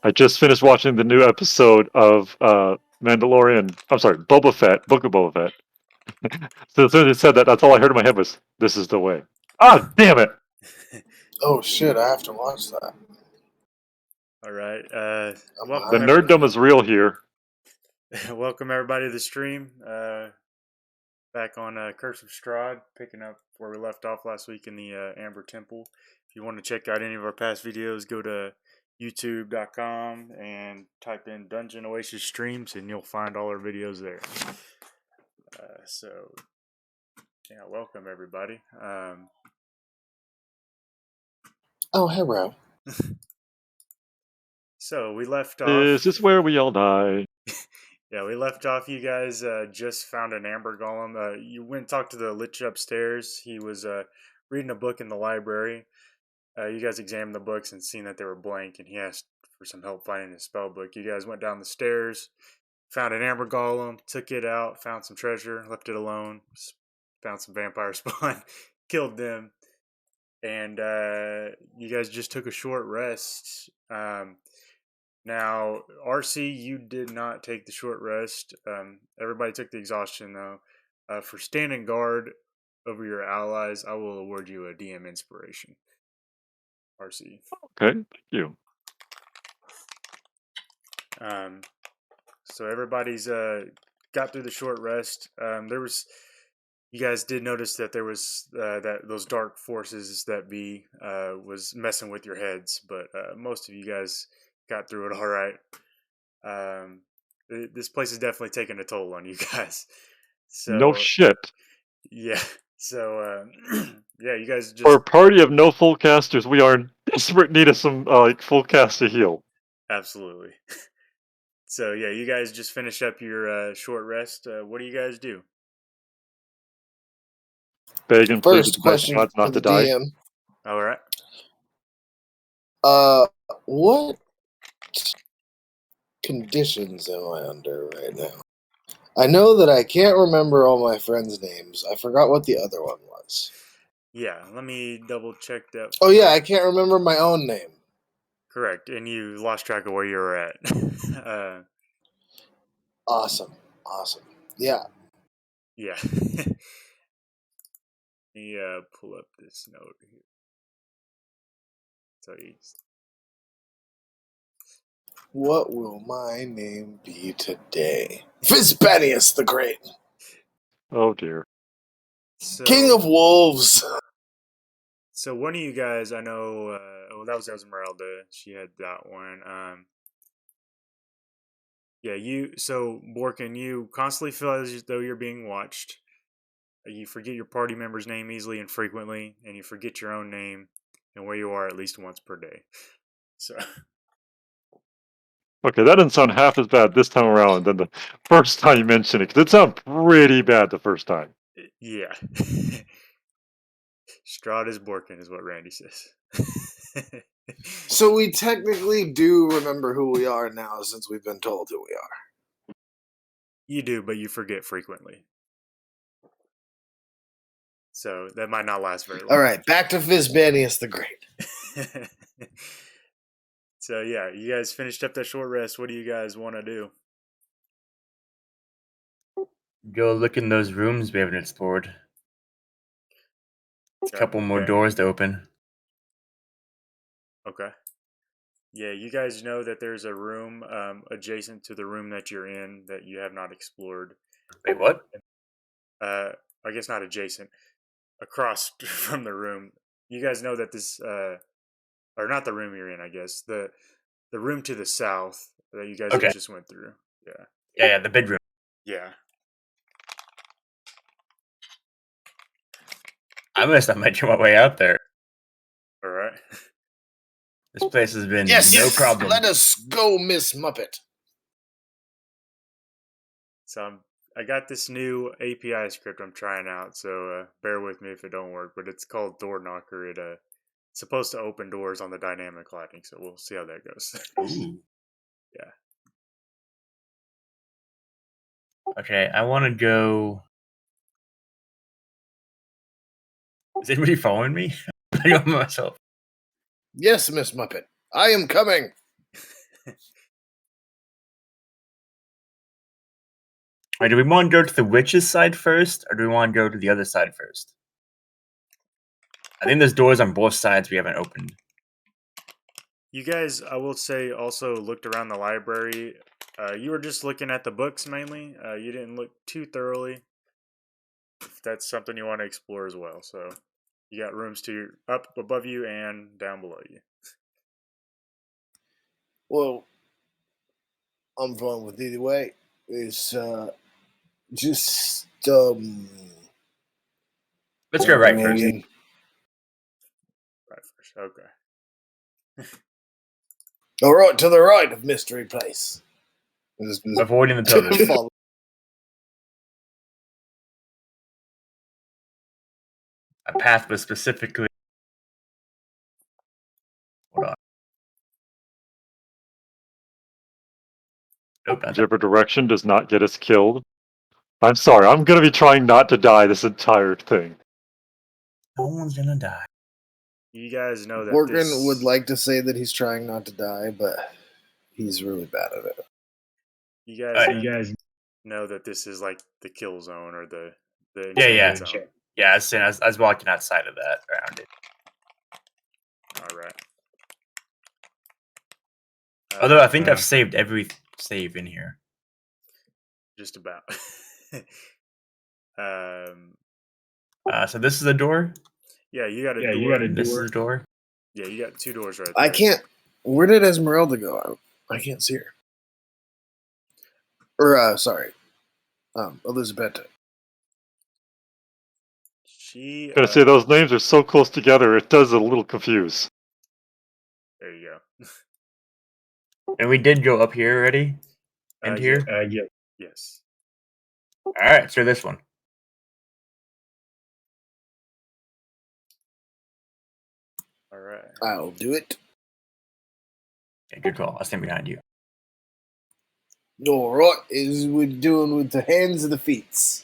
I just finished watching the new episode of Mandalorian. I'm sorry, Boba Fett, Book of Boba Fett. So as soon as it said that, that's all I heard in my head was, "This is the way." Ah, damn it! Oh shit! I have to watch that. All right. I'm The Welcome, behind. nerddom is real here. welcome everybody to the stream. Back on Curse of Strahd, picking up where we left off last week in the Amber Temple. If you want to check out any of our past videos, go to youtube.com and type in Dungeon Oasis Streams, and you'll find all our videos there. So, yeah, welcome everybody. Oh, hello. So we left off. Is this where we all die? Yeah, we left off. You guys just found an amber golem. You went and talked to the lich upstairs. He was reading a book in the library. You guys examined the books and seen that they were blank, and he asked for some help finding his spell book. You guys went down the stairs, found an amber golem, took it out, found some treasure, left it alone, found some vampire spawn, killed them, and you guys just took a short rest. Now, RC, you did not take the short rest. Everybody took the exhaustion, though. For standing guard over your allies, I will award you a DM inspiration. RC. Okay, thank you. So everybody's got through the short rest. You guys did notice that there was that those dark forces that be was messing with your heads, but most of you guys got through it all right. This place is definitely taking a toll on you guys. So No shit. yeah. So yeah, you guys just For a party of no full casters, we are in desperate need of some full cast to heal. absolutely. So yeah, you guys just finish up your short rest. What do you guys do? Beg and plead with First the best question gods for not the to die. DM. All right. What conditions am I under right now? I know that I can't remember all my friends' names. I forgot what the other one was. Yeah, let me double check that. Oh yeah, I can't remember my own name. Correct, and you lost track of where you were at. Awesome. Yeah. Yeah. Let me pull up this note here. So you. What will my name be today? Vespanius the Great, Oh dear. So, King of Wolves. So one of you guys, I know. That was Esmeralda. She had that one. Yeah, you. So Borkin, you constantly feel as though you're being watched. You forget your party member's name easily and frequently, and you forget your own name and where you are at least once per day. So. Okay, that didn't sound half as bad this time around than the first time you mentioned it, because it sounded pretty bad the first time. Yeah. Strahd is Borkin is what Randy says. So we technically do remember who we are now since we've been told who we are. You do, but you forget frequently. So that might not last very long. All right, back to Vespanius the Great. So yeah, you guys finished up that short rest. What do you guys want to do? Go look in those rooms we haven't explored. A couple more doors to open. Okay. Yeah, you guys know that there's a room adjacent to the room that you're in that you have not explored. Wait, what? I guess not adjacent. Across from the room. You guys know that this or not the room you're in, I guess. The room to the south that you guys just went through. Yeah. Yeah, the bedroom. Yeah. I must have made my way out there. All right. This place has been Yes, no problem. Let us go, Miss Muppet. So I got this new API script I'm trying out, so bear with me if it don't work. But it's called Door Knocker. It's supposed to open doors on the dynamic lighting, so we'll see how that goes. Ooh. Yeah. Okay, I want to go. Is anybody following me? I'm myself. Yes, Miss Muppet. I am coming. Right, do we want to go to the witch's side first, or do we want to go to the other side first? I think there's doors on both sides we haven't opened. You guys, I will say, also looked around the library. You were just looking at the books mainly. You didn't look too thoroughly. If that's something you want to explore as well. So you got rooms to up above you and down below you. Well, I'm fine with either way. It's just Let's go right I first. mean, Right first. Okay. all right, to the right of Mystery Place. Just Avoiding the pillars. follow. A path was specifically. Hold on. Nope, not that. Whichever direction does not get us killed. I'm sorry, I'm gonna be trying not to die this entire thing. No one's gonna die. You guys know that Morgan this would like to say that he's trying not to die, but he's really bad at it. You guys, You guys. know that this is like the kill zone or the Yeah. enchanted zone. Yeah, I was walking outside of that around it. All right. Although I think I've saved every save in here. Just about. So this is the door. Yeah, you got a door. This is the door. Yeah, you got two doors right there. I can't. Where did Esmeralda go? I can't see her. Or sorry, Elizabeth. She. Gonna say those names are so close together, it does a little confuse. There you go. And we did go up here already. And here. Yeah. Yes. All right, so this one. All right. I'll do it. Yeah, good call. I'll stand behind you. All right, is we're doing with the hands and the feet.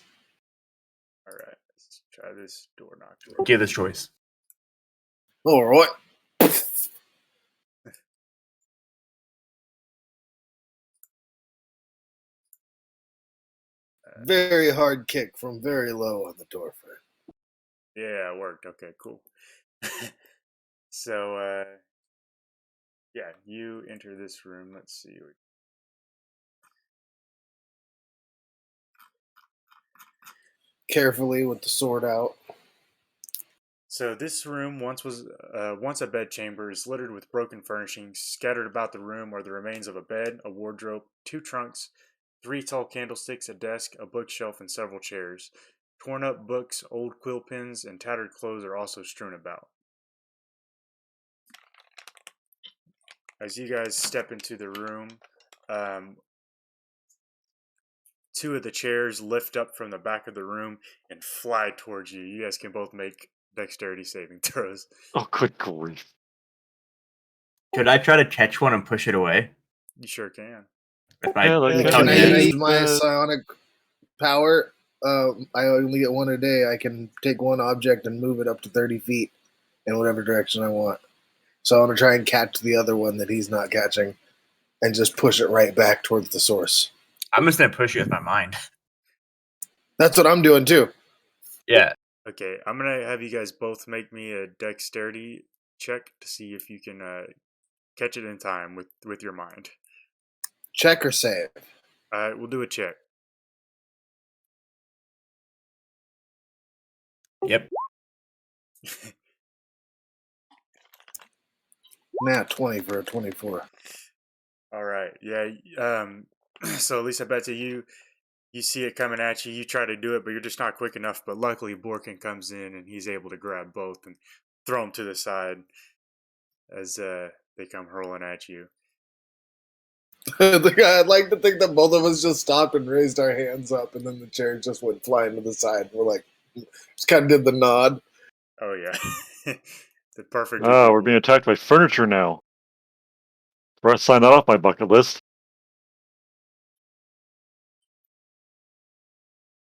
All right. Let's try this door knock. Give this choice. All right. Very hard kick from very low on the door frame. Yeah, it worked. Okay, cool. So, yeah, you enter this room. Let's see. Carefully with the sword out. So this room once a bedchamber, is littered with broken furnishings. Scattered about the room are the remains of a bed, a wardrobe, two trunks, 3 tall candlesticks, a desk, a bookshelf, and several chairs. Torn up books, old quill pens, and tattered clothes are also strewn about. As you guys step into the room, 2 of the chairs lift up from the back of the room and fly towards you. You guys can both make dexterity saving throws. Oh, good grief. Could I try to catch one and push it away? You sure can. With my Yeah, like, Can I Yeah, use my yeah. psionic power? I only get one a day. I can take one object and move it up to 30 feet in whatever direction I want. So I want to try and catch the other one that he's not catching and just push it right back towards the source. I'm just gonna push it with my mind. That's what I'm doing too. Yeah. Okay, I'm gonna have you guys both make me a dexterity check to see if you can catch it in time with your mind. Check or save? We'll do a check. Yep. Now 20 for a 24. All right. Yeah. So Lisa, Betsy, you see it coming at you. You try to do it, but you're just not quick enough. But luckily, Borkin comes in and he's able to grab both and throw them to the side as they come hurling at you. I'd like to think that both of us just stopped and raised our hands up, and then the chair just went flying to the side. We're like, just kind of did the nod. Oh yeah, the perfect. Oh, we're being attacked by furniture now. We're gonna sign that off my bucket list.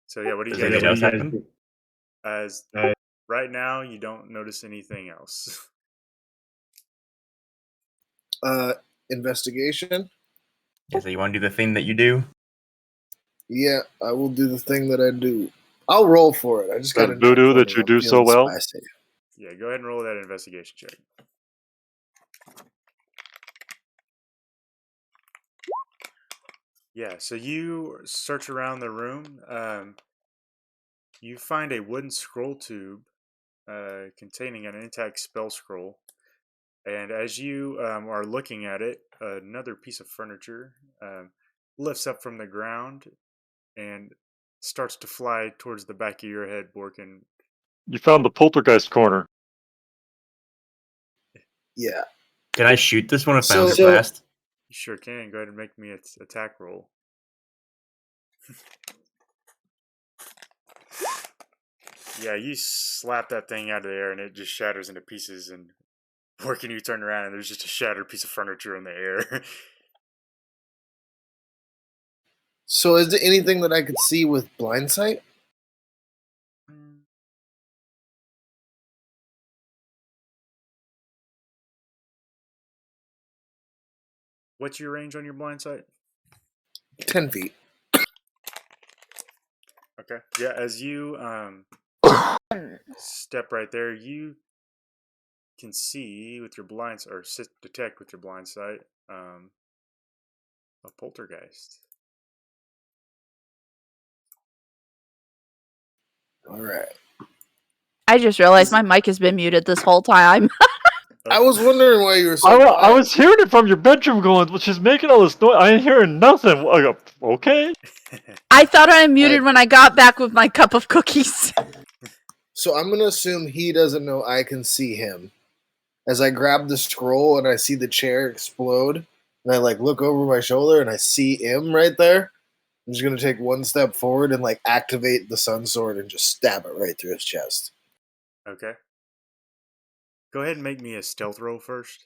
So yeah, what do you Does guys anything else happen? As right now, you don't notice anything else. investigation. Yeah, so you want to do the thing that you do? Yeah, I will do the thing that I do. I'll roll for it. I just got That a voodoo 20. that you I'm do so feeling well? spicy. Yeah, go ahead and roll that investigation check. Yeah, so you search around the room. You find a wooden scroll tube containing an intact spell scroll. And as you are looking at it, another piece of furniture lifts up from the ground and starts to fly towards the back of your head, Borkin. You found the poltergeist corner. Yeah. Can I shoot this one if I So- don't get blast? You sure can. Go ahead and make me an attack roll. Yeah, you slap that thing out of the air and it just shatters into pieces. And Borkin, you turn around and there's just a shattered piece of furniture in the air. So is there anything that I could see with blind sight? What's your range on your blind sight? 10 feet. Okay. Yeah, as you step right there, you can see with your blind or detect with your blind sight a poltergeist. All right. I just realized my mic has been muted this whole time. I was wondering why you were so I quiet. was hearing it from your bedroom going, well, she's making all this noise. I ain't hearing nothing. I go, okay. I thought I muted when I got back with my cup of cookies. So I'm going to assume he doesn't know I can see him. As I grab the scroll and I see the chair explode, and I look over my shoulder and I see him right there, I'm just going to take one step forward and activate the sun sword and just stab it right through his chest. Okay. Go ahead and make me a stealth roll first.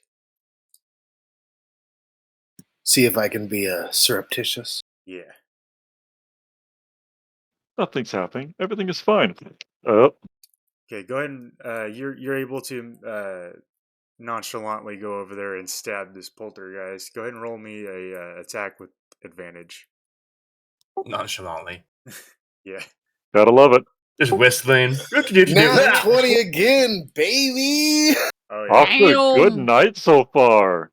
See if I can be surreptitious. Yeah. Nothing's happening. Everything is fine. Oh, Okay, go ahead and you're able to nonchalantly go over there and stab this poltergeist. Go ahead and roll me a attack with advantage. Nonchalantly. Yeah. gotta love it. Just whistling. Nat 20 again, baby! Oh Off yeah. to a good Damn. night so far.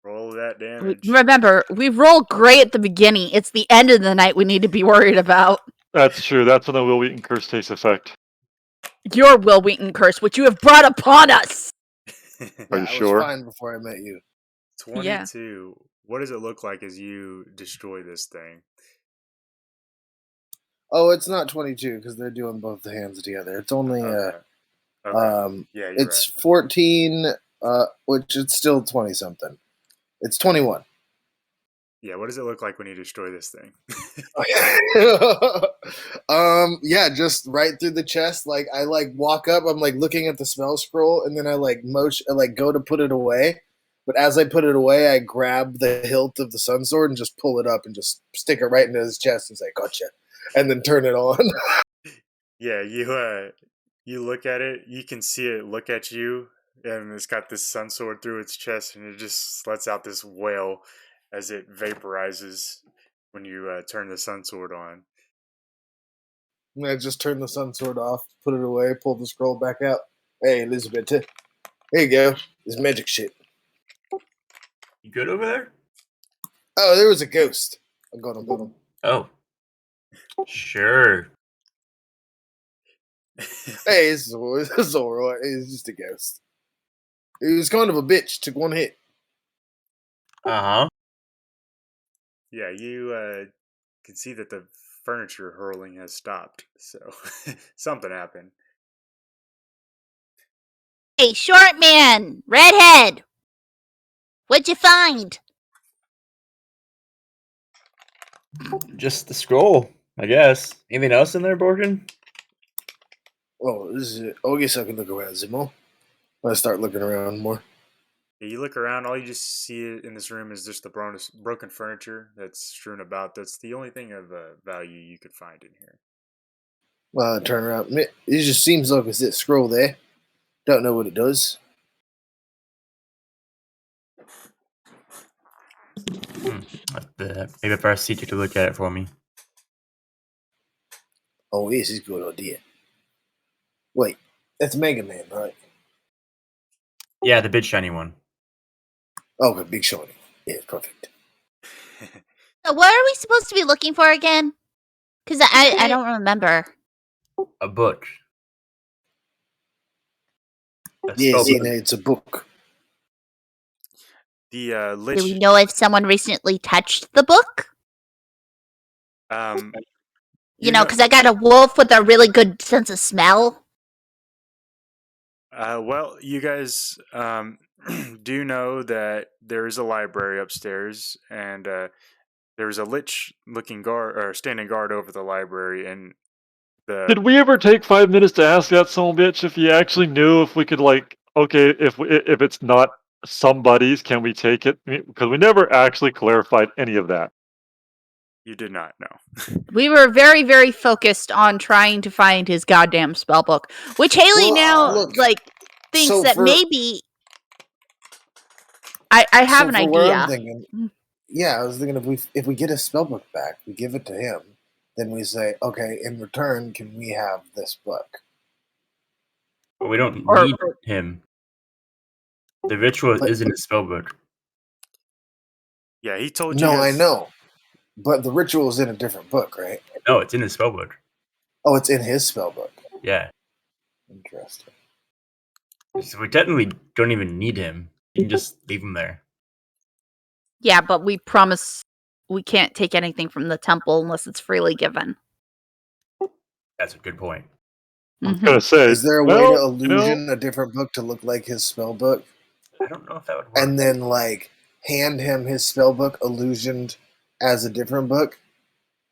Roll that damage. Remember, we roll great at the beginning. It's the end of the night we need to be worried about. That's true. That's when the Will Wheaton curse takes effect. Your Will Wheaton curse, which you have brought upon us. Are Yeah, you I sure? was fine before I met you. 22. What does it look like as you destroy this thing? Oh, it's not 22 because they're doing both the hands together. It's only Okay. Okay. Yeah, you're it's 14, which it's still 20 something. It's 21. Yeah, what does it look like when you destroy this thing? Yeah, just right through the chest. I walk up, I'm looking at the spell scroll, and then I motion, go to put it away. But as I put it away, I grab the hilt of the sun sword and just pull it up and just stick it right into his chest and say, "Gotcha," and then turn it on. Yeah, you look at it, you can see it look at you, and it's got this sun sword through its chest, and it just lets out this wail as it vaporizes when you turn the sun sword on. And I just turn the sun sword off, put it away, pull the scroll back out. Hey, Elizabeth, here you go. This magic shit. You good over there? Oh, there was a ghost. I'm going. Oh. Sure. Hey, this is all right. It's just a ghost. He was kind of a bitch. Took one hit. Uh-huh. Yeah, you can see that the furniture hurling has stopped, so something happened. Hey, short man, redhead. What'd you find? Just the scroll, I guess. Anything else in there, Borkin? Oh, this is it. Oh, I guess I can look around some more. I start looking around more. Yeah, you look around, all you just see in this room is just the broken furniture that's strewn about. That's the only thing of value you could find in here. Well, I turn around. It just seems like it's that scroll there. Don't know what it does. Maybe if I ask teacher to look at it for me. Oh, yes, it's a good idea. Wait, that's Mega Man, right? Yeah, the big shiny one. Okay, Big Shiny. Yeah, perfect. So what are we supposed to be looking for again? Because I don't remember. A book. A Yeah, spell see, book. it's a book. The Do we lich. know if someone recently touched the book? You know, because I got a wolf with a really good sense of smell. Well, you guys do know that there is a library upstairs, and there was a lich looking guard or standing guard over the library, and Did we ever take 5 minutes to ask that son of a bitch if he actually knew if we could, like, okay, if it's not somebody's, can we take it? Because we never actually clarified any of that. you did not know. We were very, very focused on trying to find his goddamn spell book, which Haley Well, now look, thinks so that for- maybe I have an for where I'm idea. thinking, yeah, I was thinking if we get his spellbook back, we give it to him, then we say, okay, in return, can we have this book? But we don't Or- need him. The ritual But- isn't a spell book. Yeah, he told you. No, guys, I know, but the ritual is in a different book, right? No, it's in the spell book. Oh, it's in his spellbook. Yeah. Interesting. So we technically don't even need him. You can just leave him there. Yeah, but we promise we can't take anything from the temple unless it's freely given. That's a good point. I was Mhm. gonna say, Is there a well, way to you know, illusion a different book to look like his spellbook, I don't know if that would work. and then like hand him his spellbook illusioned as a different book,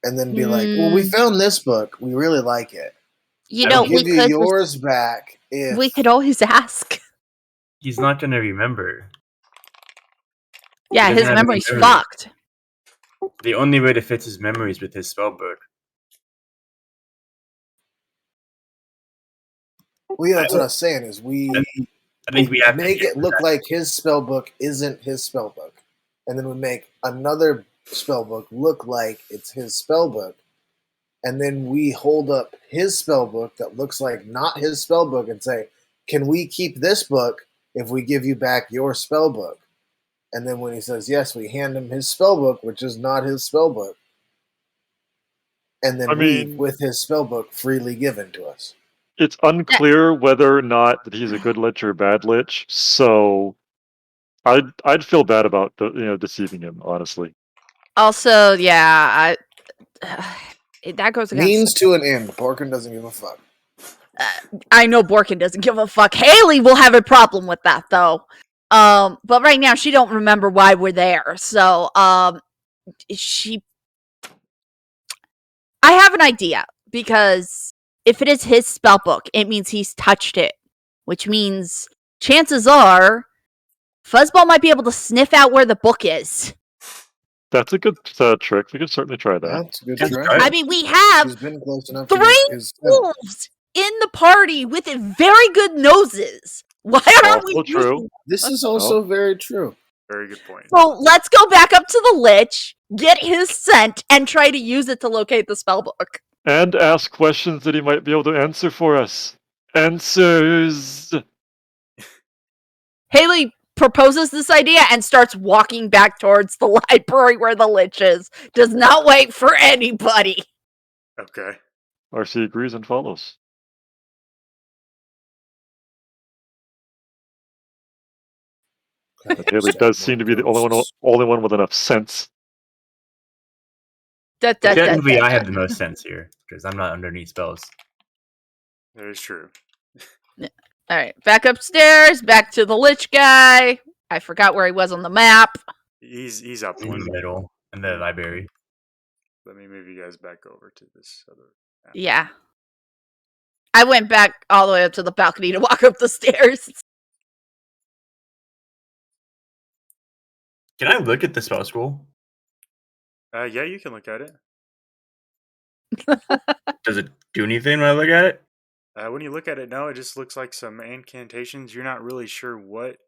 and then be like, "Well, we found this book. We really like it. You I know, don't We'll we give you could yours back if we could always ask. He's not going to remember. Yeah, doesn't his have any memory's memory. fucked. The only way to fix his memory is with his spell book. Well, yeah, that's what I was saying. Is I think we have to make get it look like his spellbook isn't his spellbook, and then we make another spellbook look like it's his spellbook, and then we hold up his spellbook that looks like not his spellbook and say, "Can we keep this book if we give you back your spellbook?" And then when he says yes, we hand him his spellbook, which is not his spellbook, and then I leave mean, with his spellbook freely given to us. it's unclear whether or not that he's a good lich or a bad lich, so I'd feel bad about deceiving him, honestly. Also, yeah, that goes against. Means to an end. Porkin doesn't give a fuck. I know Borkin doesn't give a fuck. Haley will have a problem with that though. But right now she don't remember why we're there. So, I have an idea because if it is his spell book, it means he's touched it, which means chances are Fuzzball might be able to sniff out where the book is. That's a good trick. We could certainly try that. That's a good Yeah, try. try it. I mean, we have He's been close enough to three get his scent. wolves in the party with very good noses. Why aren't we Also true. using This is also very true. Very good point. So let's go back up to the Lich, get his scent, and try to use it to locate the spellbook. And ask questions that he might be able to answer for us. Answers. Haley proposes this idea and starts walking back towards the library where the Lich is. Does not wait for anybody. Okay. RC agrees and follows. But Haley does seem to be the only one with enough sense. Technically, I have the most sense here because I'm not underneath spells. That is true. All right, back upstairs, back to the Lich guy. I forgot where he was on the map. He's up In one. the middle, in the library. Let me move you guys back over to this other. Yeah. I went back all the way up to the balcony to walk up the stairs. Can I look at the spell scroll? Yeah, you can look at it. Does it do anything when I look at it? When you look at it, no, it just looks like some incantations. You're not really sure what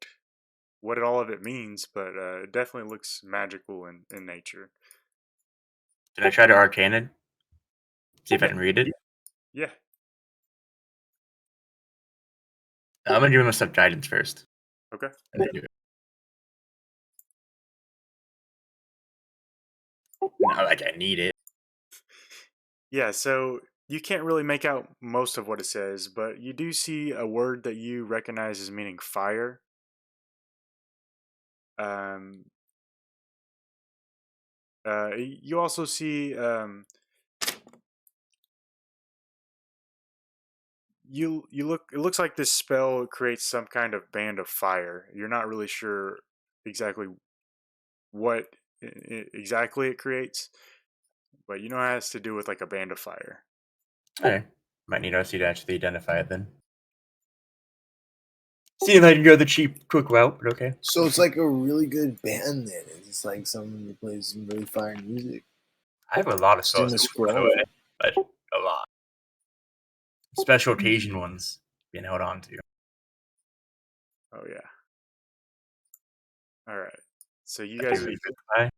what all of it means, but it definitely looks magical in nature. Can I try to arcane it? See if I can read it? Yeah. I'm gonna give him a subguidance first. Okay. And then do it. Not like I need it. Yeah, so you can't really make out most of what it says, but you do see a word that you recognize as meaning fire. You also see you look. It looks like this spell creates some kind of band of fire. You're not really sure exactly what exactly it creates, but you know it has to do with like a band of fire. Okay. Might need RC to actually identify it then. See if I can go the cheap, quick route, but okay. So it's like a really good band then. It's like someone who plays some really fire music. I have a lot of Just in spells, the by the scroll. way, but a lot. Special occasion ones being held on to. Oh yeah. All right. So you That'd guys be really good. Bye.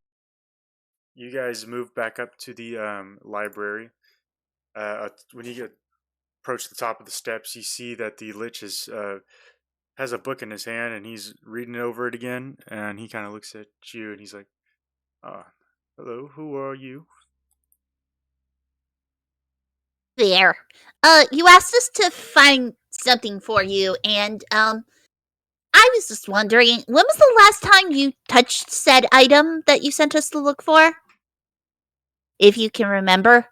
you guys move back up to the library. When you approach the top of the steps, you see that the lich has a book in his hand and he's reading over it again. And he kind of looks at you and he's like, "Hello, who are you?" There. You asked us to find something for you, and I was just wondering, when was the last time you touched said item that you sent us to look for? If you can remember.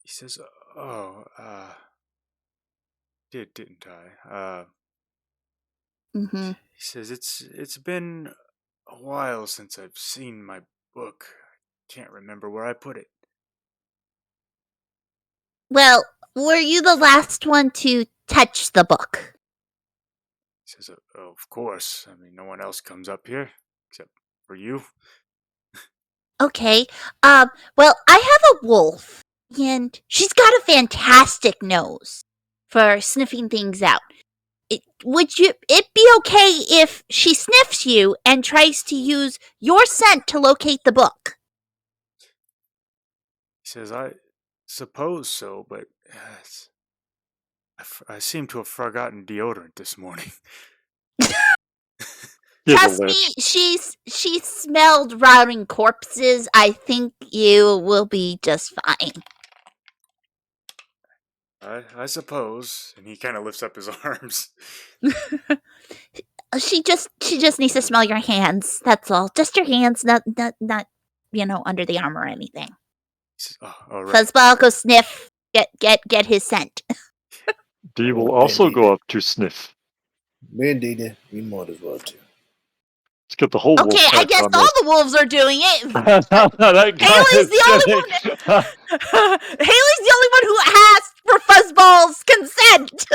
He says, "Oh, didn't I?" Mm-hmm. He says, "It's been a while since I've seen my book. I can't remember where I put it." Well, were you the last one to touch the book? He says, "Of course. I mean, no one else comes up here except for you." Okay. Well, I have a wolf, and she's got a fantastic nose for sniffing things out. Would it be okay if she sniffs you and tries to use your scent to locate the book? He says, "I suppose so, but I seem to have forgotten deodorant this morning." He is a Trust me, lich. she smelled rotting corpses. I think you will be just fine. I suppose. And he kind of lifts up his arms. She just needs to smell your hands. That's all. Just your hands, not under the arm or anything. He says, "Oh, all right." Fuzzball, go sniff. Get his scent. D will also go up to sniff. Bandita, you might as well too. Let's get the whole wolf Okay, I pack guess on all this. the wolves are doing it. That guy Haley's is the only getting- Haley's the only one who asked for Fuzzball's consent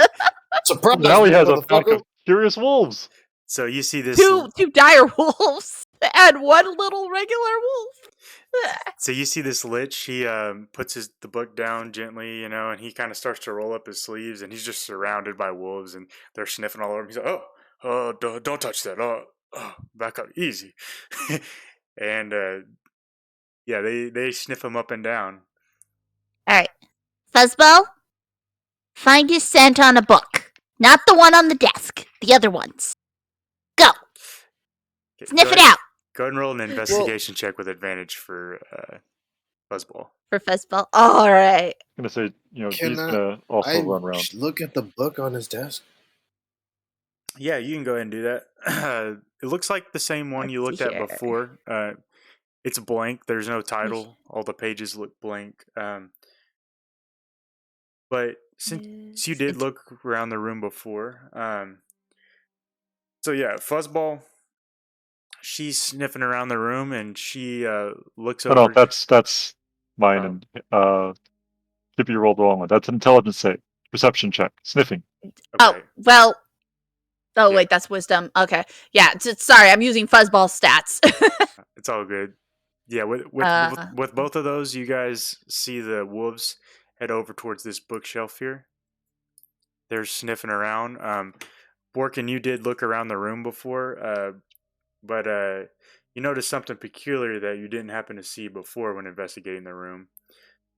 Surprise! Now he has a pack motherfucker. of curious wolves. So you see this. two dire wolves and one little regular wolf. So you see this lich. He puts the book down gently, and he kind of starts to roll up his sleeves, and he's just surrounded by wolves, and they're sniffing all over him. He's like, "Oh, don't touch that. Back up, easy." And yeah, they sniff him up and down. All right, Fuzzball, find his scent on a book, not the one on the desk. The other ones. Go. Sniff it out. Go ahead and roll an investigation check with advantage for Fuzzball. For Fuzzball. All right. I'm gonna say, Can he's gonna also run I around. look at the book on his desk? Yeah, you can go ahead and do that. It looks like the same one you Let's looked see at here. before. It's blank. There's no title. All the pages look blank. But since you did look around the room before, so yeah, Fuzzball. She's sniffing around the room and she looks No, over. that's mine. Oh. And Kippy rolled the wrong one. That's an intelligence save. Perception check. Sniffing. Okay. Oh, well. Oh, Yeah. wait, that's wisdom. Okay. Yeah, sorry, I'm using Fuzzball stats. It's all good. Yeah, with both of those, you guys see the wolves head over towards this bookshelf here. They're sniffing around. Borkin, you did look around the room before, but you noticed something peculiar that you didn't happen to see before when investigating the room.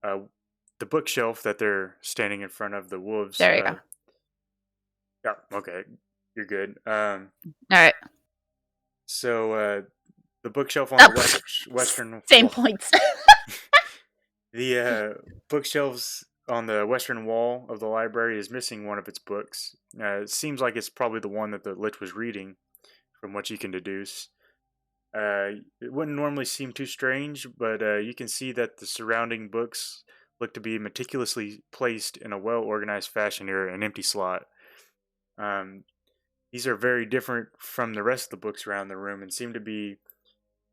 The bookshelf that they're standing in front of, the wolves. There you go. Yeah, okay, you're good. All right. So the bookshelf on Oh, the western Same wall, points. the bookshelves on the western wall of the library is missing one of its books. It seems like it's probably the one that the Lich was reading, from what you can deduce. It wouldn't normally seem too strange, but you can see that the surrounding books look to be meticulously placed in a well-organized fashion near an empty slot. These are very different from the rest of the books around the room, and seem to be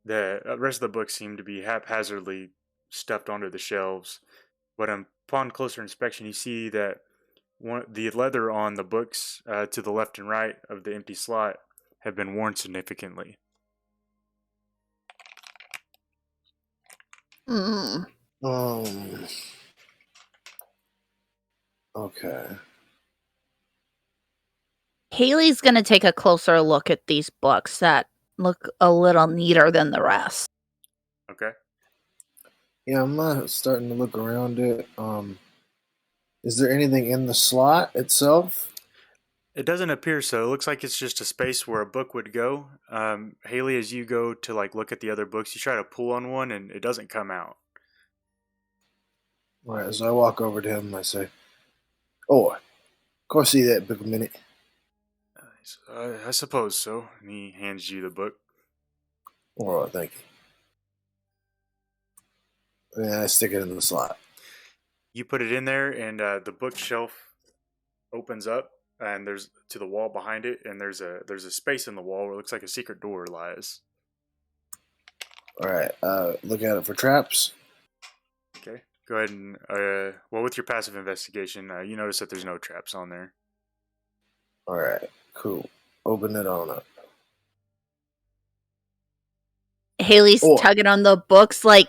the rest of the books seem to be haphazardly stuffed onto the shelves. But upon closer inspection, you see that the leather on the books to the left and right of the empty slot have been worn significantly. Mm. Okay. Haley's gonna take a closer look at these books that look a little neater than the rest. Okay. Yeah, I'm starting to look around it. Is there anything in the slot itself? It doesn't appear so. It looks like it's just a space where a book would go. Haley, as you go to look at the other books, you try to pull on one and it doesn't come out. All right, so I walk over to him and I say, "Oh, go see that book a minute." I suppose so. And he hands you the book. All right, thank you. And I stick it in the slot. You put it in there, and the bookshelf opens up, and there's to the wall behind it, and there's a space in the wall where it looks like a secret door lies. All right, look at it for traps. Okay, go ahead and with your passive investigation, you notice that there's no traps on there. All right, cool. Open it on up. Haley's Oh. tugging on the books like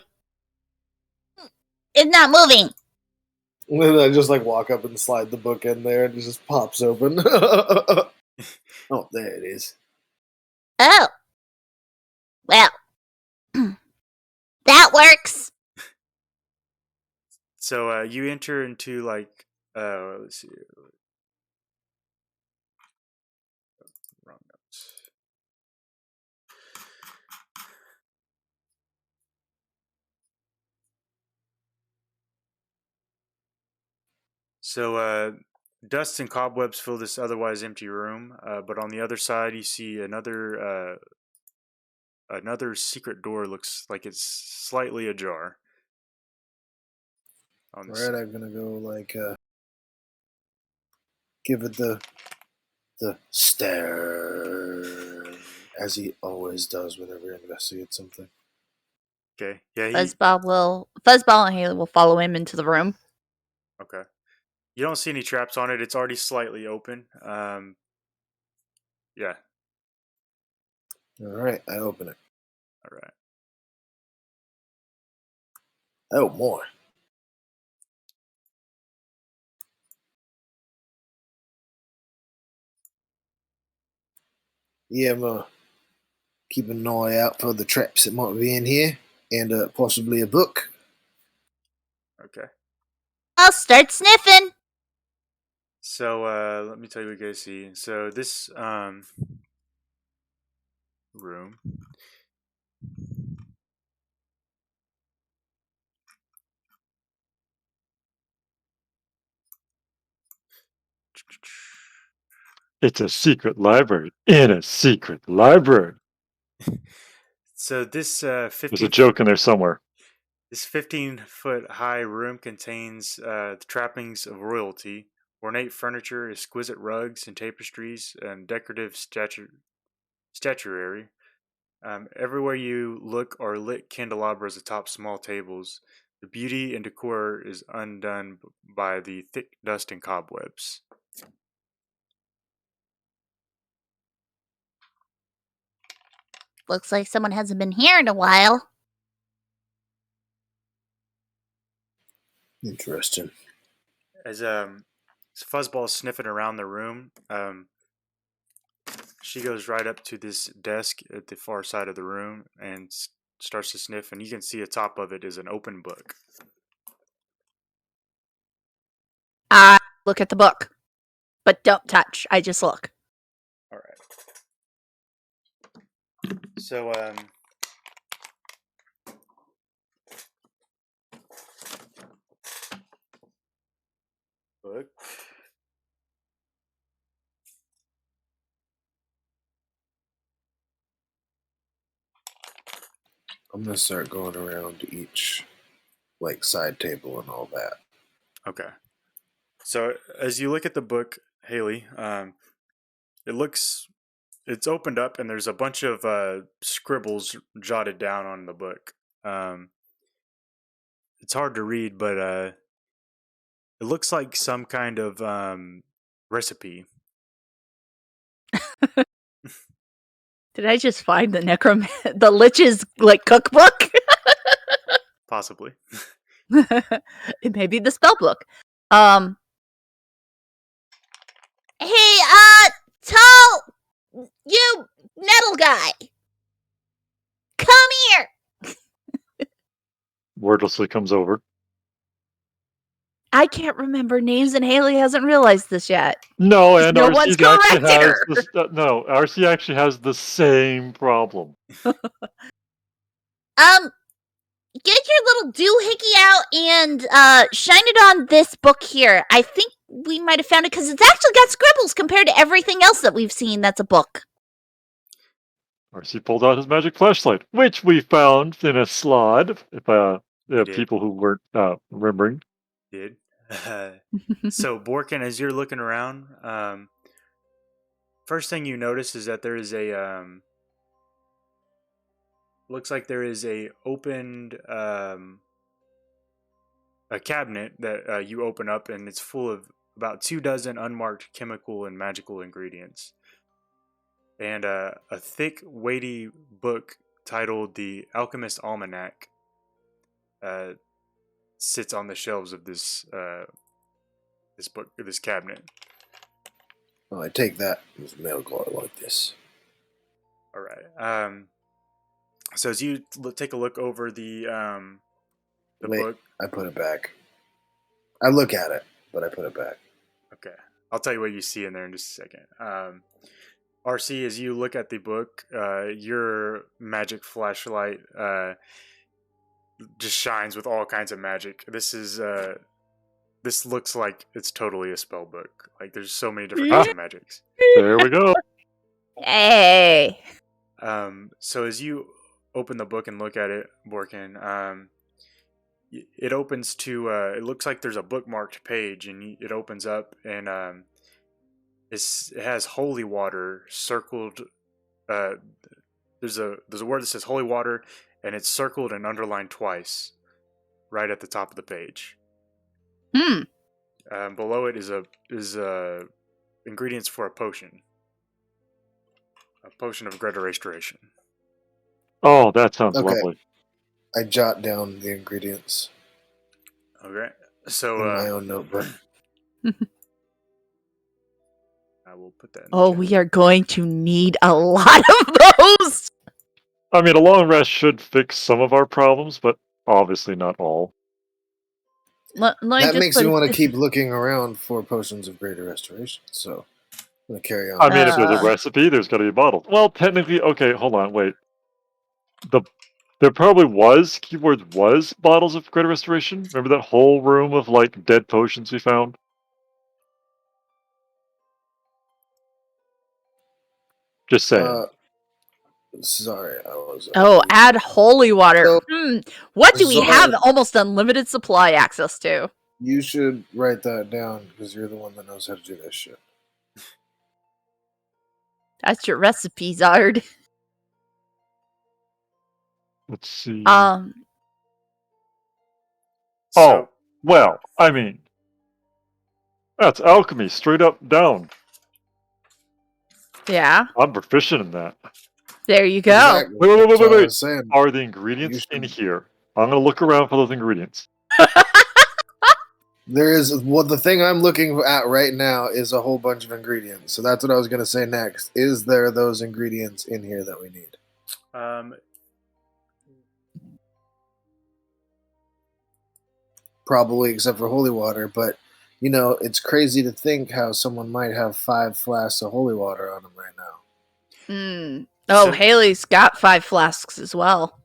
it's not moving. And then I just walk up and slide the book in there, and it just pops open. Oh, there it is. Oh. Well. That works. So you enter into let's see. Wrong notes. So dust and cobwebs fill this otherwise empty room, but on the other side you see another secret door. Looks like it's slightly ajar. All right, I'm gonna go give it the stare, as he always does whenever he investigates something. Okay. Yeah. Fuzzball and Haley will follow him into the room. Okay. You don't see any traps on it. It's already slightly open. Yeah. All right, I open it. All right. Oh, more. Yeah, I'm keeping an eye out for the traps that might be in here, and possibly a book. Okay. I'll start sniffing. So let me tell you what you guys see. So this room. It's a secret library in a secret library. So this There's 15 a joke in there somewhere. This 15-foot high room contains the trappings of royalty, ornate furniture, exquisite rugs and tapestries, and decorative statuary. Everywhere you look are lit candelabras atop small tables. The beauty and decor is undone by the thick dust and cobwebs. Looks like someone hasn't been here in a while. Interesting. As Fuzzball is sniffing around the room, She goes right up to this desk at the far side of the room and starts to sniff, and you can see atop of it is an open book. I look at the book, but don't touch. I just look. All right. So, book. I'm gonna start going around to each like side table and all that. Okay. So as you look at the book, Haley, it's opened up and there's a bunch of scribbles jotted down on the book. It's hard to read, but it looks like some kind of recipe. Did I just find the the Lich's like cookbook? Possibly. It may be the spell book. Hey, tall, you nettle guy, come here. Wordlessly comes over. I can't remember names, and Haley hasn't realized this yet. No, and No one's RC actually corrected has her. this, no, RC actually has the same problem. Get your little doohickey out and shine it on this book here. I think we might have found it because it's actually got scribbles compared to everything else that we've seen that's a book. RC pulled out his magic flashlight, which we found in a Strahd, if did. people who weren't remembering. Did. So, Borkin, as you're looking around, first thing you notice is that there is a looks like there is a opened a cabinet that you open up, and it's full of about 24 unmarked chemical and magical ingredients, and a thick, weighty book titled "The Alchemist Almanac" sits on the shelves of this cabinet. Well, I take that as mail guard like this. All right. So as you take a look over the Wait, book, I put it back. I look at it, but I put it back. okay, I'll tell you what you see in there in just a second. RC, as you look at the book, your magic flashlight just shines with all kinds of magic. This looks like it's totally a spell book. Like there's so many different kinds of magics. There we go. Hey. So as you open the book and look at it, Borkin, it opens to it looks like there's a bookmarked page, and it opens up, and it has holy water circled. There's a word that says holy water, and it's circled and underlined twice, right at the top of the page. Below it is ingredients for a potion of greater restoration. Oh, that sounds Okay. lovely. I jot down the ingredients Okay, so in my own notebook. I will put that in Oh, the chat. we are going to need a lot of those. I mean, a long rest should fix some of our problems, but obviously not all. Let me That just makes put me it- want to keep looking around for potions of greater restoration. So I'm gonna carry on. I mean, if there's a Uh. recipe, there's got to be a bottle. Well, technically, okay, hold on, wait. There probably was, keywords was, bottles of greater restoration. Remember that whole room of, like, dead potions we found? Just saying. Sorry, I was. Oh, add holy water. So- What do we so- have almost unlimited supply access to? You should write that down because you're the one that knows how to do this shit. That's your recipe, Zard. Let's see. Um, Oh, well, I mean, that's alchemy, straight up down. yeah, I'm proficient in that. there you go. Exactly. Wait. That's what I was saying. Are the ingredients You in should- here? I'm going to look around for those ingredients. There is the thing I'm looking at right now is a whole bunch of ingredients. So that's what I was going to say next. Is there those ingredients in here that we need? Probably, except for holy water. But it's crazy to think how someone might have 5 flasks of holy water on them right now. Oh, So- Haley's got 5 flasks as well.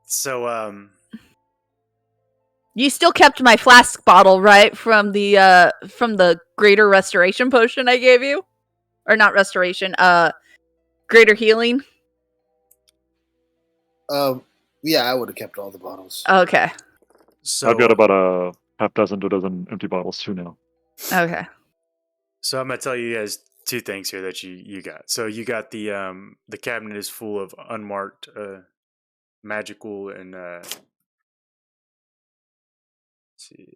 So, You still kept my flask bottle, right? From the greater restoration potion I gave you? Or not restoration, greater healing? Yeah, I would have kept all the bottles. Okay. so I've got about a half dozen to a dozen empty bottles too now. Okay. So I'm gonna tell you guys 2 things here that you got. So you got the cabinet is full of unmarked magical and let's see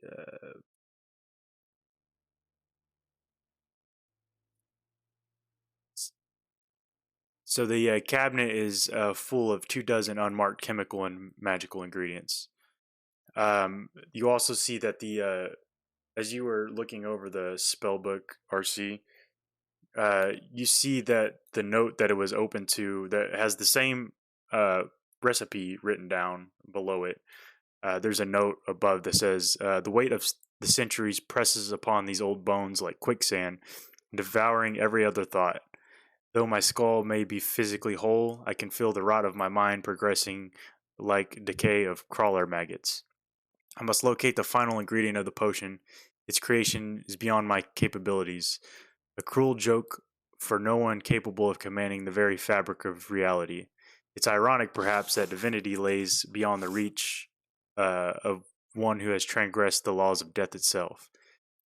so the cabinet is full of 2 dozen unmarked chemical and magical ingredients. You also see that the as you were looking over the spell book, RC, you see that the note that it was open to that has the same recipe written down below it. There's a note above that says, "The weight of the centuries presses upon these old bones like quicksand, devouring every other thought. Though my skull may be physically whole, I can feel the rot of my mind progressing like decay of crawler maggots. I must locate the final ingredient of the potion. Its creation is beyond my capabilities. A cruel joke for no one capable of commanding the very fabric of reality. It's ironic, perhaps, that divinity lays beyond the reach of one who has transgressed the laws of death itself.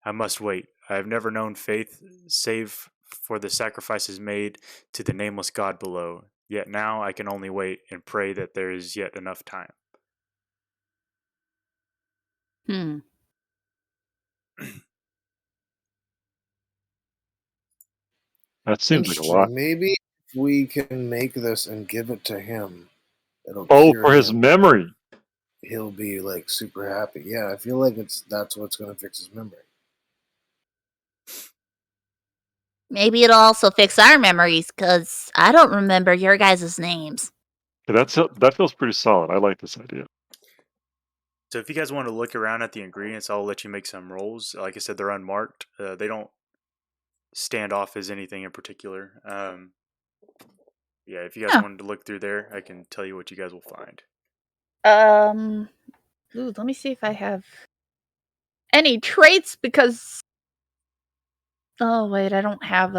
I must wait. I have never known faith save for the sacrifices made to the nameless God below. Yet now I can only wait and pray that there is yet enough time." That seems like a lot. Interesting. Maybe if we can make this and give it to him, it'll Oh, cure for his him. memory. He'll be like super happy. Yeah, I feel like that's what's going to fix his memory. Maybe it'll also fix our memories, because I don't remember your guys' names. That feels pretty solid. I like this idea. So if you guys want to look around at the ingredients, I'll let you make some rolls. Like I said, they're unmarked. They don't stand off as anything in particular. Yeah, if you guys Huh. wanted to look through there, I can tell you what you guys will find. Let me see if I have any traits, because oh wait, I don't have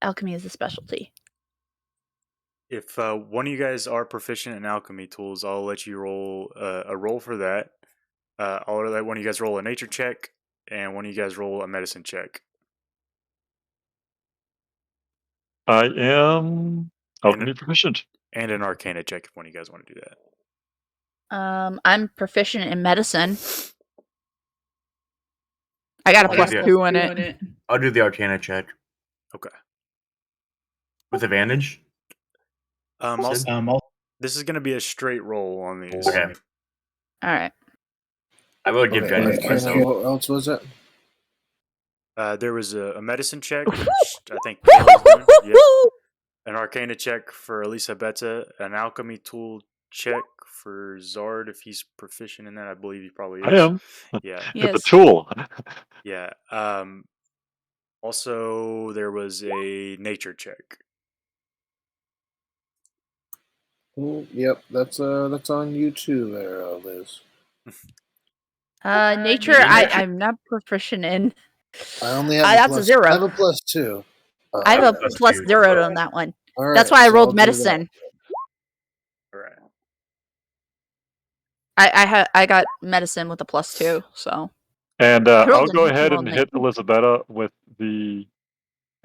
alchemy as a specialty. If one of you guys are proficient in alchemy tools, I'll let you roll a roll for that. I'll let one of you guys roll a nature check, and one of you guys roll a medicine check. I am alchemy proficient. And an arcana check if one of you guys want to do that. I'm proficient in medicine. I got a +2 in it. I'll do the Arcana check. Okay. With advantage? This is going to be a straight roll on these. Okay. All right. I will give guidance to Arcana, myself. what else was it? There was a medicine check, which I think Kayla's doing. Yep. An arcana check for Elisabetta, an alchemy tool check for Zard if he's proficient in that. I believe he probably is. I am. Yeah. It's a Yes. tool. Yeah. Also, there was a nature check. Yep, that's on you too, there, Liz. Nature, I'm not proficient in. I only have that's a 0. I have a +2. I have a +2. +0 on that one. All right, That's why I so rolled I'll do that. medicine. All right. I got medicine with a +2, so. And I rolled I'll a go natural ahead and hit Elisabetta with the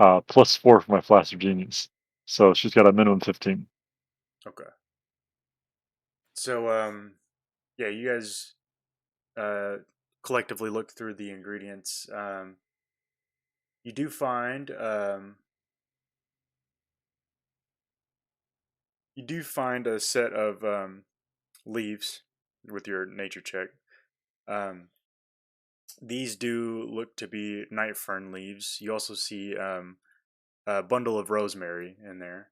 +4 for my Flash of Genius. So she's got a minimum 15. Okay. So, yeah, you guys collectively look through the ingredients. You do find a set of leaves with your nature check. These do look to be night fern leaves. You also see a bundle of rosemary in there.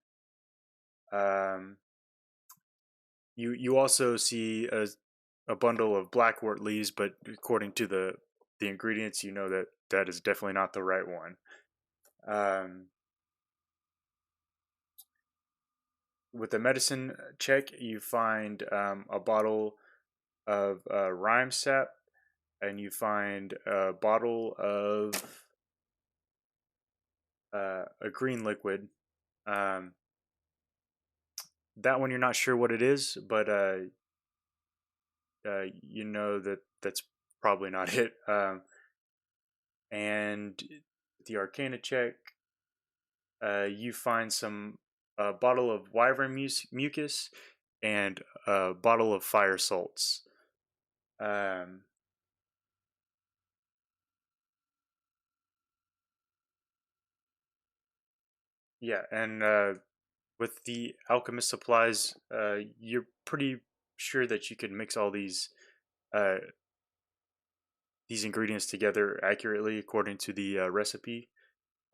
You also see a bundle of blackwort leaves, but according to the ingredients, you know that is definitely not the right one. With the medicine check, you find a bottle of rhyme sap, and you find a bottle of a green liquid. That one you're not sure what it is, but you know that's probably not it. And the Arcana check, you find some bottle of wyvern mucus and a bottle of fire salts. Yeah, and with the alchemist supplies, you're pretty sure that you can mix all these ingredients together accurately according to the recipe,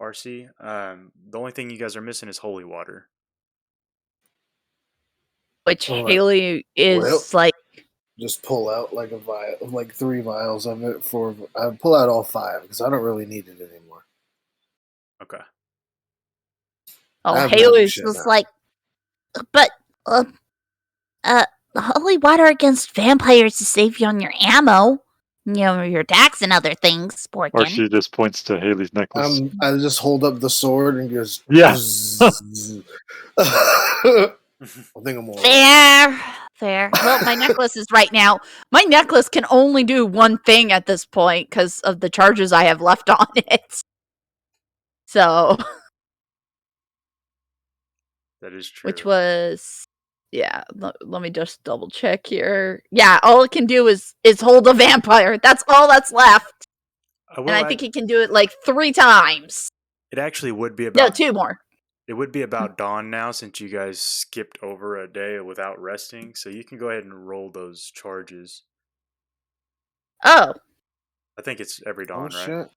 RC. The only thing you guys are missing is holy water. Which Alright. Haley is Well- like, Just pull out like a vial, like 3 vials of it. I pull out all 5 because I don't really need it anymore. Okay. oh, I have magic Haley's shit just now. like, but holy water against vampires to save you on your ammo, your attacks and other things. Or Porkin. she just points to Haley's necklace. I just hold up the sword and goes. Yeah. I think I'm all Fair. Well, my necklace is right now. My necklace can only do one thing at this point because of the charges I have left on it. So, That is true. which was, yeah. Let me just double check here. Yeah, all it can do is hold a vampire. That's all that's left. Well, And I think it can do it like 3 times. it actually would be No, about 2 more. It would be about dawn now since you guys skipped over a day without resting, so you can go ahead and roll those charges. Oh. I think it's every dawn, oh, right?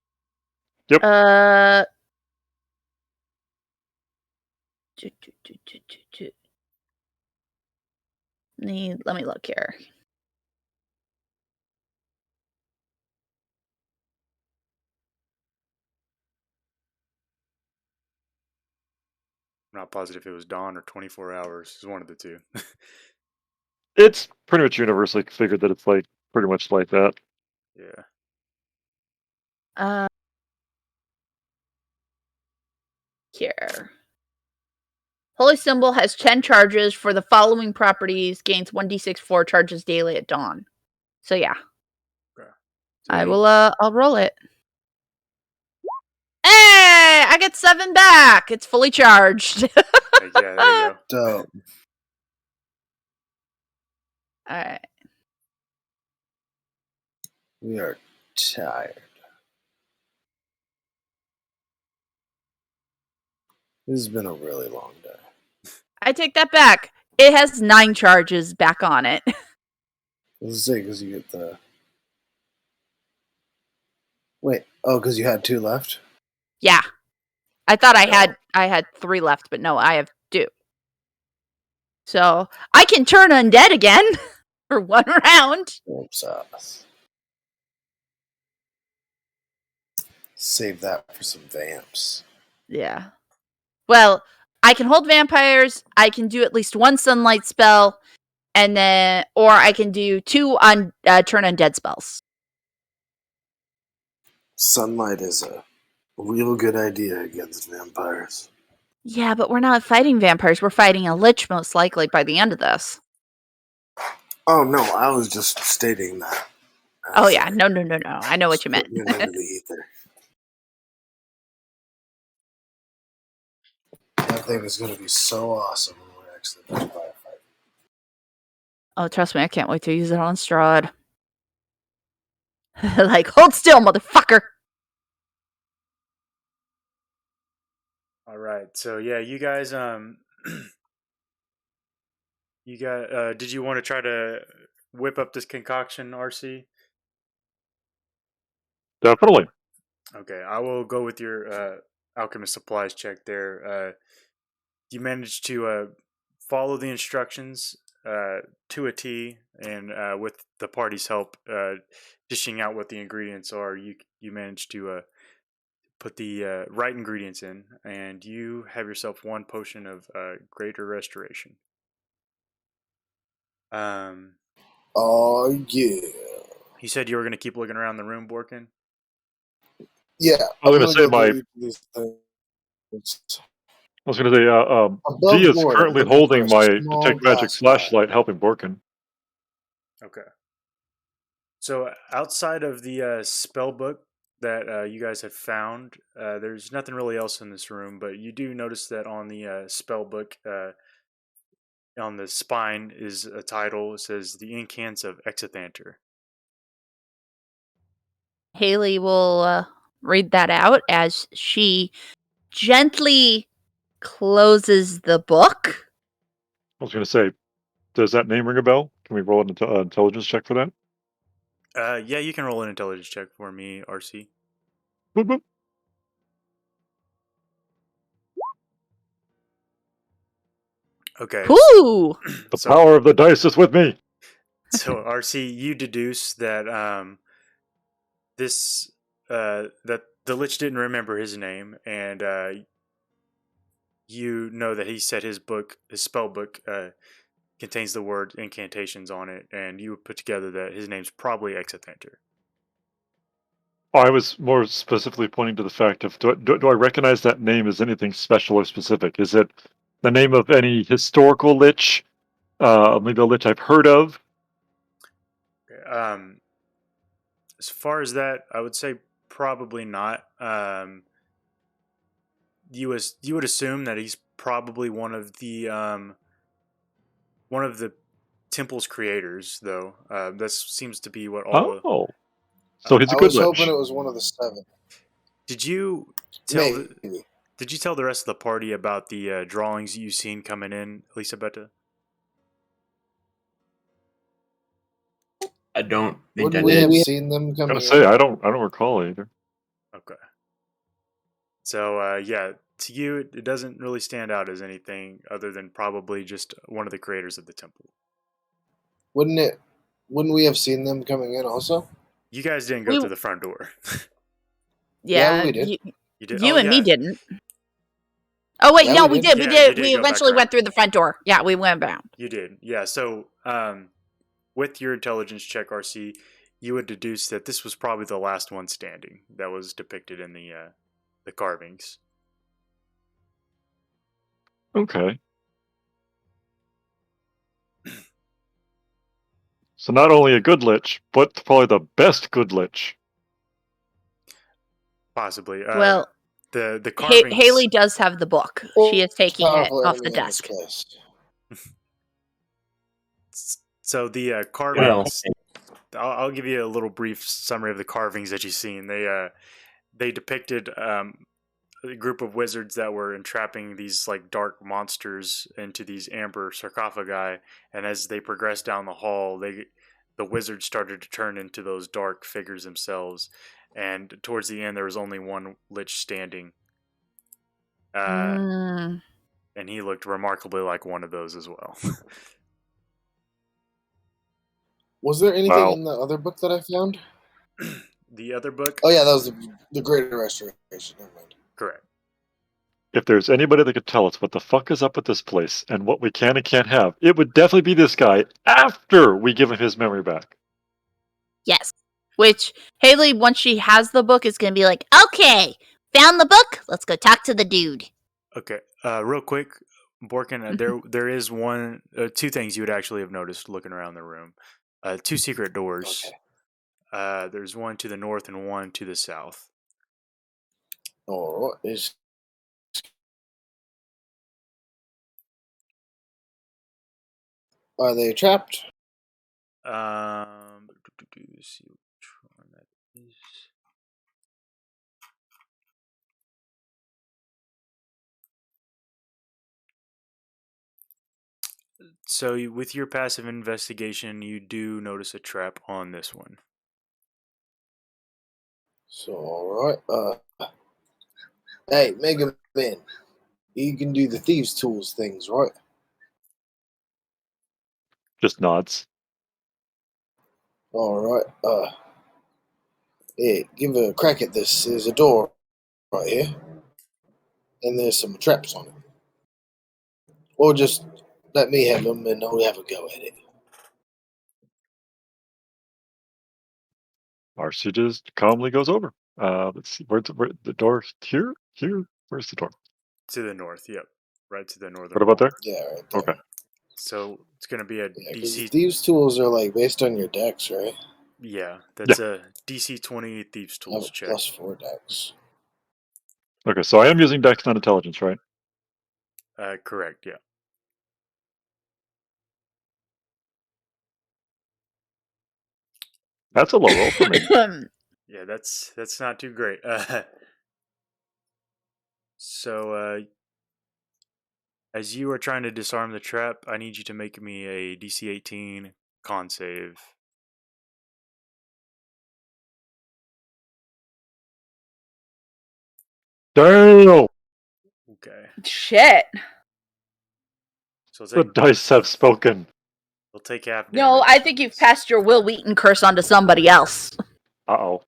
shit. Let me look here. I'm not positive if it was dawn or 24 hours. It's one of the two. It's pretty much universally figured that it's like pretty much like that. Yeah. Here. Holy Symbol has 10 charges for the following properties, gains 1d6 4 charges daily at dawn. So yeah. Okay. I will I'll roll it. Hey! I get 7 back! It's fully charged. Yeah, there you go. Dope. Alright. We are tired. This has been a really long day. I take that back. It has 9 charges back on it. Let's say because you get the. Wait. Oh, because you had 2 left. Yeah. I thought No. I had 3 left, but no, I have 2. So I can turn undead again for 1 round. Oops. Save that for some vamps. Yeah. Well, I can hold vampires, I can do at least 1 sunlight spell, and then or I can do 2 on turn undead spells. Sunlight is a real good idea against vampires. Yeah, but we're not fighting vampires. We're fighting a lich most likely by the end of this. Oh no, I was just stating that. Oh yeah, no. I know what you meant. Putting it into the ether. That thing is going to be so awesome when we're actually done firefighting. Oh, trust me, I can't wait to use it on Strahd. Like, hold still, motherfucker! All right. So yeah, you guys you got did you want to try to whip up this concoction, RC? Definitely. Okay, I will go with your alchemist supplies check there. You managed to follow the instructions to a T, and with the party's help, dishing out what the ingredients are, you managed to put the right ingredients in, and you have yourself one potion of greater restoration. Oh yeah. You said you were going to keep looking around the room, Borkin? Yeah, I was I'm gonna say go through my. each of these things. I was gonna say, Above G is board, I'm currently looking for holding a my small detect magic glass vial. flashlight, helping Borkin. Okay. So outside of the spell book that you guys have found, there's nothing really else in this room, but you do notice that on the spell book, on the spine is a title. It says The Incants of Exithanter. Haley will read that out as she gently closes the book. I was gonna say, does that name ring a bell? Can we roll an intelligence check for that? Yeah, you can roll an intelligence check for me, RC. Boop, boop. Okay. Whoo! The So, power of the dice is with me. so RC, you deduce that this that the Lich didn't remember his name, and you know that he said his spell book, contains the word incantations on it, and you put together that his name's probably Exithanter. I was more specifically pointing to the fact of do I recognize that name as anything special or specific? Is it the name of any historical lich? Maybe a lich I've heard of? As far as that, I would say probably not. You would assume that he's probably one of the temple's creators, though. That seems to be what all. Oh, so he's a I good was hoping lich. it was one of the 7. Did you tell the Maybe. Did you tell the rest of the party about the drawings you've seen coming in, Elisabetta? I don't think Wouldn't I we did. have seen them I coming gotta say, in? I don't recall either. Okay. So yeah, to you, it doesn't really stand out as anything other than probably just one of the creators of the temple. Wouldn't we have seen them coming in also? You guys didn't go We- through the front door. Yeah, we did. You did. You Oh, and me yeah. didn't. Oh wait, Yeah, no, we we did. did. We Yeah, you did. did We go back eventually around. went through the front door. Yeah, we went around. You did. Yeah. So with your intelligence check, RC, you would deduce that this was probably the last one standing that was depicted in the carvings. Okay. So not only a good lich, but probably the best good lich. Possibly. Well, the carvings. Haley does have the book. She is taking it Powerful off the enemy in this desk. case. So the Well, carvings. I'll give you a little brief summary of the carvings that you've seen. They depicted a group of wizards that were entrapping these like dark monsters into these amber sarcophagi, and as they progressed down the hall, the wizards started to turn into those dark figures themselves. And towards the end, there was only one lich standing, Mm. and he looked remarkably like one of those as well. Was there anything Wow. in the other book that I found? The other book, Oh yeah, that was the Greater Restoration. Never mind. correct. If there's anybody that could tell us what the fuck is up with this place and what we can and can't have, it would definitely be this guy after we give him his memory back. Yes. Which Haley, once she has the book, is going to be like, okay, found the book. Let's go talk to the dude. Okay, real quick, Borkin, there is two things you would actually have noticed looking around the room. Two secret doors. Okay. There's one to the north and one to the south. Oh, are they trapped? See which one that is. So with your passive investigation, you do notice a trap on this one. So, alright. Hey, Mega Man, you can do the thieves' tools things, right? Just nods. Alright. Yeah, give a crack at this. There's a door right here, and there's some traps on it. Or just let me have them and I'll have a go at it. Marcy just calmly goes over. Let's see. Where's the door? Here? Here? Where's the door? To the north, yep. Right to the northern What about wall. there? Yeah, right there. Okay. So it's going to be a Yeah, because DC. thieves' tools are like based on your dex, right? Yeah, that's a DC 20 Thieves I have Tools a check. +4 dex. Okay, so I am using Dex, not Intelligence, right? Correct, yeah. That's a low roll for me. Yeah, that's not too great. So, as you are trying to disarm the trap, I need you to make me a DC 18 con save. Damn! Okay. Shit. So The dice have spoken. we'll take half damage. No, I think you've passed your Will Wheaton curse onto somebody else. Uh-oh.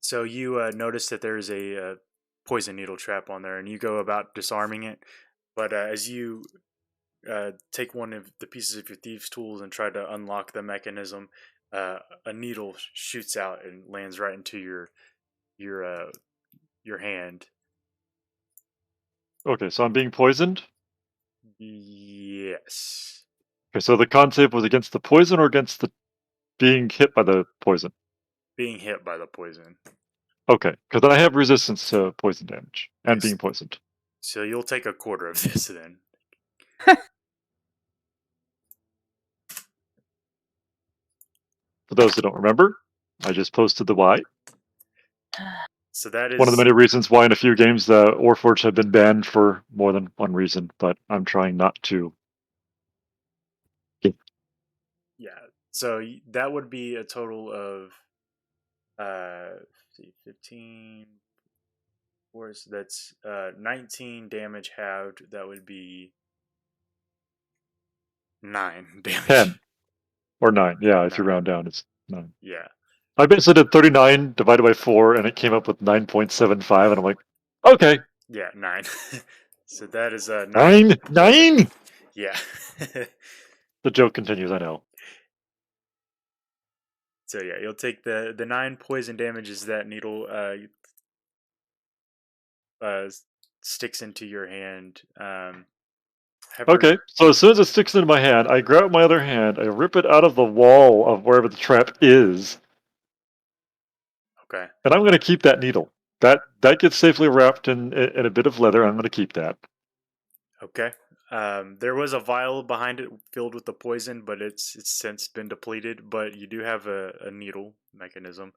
So you notice that there's a poison needle trap on there, and you go about disarming it. But as you take one of the pieces of your thieves' tools and try to unlock the mechanism, a needle shoots out and lands right into your hand. Okay, so I'm being poisoned? Yes. Okay, so the con save was against the poison or against the being hit by the poison? Being hit by the poison. Okay, because I have resistance to poison damage and Yes. being poisoned. So you'll take a quarter of this then. For those who don't remember, I just posted the Y. So that is One of the many reasons why in a few games the Warforged have been banned for more than one reason, but I'm trying not to. Yeah. So that would be a total of let's see, 15 force. That's 19 damage halved. That would be 9 damage. 10 or 9. Yeah, if you 9. round down, it's 9. Yeah. I basically did 39 divided by 4, and it came up with 9.75, and I'm like, okay. Yeah, 9. So that is 9? 9? Yeah. The joke continues, I know. So yeah, you'll take the 9 poison damage as that needle sticks into your hand. Okay, so as soon as it sticks into my hand, I grab my other hand, I rip it out of the wall of wherever the trap is, Okay. and I'm going to keep that needle. That gets safely wrapped in a bit of leather. I'm going to keep that. Okay. There was a vial behind it filled with the poison, but it's since been depleted. But you do have a needle mechanism,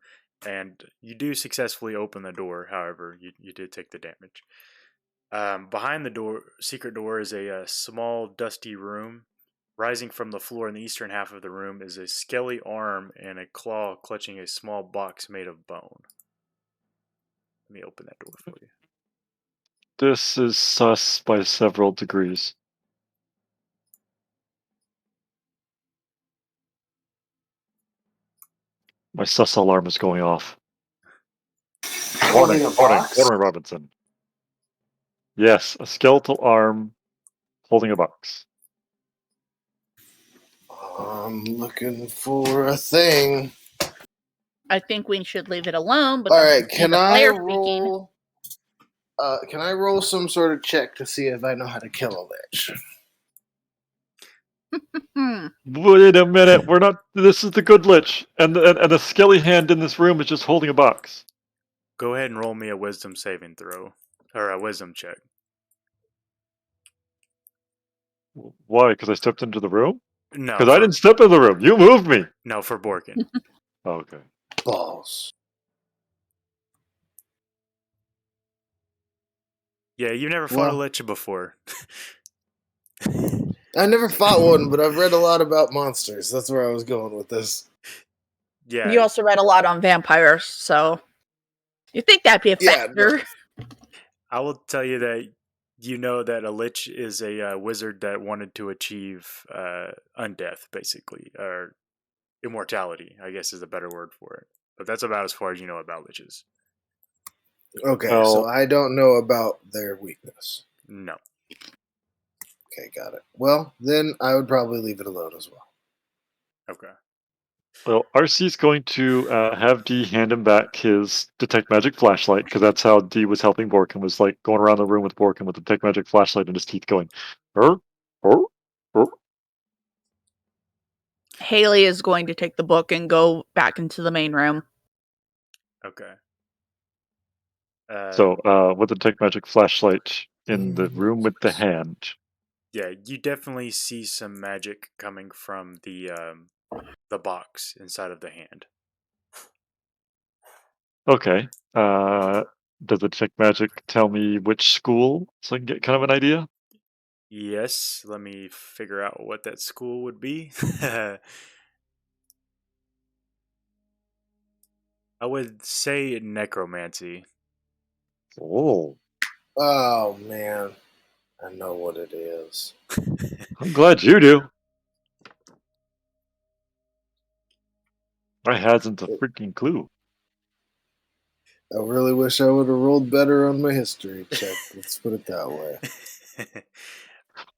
and you do successfully open the door. However, you did take the damage. Behind the secret door, is a small, dusty room. Rising from the floor in the eastern half of the room is a scaly arm and a claw clutching a small box made of bone. Let me open that door for you. This is sus by several degrees. My sus alarm is going off. Holding a box? Warning, Robinson. Yes, a skeletal arm holding a box. I'm looking for a thing. I think we should leave it alone. But All then right, see can the I player speaking. roll? Can I roll some sort of check to see if I know how to kill a lich? Wait a minute, we're not. This is the good lich, and the skelly hand in this room is just holding a box. Go ahead and roll me a wisdom saving throw, or a wisdom check. Why? Because I stepped into the room? No, Because I didn't step in the room. You moved me. No, for Borkin. Okay. Balls. Yeah, you've never fought a Well- lich before. I never fought one, but I've read a lot about monsters. That's where I was going with this. Yeah, You also read a lot on vampires, so you think that'd be a Yeah, factor. I will tell you that you know that a lich is a wizard that wanted to achieve undeath, basically, or immortality, I guess is a better word for it. But that's about as far as you know about liches. Okay, Well- so I don't know about their weakness. No. Okay, got it. Well, then I would probably leave it alone as well. Okay. Well, RC's going to have D hand him back his detect magic flashlight because that's how D was helping Borkin, was like going around the room with Borkin with the detect magic flashlight in his teeth, going, "Er, er, er." Haley is going to take the book and go back into the main room. Okay. So, with the detect magic flashlight in the room with the hand. Yeah, you definitely see some magic coming from the box inside of the hand. Okay. Does the detect magic tell me which school so I can get kind of an idea? Yes, let me figure out what that school would be. I would say necromancy. Oh, Oh man, I know what it is. I'm glad you do. I hasn't a freaking clue. I really wish I would have rolled better on my history check. Let's put it that way.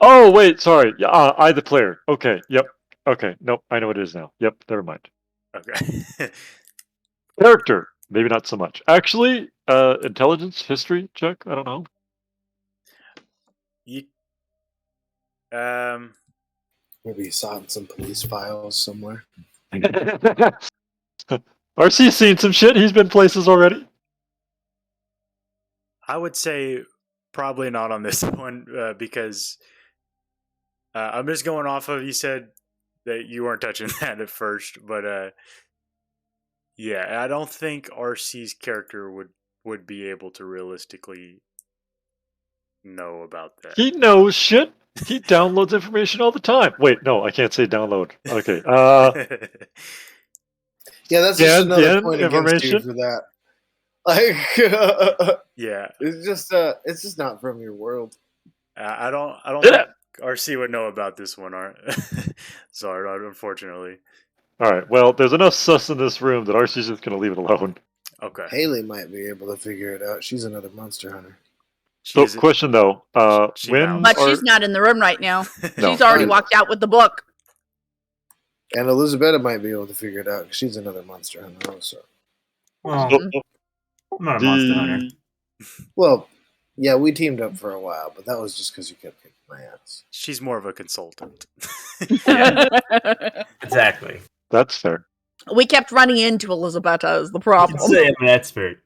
Oh, wait, sorry. Yeah, I, the player. Okay, yep. Okay, nope, I know what it is now. Yep, never mind. Okay. Character, maybe not so much. Actually, intelligence, history check. I don't know. you, um, Maybe you saw it in some police files somewhere. RC's seen some shit. He's been places already. I would say probably not on this one because I'm just going off of you said that you weren't touching that at first, but yeah, I don't think RC's character would be able to realistically know about that. He knows shit. He downloads information all the time. Wait, no, I can't say download. Okay. Yeah, that's just Scan another in point against you information. for that. Like, Yeah, it's just not from your world. I don't Did think it. RC would know about this one. Sorry, unfortunately. All right. Well, there's enough sus in this room that RC's just gonna leave it alone. Okay. Haley might be able to figure it out. She's another monster hunter. She So, is question though, she when bounced. But are she's not in the room right now. No. She's already I know. walked out with the book. And Elizabeth might be able to figure it out 'cause she's another monster hunter also. Well, so, I'm not a monster hunter. the Well, yeah, we teamed up for a while, but that was just because you kept kicking my ass. She's more of a consultant. Yeah. Exactly. that's fair. We kept running into Elizabetta is the You problem. can say I'm an expert.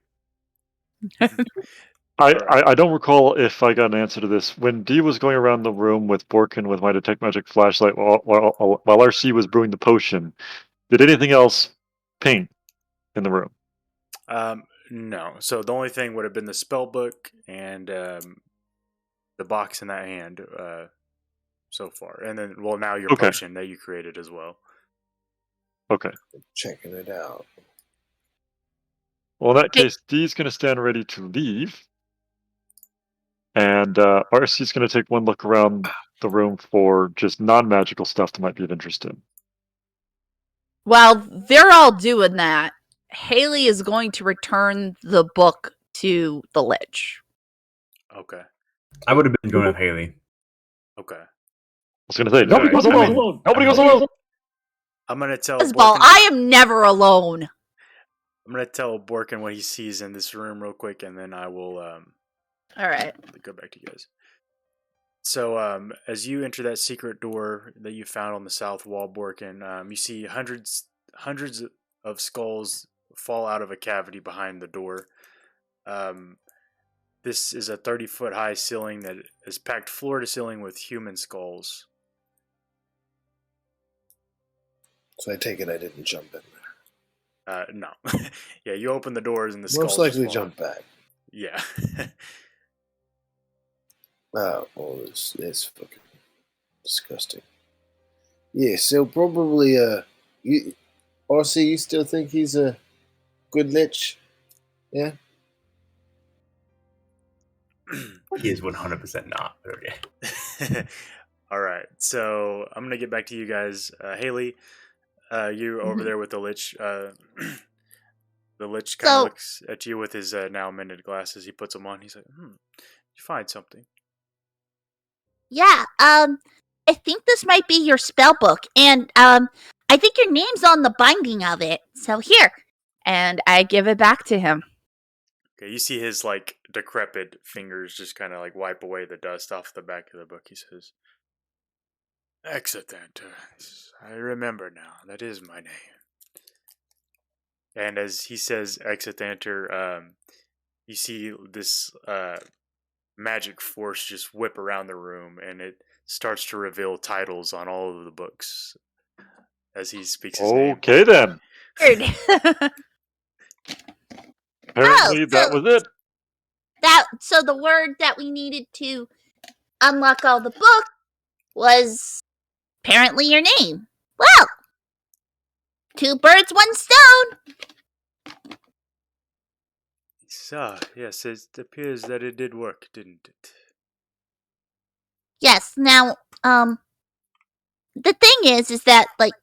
I don't recall if I got an answer to this. When D was going around the room with Borkin with my detect magic flashlight while RC was brewing the potion, did anything else ping in the room? No. So the only thing would have been the spell book and the box in that hand so far, and then now your Okay. potion that you created as well. Okay. Checking it out. Well, in that Hey. case, D's going to stand ready to leave, and RC's going to take one look around the room for just non-magical stuff that might be of interest to him. While they're all doing that, Haley is going to return the book to the Lich. Okay. I would have been going with Haley. Okay. I was going to say, nobody Alright, goes I mean- alone. Nobody I goes mean- alone. I'm gonna tell Fuzzball, Borkin, I am never alone. I'm gonna tell Borkin what he sees in this room real quick, and then I will All right. go back to you guys. So as you enter that secret door that you found on the south wall, Borkin, you see hundreds of skulls fall out of a cavity behind the door. This is a 30-foot high ceiling that is packed floor to ceiling with human skulls. So I take it I didn't jump in there. No. Yeah, you open the doors and the skulls Most likely just fall jump out. back. Yeah. Well, it's fucking disgusting. Yeah, so probably you RC, you still think he's a good lich? Yeah. He is 100% not. But okay. All right, so I'm gonna get back to you guys. Haley, you over Mhm. there with the lich. The lich kind of So looks at you with his now mended glasses. He puts them on. He's like, you find something. yeah, I think this might be your spell book, and I think your name's on the binding of it. So here, and I give it back to him. Okay, you see his like decrepit fingers just kind of like wipe away the dust off the back of the book. He says, "Excellent. I remember now. That is my name." And as he says Exetanter, you see this magic force just whip around the room, and it starts to reveal titles on all of the books as he speaks his name. Okay then. Weird. Apparently so that was it. so the word that we needed to unlock all the books was apparently your name. Well, 2 birds, 1 stone. So, yes, it appears that it did work, didn't it? Yes. Now, the thing is that like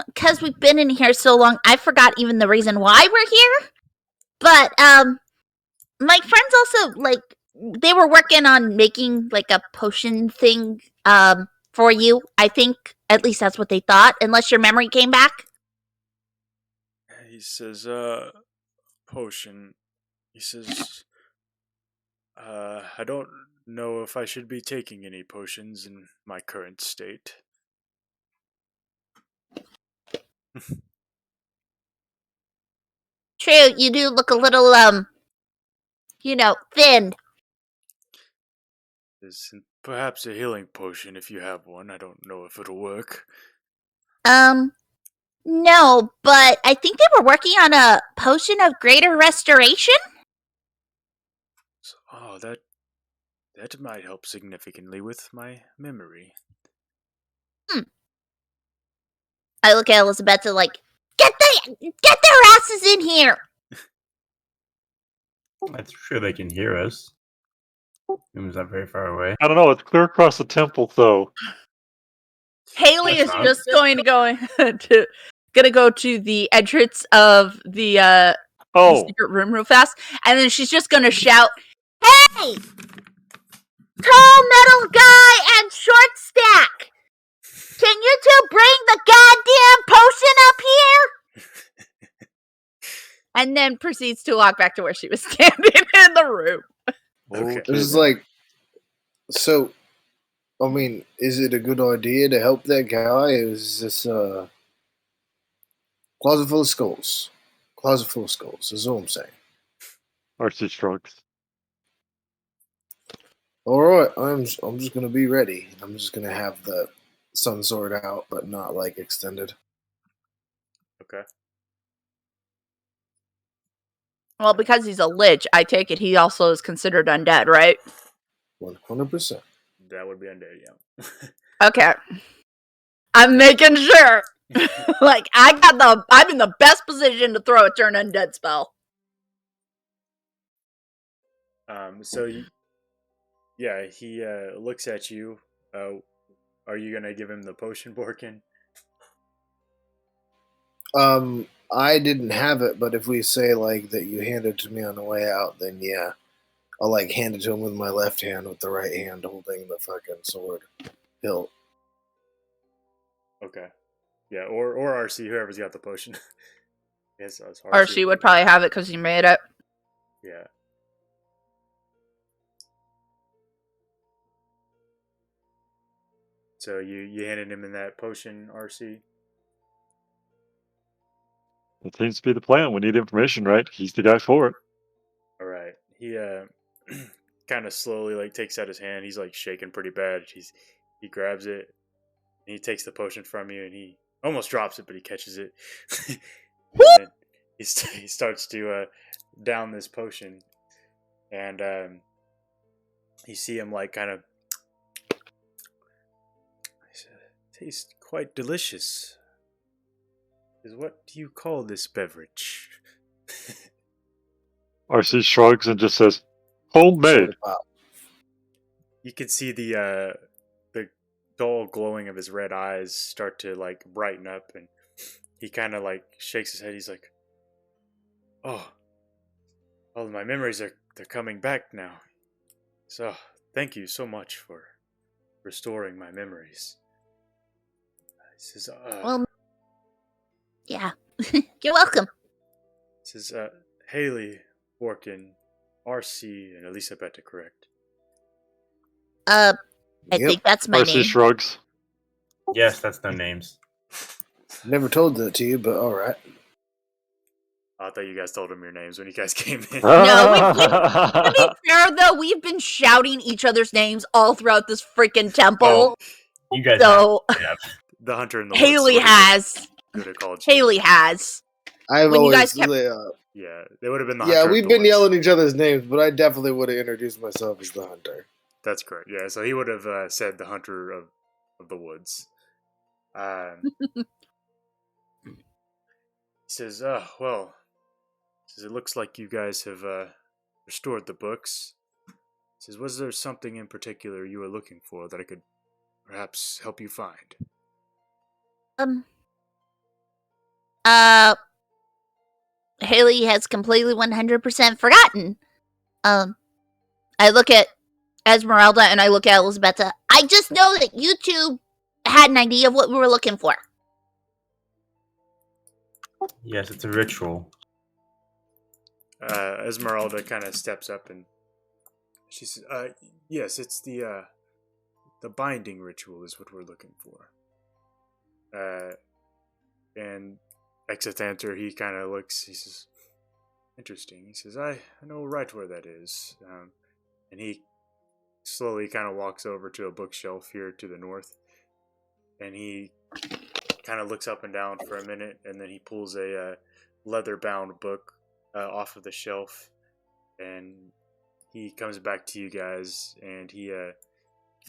because we've been in here so long, I forgot even the reason why we're here. But my friends also like they were working on making like a potion thing for you. I think at least that's what they thought, unless your memory came back. He says, potion. He says, I don't know if I should be taking any potions in my current state. True, you do look a little thin. There's perhaps a healing potion if you have one. I don't know if it'll work. No, but I think they were working on a potion of greater restoration. So, that might help significantly with my memory. I look at Elizabeth to like get their asses in here. I'm sure they can hear us. Room's not very far away. I don't know. It's clear across the temple, though. Haley That's is not- just going to go to the entrance of the Oh, secret room real fast, and then she's just gonna shout, "Hey, tall metal guy and short stack! Can you two bring the goddamn potion up here?" And then proceeds to walk back to where she was standing in the room. Okay. This is then. like, so. I mean, is it a good idea to help that guy? Is this closet full of skulls? Closet full of skulls. Is all I'm saying. RC shrugs. All right, I'm just gonna be ready. I'm just gonna have the sun sword out, but not like extended. Okay. Well, because he's a lich, I take it he also is considered undead, right? 100%. That would be undead, yeah. Okay. I'm making sure. Like I'm in the best position to throw a turn undead spell. So he looks at you. Are you gonna give him the potion, Borkin? I didn't have it, but if we say like that you hand it to me on the way out, then yeah, I'll like hand it to him with my left hand, with the right hand holding the fucking sword hilt. Okay. Yeah, or RC, whoever's got the potion. Yes, that's Or she would probably have it because he made it. Yeah. So you handed him in that potion, RC. That seems to be the plan. We need information, right? He's the guy for it. All right. He kind of slowly like takes out his hand. He's like shaking pretty bad. He grabs it and he takes the potion from you and he almost drops it, but he catches it. And then he starts to down this potion, and You see him like kind of tastes quite delicious. What do you call this beverage? RC shrugs and just says, "Homemade." Soda pop. You can see the dull glowing of his red eyes start to like brighten up, and he kind of like shakes his head. He's like, "Oh, all my memories they're coming back now. So thank you so much for restoring my memories." He says, Well, yeah. You're welcome. Says Haley, Orkin, RC, and Elisabetta, correct? I Yep. think that's my RC name. shrugs. Yes, that's their names. Never told that to you, but all right. I thought you guys told him your names when you guys came in. No, to be fair though, we've been shouting each other's names all throughout this freaking temple. You guys So have. The hunter in the Haley woods has. would have called you. Haley has. I've When you always, guys kept- Yeah, they would have been the yeah, hunter. we've of the been woods. yelling each other's names, but I definitely would have introduced myself as the hunter. That's correct. Yeah, so he would have said the hunter of the woods. He says, well, says it looks like you guys have restored the books. He says, was there something in particular you were looking for that I could perhaps help you find? Haley has completely 100% forgotten. I look at Esmeralda and I look at Elisabetta. I just know that you two had an idea of what we were looking for. Yes, it's a ritual. Esmeralda kind of steps up and she says, yes, it's the binding ritual is what we're looking for. And Exithanter, he kind of looks, he says, interesting. He says, I know right where that is. And he slowly kind of walks over to a bookshelf here to the north. And he kind of looks up and down for a minute, and then he pulls a leather-bound book off of the shelf. And he comes back to you guys, and he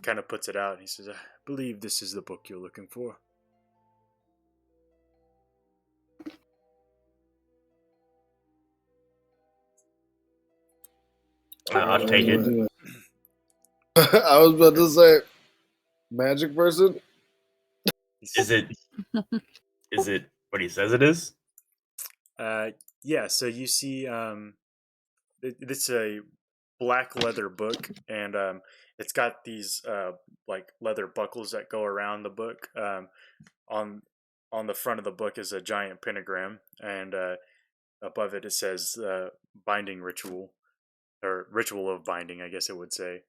kind of puts it out. And he says, I believe this is the book you're looking for. I'll take it. I was about to say, magic person. Is it? Is it what he says it is? Yeah. So you see, it's a black leather book, and it's got these like leather buckles that go around the book. On the front of the book is a giant pentagram, and above it says binding ritual, or ritual of binding, I guess it would say.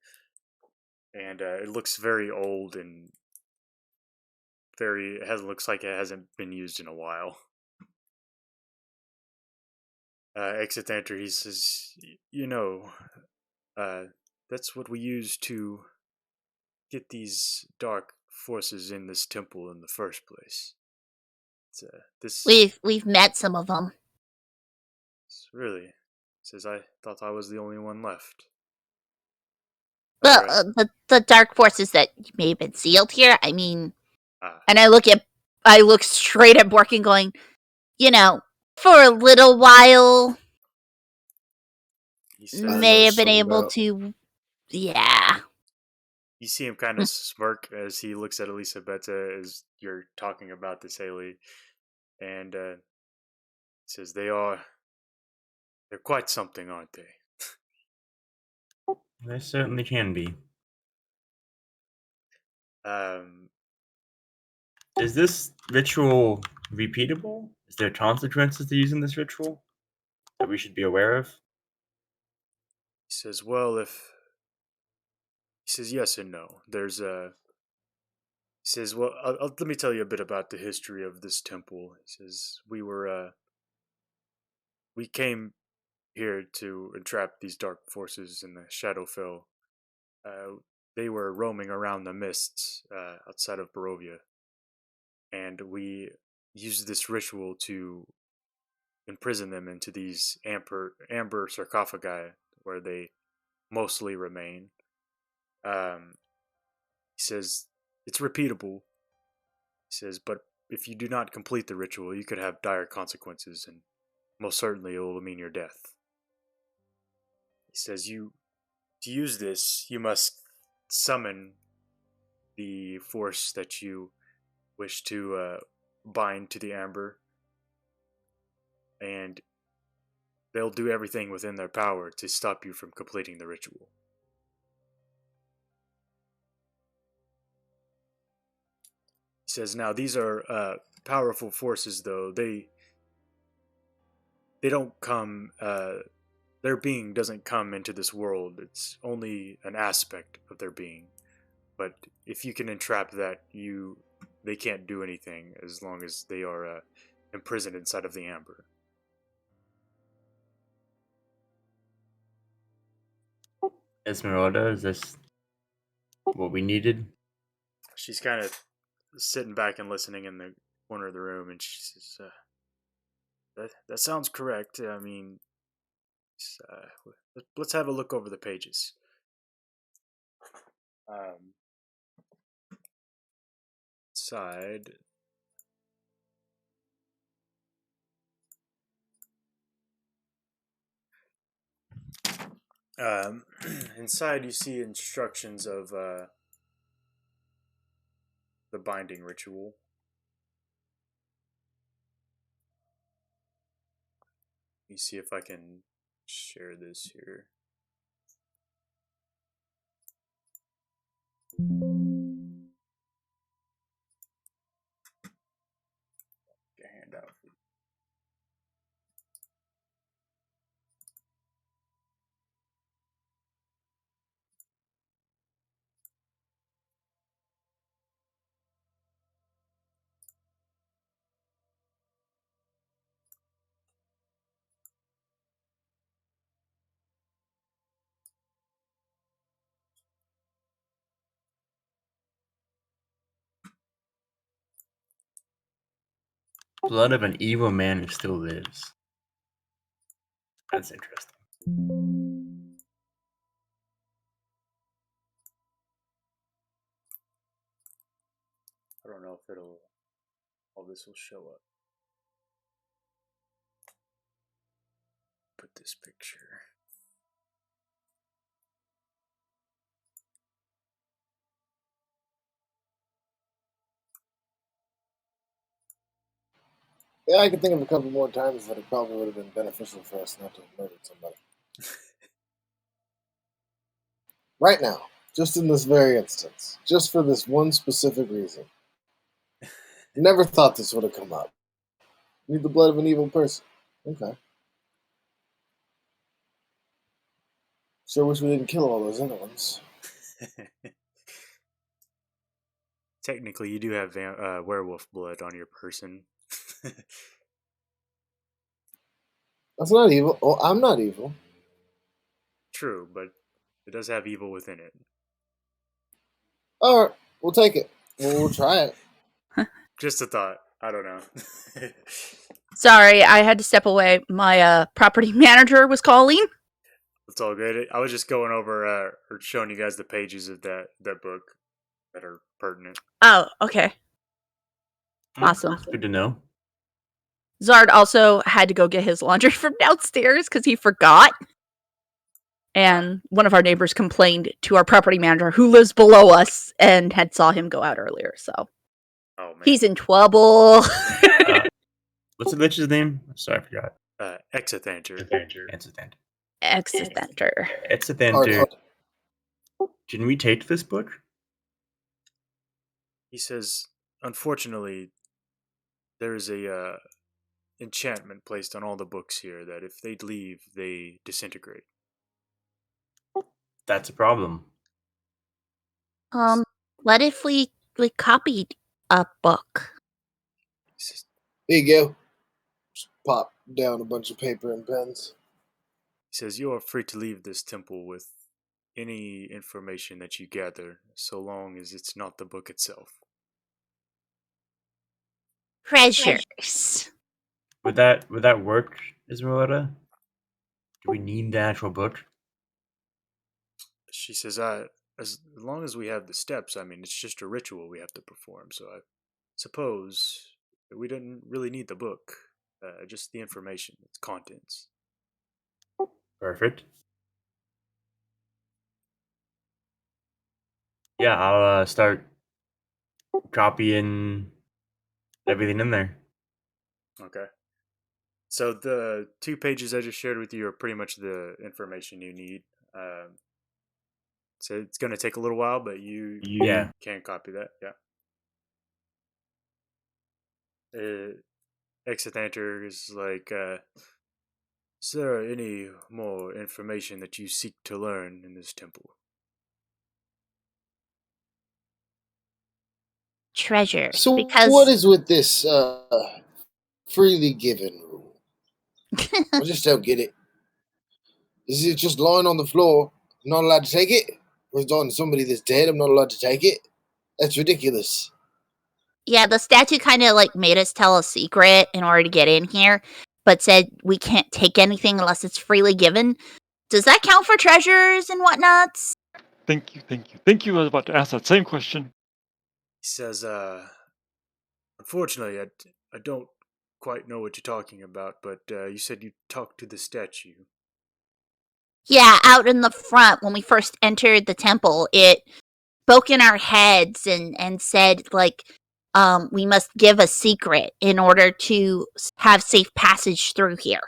And it looks very old and looks like it hasn't been used in a while. Exithanter, he says, that's what we use to get these dark forces in this temple in the first place. We've met some of them. Really, says, I thought I was the only one left. Well, the dark forces that may have been sealed here. I mean, Ah. and I look straight at Borkin, going, for a little while, He says, may have been something able about- to. Yeah. You see him kind of smirk as he looks at Elisabetta as you're talking about this, Haley, and he says, they're quite something, aren't they? They certainly can be. Is this ritual repeatable? Is there consequences to using this ritual that we should be aware of? He says, well, he says yes and no. He says, well, let me tell you a bit about the history of this temple. He says, we came here to entrap these dark forces in the Shadowfell. They were roaming around the mists outside of Barovia, and we used this ritual to imprison them into these amber sarcophagi where they mostly remain. He says, it's repeatable. He says, but if you do not complete the ritual, you could have dire consequences, and most certainly it will mean your death. He says, to use this, you must summon the force that you wish to bind to the amber, and they'll do everything within their power to stop you from completing the ritual. He says, now these are powerful forces, though. They don't come, their being doesn't come into this world. It's only an aspect of their being. But if you can entrap that, they can't do anything as long as they are imprisoned inside of the amber. Esmeralda, is this what we needed? She's kind of sitting back and listening in the corner of the room, and she says, that sounds correct. I mean, let's have a look over the pages. Side. Inside you see instructions of the binding ritual. Let me see if I can share this here. Get a handout. Blood of an evil man who still lives. That's interesting. I don't know if all this will show up. Put this picture. Yeah, I can think of a couple more times that it probably would have been beneficial for us not to have murdered somebody. Right now, just in this very instance, just for this one specific reason. Never thought this would have come up. Need the blood of an evil person. Okay. Sure wish we didn't kill all those other ones. Technically, you do have werewolf blood on your person. That's not evil. Oh, I'm not evil. True, but it does have evil within it. All right, we'll take it. We'll try it. Just a thought. I don't know. Sorry, I had to step away. My property manager was calling. It's all good. I was just going over or showing you guys the pages of that book that are pertinent. Oh, okay. Awesome. Good to know. Zard also had to go get his laundry from downstairs because he forgot. And one of our neighbors complained to our property manager, who lives below us, and had saw him go out earlier. So he's in trouble. What's the bitch's name? Sorry, I forgot. Exithanter. Exithanter. Can we take this book? He says, unfortunately, there is a enchantment placed on all the books here that if they leave, they disintegrate. That's a problem. What if we copied a book? Here you go. Just pop down a bunch of paper and pens. He says, you are free to leave this temple with any information that you gather, so long as it's not the book itself. Treasures. Would that work, Esmeralda? Do we need the actual book? She says, as long as we have the steps, I mean, it's just a ritual we have to perform. So I suppose we didn't really need the book, just the information, its contents. Perfect. Yeah, I'll start copying everything in there. Okay. So the 2 pages I just shared with you are pretty much the information you need. So it's going to take a little while, but you Yeah. can copy that. Yeah. Exithanter is like, is there any more information that you seek to learn in this temple? Treasures. So Because what is with this freely given rule? I just don't get it. Is it just lying on the floor? I'm not allowed to take it? Or is it on somebody that's dead? I'm not allowed to take it? That's ridiculous. yeah, the statue kind of like made us tell a secret in order to get in here, but said we can't take anything unless it's freely given. Does that count for treasures and whatnots? Thank you, thank you, thank you. I was about to ask that same question. He says, unfortunately, I don't quite know what you're talking about, but you said you talked to the statue. Yeah, out in the front when we first entered the temple, it spoke in our heads and said like we must give a secret in order to have safe passage through here.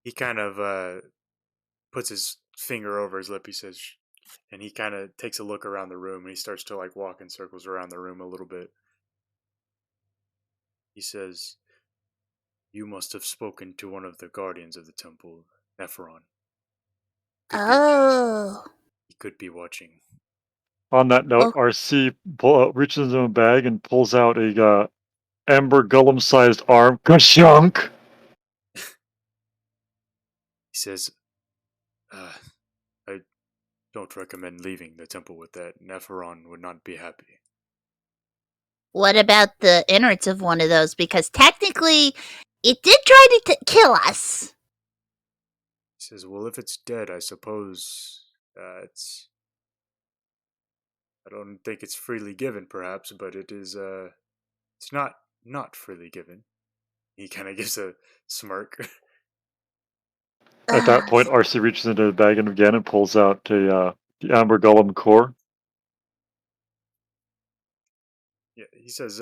He kind of puts his finger over his lip. He says, and he kind of takes a look around the room, and he starts to like walk in circles around the room a little bit. He says, "You must have spoken to one of the guardians of the temple, Nepheron. Oh. He could be watching." On that note, Oh. RC reaches into a bag and pulls out a amber golem-sized arm. Kashunk! He says, I don't recommend leaving the temple with that. Nepheron would not be happy. What about the innards of one of those? Because technically, it did try to kill us. He says, well, if it's dead, I suppose it's... I don't think it's freely given, perhaps, but it is, it's not freely given. He kind of gives a smirk. At that point, RC reaches into the bag again and pulls out the amber golem core. Yeah, he says,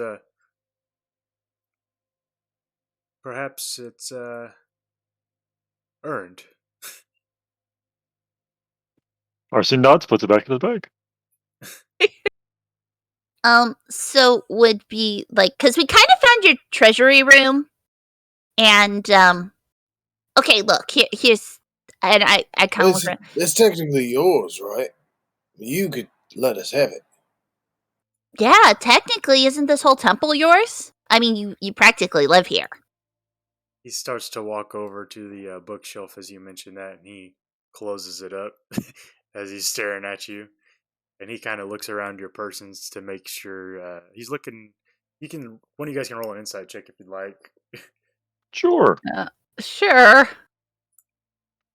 perhaps it's, earned. RC nods, puts it back in his bag. So would be like, because we kind of found your treasury room, and okay, look here's, and I kind of look around. It's technically yours, right? You could let us have it. Yeah, technically, isn't this whole temple yours? I mean, you practically live here. He starts to walk over to the bookshelf as you mentioned that, and he closes it up as he's staring at you. And he kind of looks around your persons to make sure he's looking. You can, one of you guys can roll an insight check if you'd like. Sure. Sure.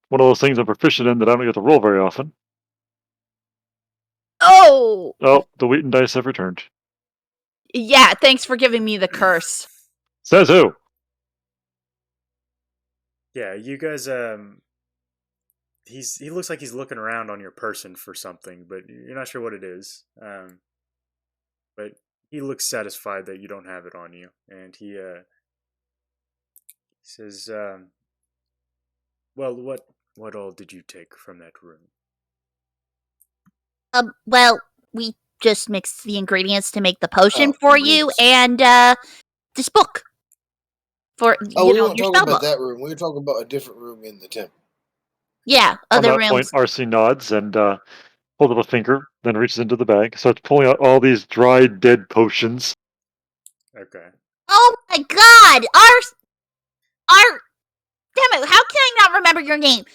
One of those things I'm proficient in that I don't get to roll very often. Oh! Oh, the Wheaton dice have returned. Yeah, thanks for giving me the curse. Says who? Yeah, you guys. He looks like he's looking around on your person for something, but you're not sure what it is. But he looks satisfied that you don't have it on you, and he says, "Well, what all did you take from that room?" Well, we just mixed the ingredients to make the potion Oh, for you, ingredients. and this book for Oh, we your weren't talking spell about book. that room. We were talking about a different room in the temple. Yeah, On other that rooms. point, RC nods and holds up a finger, then reaches into the bag, starts pulling out all these dried, dead potions. Okay. Oh my god! Our damn it, how can I not remember your name?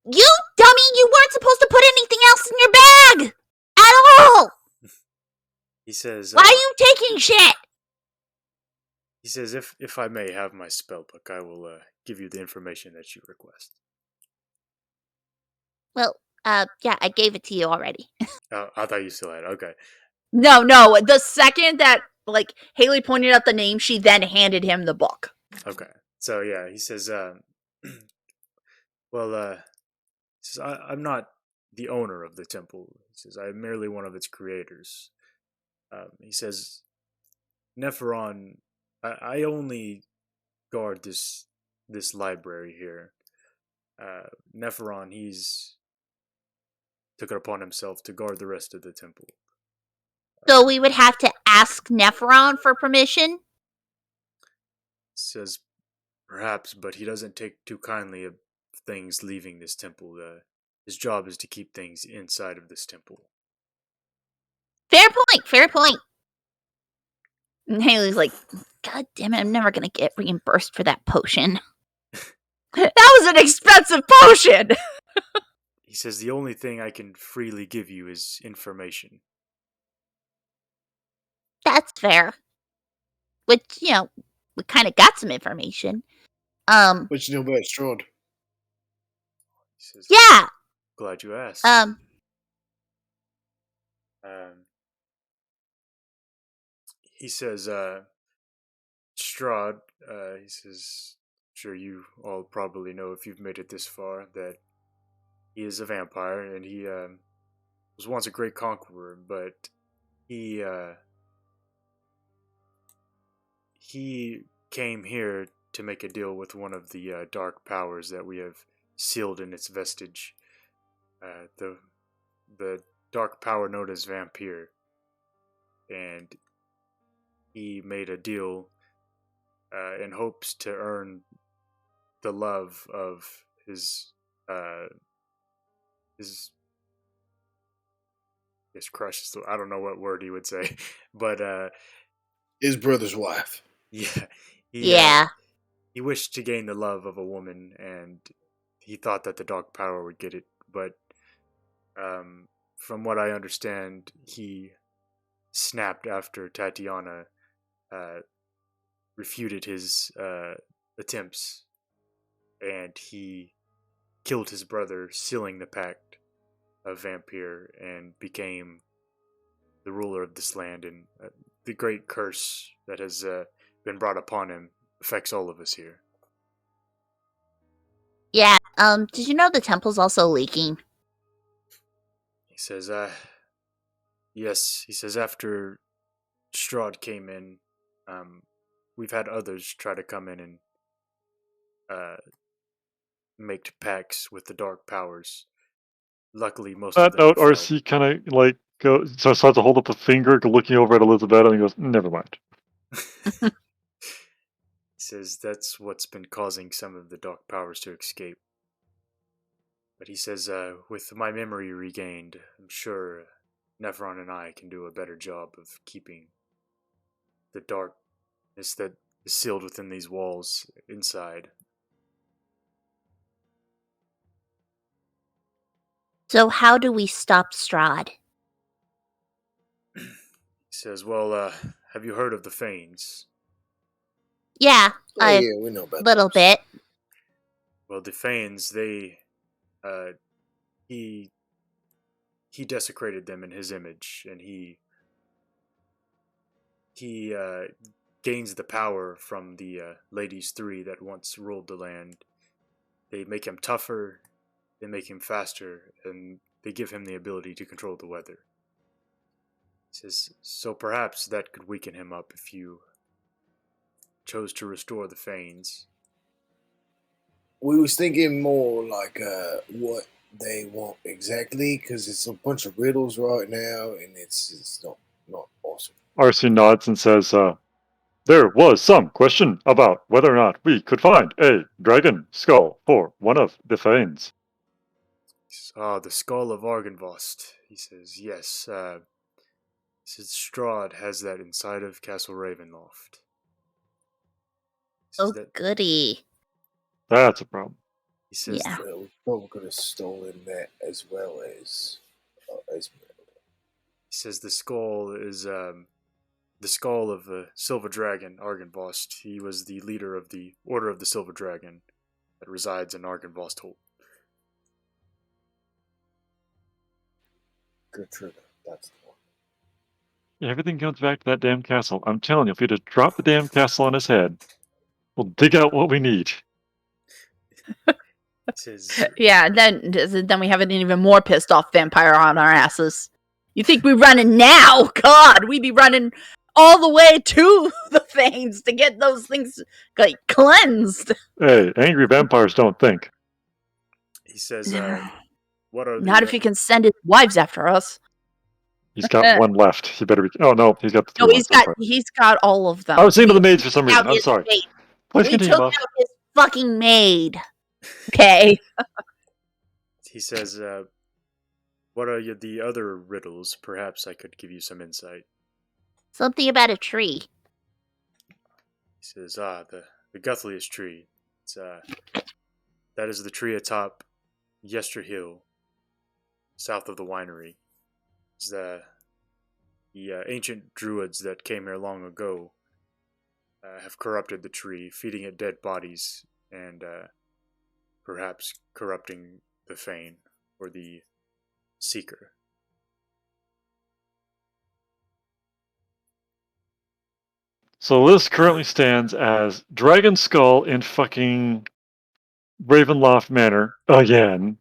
You dummy, you weren't supposed to put anything else in your bag! At all! He says, Why are you taking shit? he says, if I may have my spell book, I will give you the information that you request. Well, Yeah, I gave it to you already. Oh, I thought you still had it. Okay. No, the second that, like, Haley pointed out the name, she then handed him the book. Okay. So, yeah, he says, well, he says, I'm not the owner of the temple. He says, I'm merely one of its creators. He says, Nephiron, I only guard this library here. Nephiron, he's took it upon himself to guard the rest of the temple. So we would have to ask Nephiron for permission? Says, perhaps, but he doesn't take too kindly of things leaving this temple. His job is to keep things inside of this temple. Fair point. And Haley's like, God damn it, I'm never gonna get reimbursed for that potion. That was an expensive potion! He says, the only thing I can freely give you is information. That's fair. Which, we kind of got some information. What you know about Strahd? He says, Yeah. glad you asked. He says, Strahd, he says, sure you all probably know if you've made it this far that he is a vampire and he was once a great conqueror, but he came here to make a deal with one of the dark powers that we have sealed in its vestige. The dark power known as Vampire. And he made a deal in hopes to earn the love of his crush. I don't know what word he would say, but His brother's wife. yeah, he wished to gain the love of a woman, and he thought that the dark power would get it. But from what I understand, he snapped after Tatiana refuted his attempts, and he killed his brother, sealing the pact of Vampire, and became the ruler of this land. And the great curse that has been brought upon him affects all of us here. Yeah, did you know the temple's also leaking? He says, yes, he says after Strahd came in, we've had others try to come in and make pacts with the dark powers. Luckily, most of That them note, have failed. RC kind of like starts to hold up a finger, looking over at Elizabeth, and he goes, "Never mind." He says that's what's been causing some of the dark powers to escape. But he says, with my memory regained, I'm sure Nephiron and I can do a better job of keeping the darkness that is sealed within these walls inside. So how do we stop Strahd? He says, well, have you heard of the Fanes? Yeah, Oh, a yeah, we know about little those. bit. Well, the Fanes, he desecrated them in his image, and he gains the power from the ladies three that once ruled the land. They make him tougher, they make him faster, and they give him the ability to control the weather. He says, so perhaps that could weaken him up if you chose to restore the Fanes. We was thinking more like what they want exactly, because it's a bunch of riddles right now, and it's not awesome. RC nods and says, "There was some question about whether or not we could find a dragon skull for one of the Fanes." The skull of Argynvost. He says, yes. He says Strahd has that inside of Castle Ravenloft. Oh, goody. That's a problem. He says, Yeah. Well, we probably could have stolen that as well as he says the skull is the skull of the Silver Dragon, Argynvost. He was the leader of the Order of the Silver Dragon that resides in Argynvost Hold. True. That's the one. Everything comes back to that damn castle. I'm telling you, if we just drop the damn castle on his head, we'll dig out what we need. He says, Yeah, and then we have an even more pissed off vampire on our asses. You think we're running now? God, we'd be running all the way to the veins to get those things like cleansed. Hey, angry vampires don't think. he says, what are Not the if he can send his wives after us. He's got one left. He better be. Oh no, he's got the two. No, left. I'm sorry. he's got all of them. I was thinking of the We maids for some took reason. out I'm his sorry. maid. Please We continue, took Muff. out his fucking maid. Okay. he says, what are the other riddles? Perhaps I could give you some insight. Something about a tree. He says, the Guthliest tree. It's that is the tree atop Yester Hill, south of the winery. It's the ancient druids that came here long ago have corrupted the tree, feeding it dead bodies and perhaps corrupting the Fane or the Seeker. So this currently stands as Dragon Skull in fucking Ravenloft Manor again,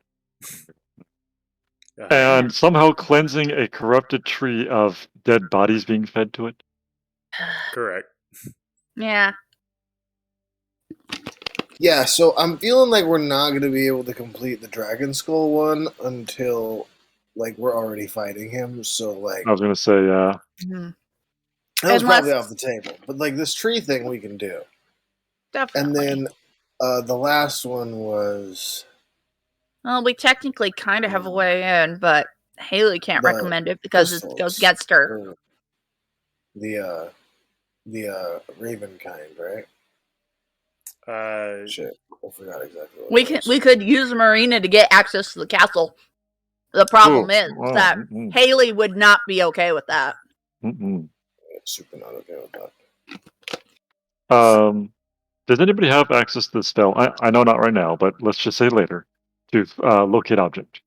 and somehow cleansing a corrupted tree of dead bodies being fed to it. Correct. Yeah. Yeah, so I'm feeling like we're not going to be able to complete the Dragon Skull one until, like, we're already fighting him. So, like, I was gonna say, Mhm. that was probably Unless- off the table. But, like, this tree thing we can do. Definitely. And then the last one was Well, we technically kind of have a way in, but Haley can't The recommend it because it crystals, goes against her. or the Raven kind, right? Shit, I forgot exactly what it was. We could use Marina to get access to the castle. The problem is that Haley would not be okay with that. Yeah, super not okay with that. Does anybody have access to the spell? I know not right now, but let's just say later. To locate object.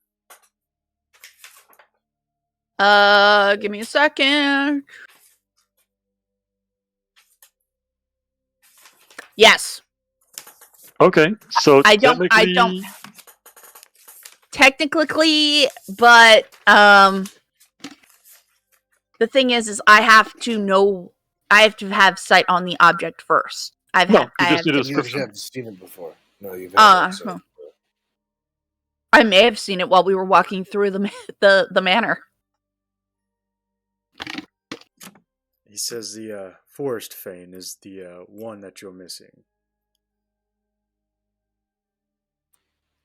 Give me a second. Yes. Okay, so I don't technically, but the thing is I have to have sight on the object first. You just need a You description. haven't seen it before. No, you've had it. I may have seen it while we were walking through the manor. He says the Forest Fane is the one that you're missing.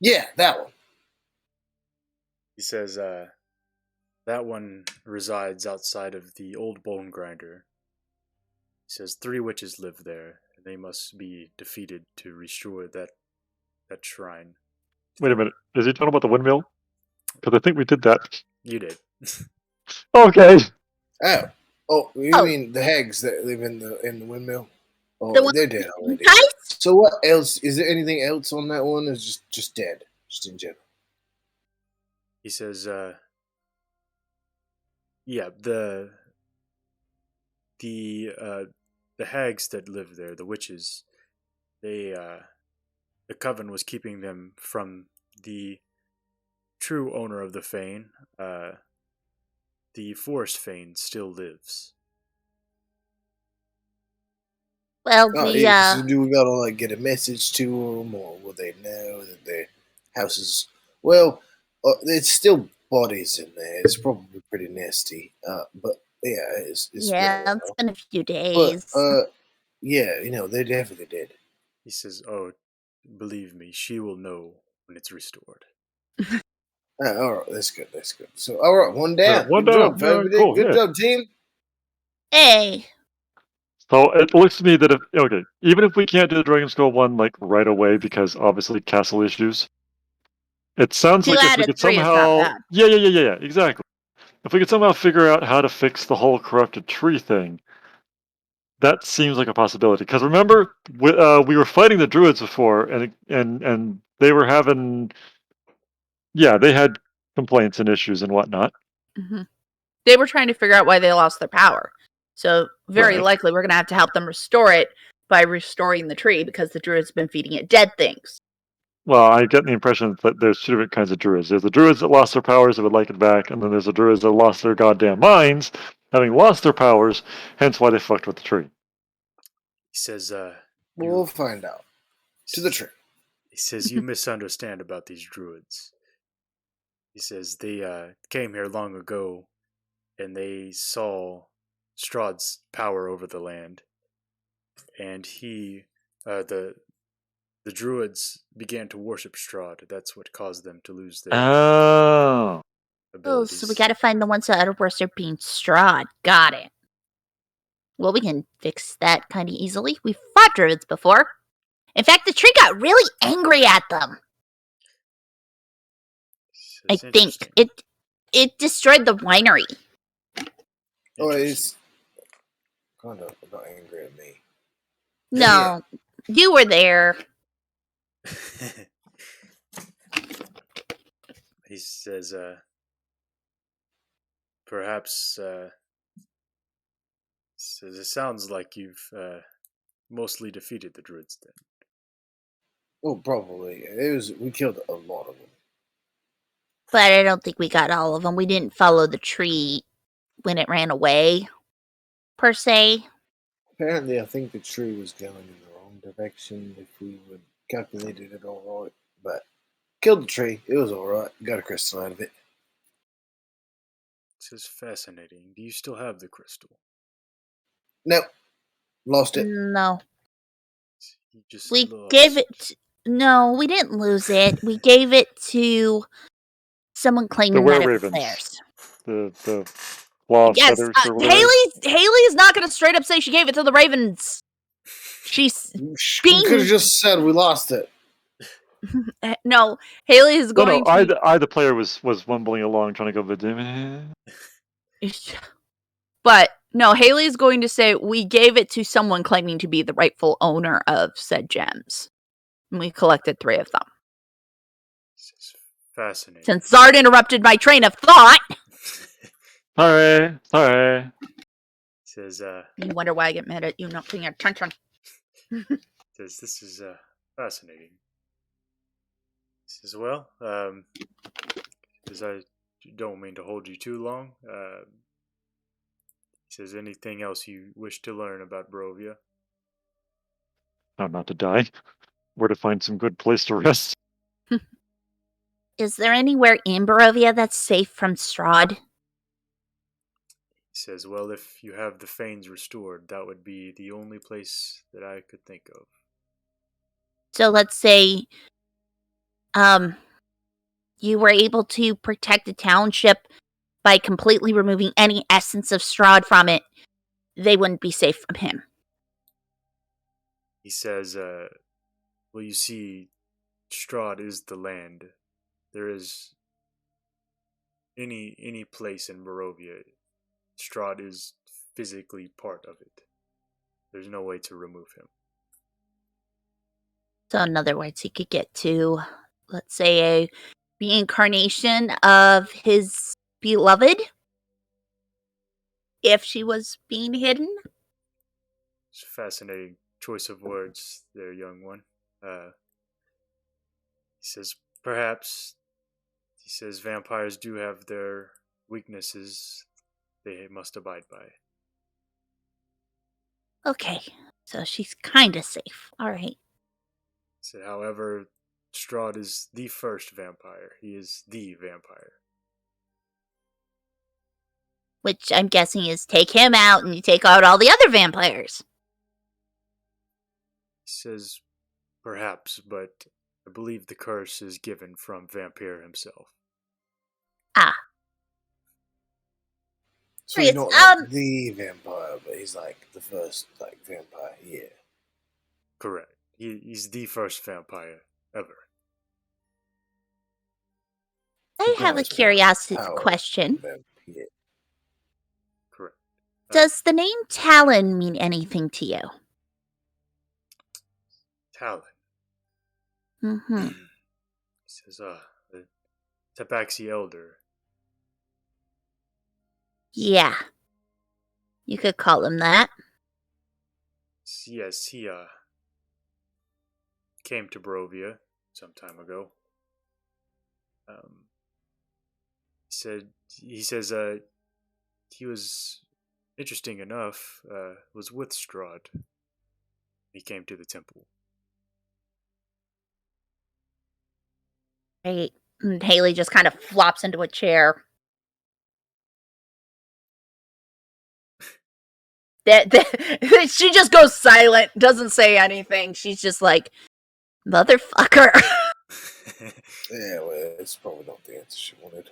Yeah, that one. He says that one resides outside of the old bone grinder. He says 3 witches live there, and they must be defeated to restore that shrine. Wait a minute. Is he talking about the windmill? Because I think we did that. You did. Okay. Oh, you Oh. mean the hags that live in the windmill? Oh, The one- they're dead already. Guys, So what else? Is there anything else on that one? Is just dead, just in general. He says, yeah, the hags that live there, the witches, they the coven was keeping them from the true owner of the Fane. The Forest Fane still lives. well, Oh, yeah. So do we gotta like get a message to them, or will they know that their house is? Well, it's still bodies in there. It's probably pretty nasty. But yeah, it's it's been a few But days. yeah, they definitely did. He says, "Oh, believe me, she will know when it's restored." All right, that's good. That's good. So, all right, one down. One Good down. job, fam. Yeah, cool, Good yeah. job, team. Hey, So it looks to me that even if we can't do the Dragon Skull one like right away because obviously castle issues, it sounds 2 like if out we of could 3 is not somehow, bad. yeah, exactly. If we could somehow figure out how to fix the whole corrupted tree thing, that seems like a possibility. Because remember, we were fighting the druids before, and they were having, they had complaints and issues and whatnot. Mm-hmm. They were trying to figure out why they lost their power. So very Right. likely we're going to help them restore it by restoring the tree because the druid's been feeding it dead things. Well, I get the impression that there's two different kinds of druids. There's the druids that lost their powers that would like it back, and then there's the druids that lost their goddamn minds, having lost their powers, hence why they fucked with the tree. He says, We'll find out. To the tree. He says, you misunderstand about these druids. He says, they came here long ago, and they saw Strahd's power over the land. And the druids began to worship Strahd. That's what caused them to lose their Oh. Oh, abilities. so we got to find the ones that are worshiping Strahd. Got it. Well, we can fix that kind of easily. We've fought druids before. In fact, the tree got really angry at them. I It's think interesting. it destroyed the winery. Oh, Interesting. he's kind of not angry at me. No, you were there. He says, perhaps, says it sounds like you've mostly defeated the druids then. Well, probably. We killed a lot of them. But I don't think we got all of them. We didn't follow the tree when it ran away, per se. Apparently, I think the tree was going in the wrong direction if we would calculated it all right. But killed the tree. It was all right. Got a crystal out of it. This is fascinating. Do you still have the crystal? Nope. Lost it. No. You just We lost gave it. No, we didn't lose it. We gave it to someone The claiming that it was were-ravens. theirs. The claw of Yes, feathers or whatever. Haley is not going to straight up say she gave it to the ravens. She's You being could have just said we lost it. no. Haley is No, going to. I, the player, was mumbling along, trying to go, "V'dimeh." But no, Haley is going to say we gave it to someone claiming to be the rightful owner of said gems. And we collected 3 of them. This is fascinating. Since Zard interrupted my train of thought. Sorry. Says, You wonder why I get mad at you not paying attention. says this is fascinating. He says, well, says I don't mean to hold you too long. He says, anything else you wish to learn about Barovia? How not to die. Where to find some good place to rest. Is there anywhere in Barovia that's safe from Strahd? He says, well, if you have the Fanes restored, that would be the only place that I could think of. So let's say you were able to protect the township by completely removing any essence of Strahd from it. They wouldn't be safe from him. He says, well, you see, Strahd is the land. There is any place in Barovia, Strahd is physically part of it. There's no way to remove him. So in other words, he could get to, let's say, a reincarnation of his beloved if she was being hidden. It's a fascinating choice of words there, young one. He says, perhaps, he says, vampires do have their weaknesses they must abide by. Okay, so she's kind of safe. All right. He said, however, Strahd is the first vampire. He is the vampire. Which I'm guessing is take him out and you take out all the other vampires. He says, perhaps, but I believe the curse is given from Vampire himself. Ah. So he's Curious, not like the vampire, but he's like the first vampire here. Correct. He's the first vampire ever. I have a Nice curiosity power question. vampire. Correct. Does the name Talon mean anything to you? Talon. Mm-hmm. He says, the Tabaxi Elder. Yeah. You could call him that. Yes, he came to Barovia some time ago. He says he was interesting enough. Was with Strahd. He came to the temple. Right. And Haley just kind of flops into a chair. She just goes silent, doesn't say anything. She's just like, motherfucker. Yeah, well, it's probably not the answer she wanted.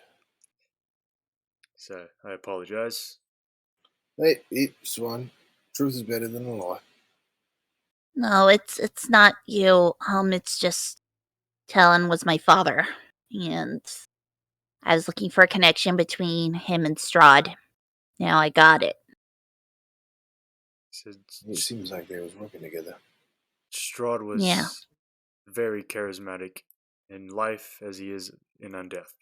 So I apologize. Hey, eat, Swan. Truth is better than a lie. No, it's not you. It's just Talon was my father, and I was looking for a connection between him and Strahd. Now I got it. He said It seems like they was working together. Strahd was Yeah. very charismatic in life as he is in undeath.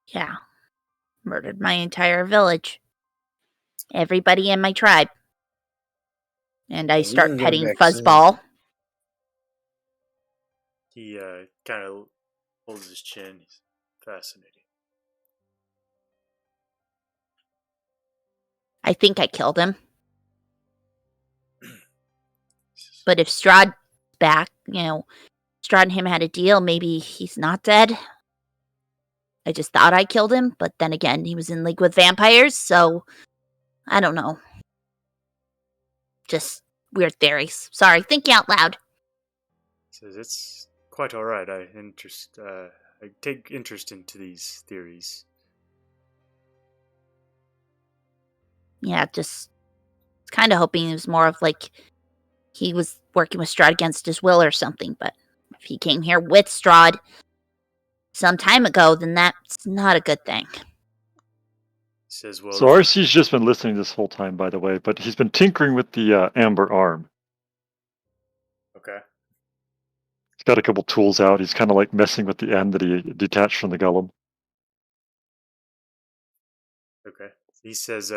Yeah. Murdered my entire village. Everybody in my tribe. And I We start can get petting a vaccine. Fuzzball. He kind of holds his chin. He's fascinating. I think I killed him. But if Strahd's back, Strahd and him had a deal, maybe he's not dead. I just thought I killed him, but then again, he was in league with vampires, so I don't know. Just weird theories. Sorry, thinking out loud. He says it's quite all right. I take interest into these theories. Yeah, just kind of hoping it was more of like he was working with Strahd against his will or something, but if he came here with Strahd some time ago, then that's not a good thing. He says, "Well, So RC's just been listening this whole time, by the way, but he's been tinkering with the amber arm. okay, He's got a couple tools out. He's kind of like messing with the end that he detached from the golem. okay." He says,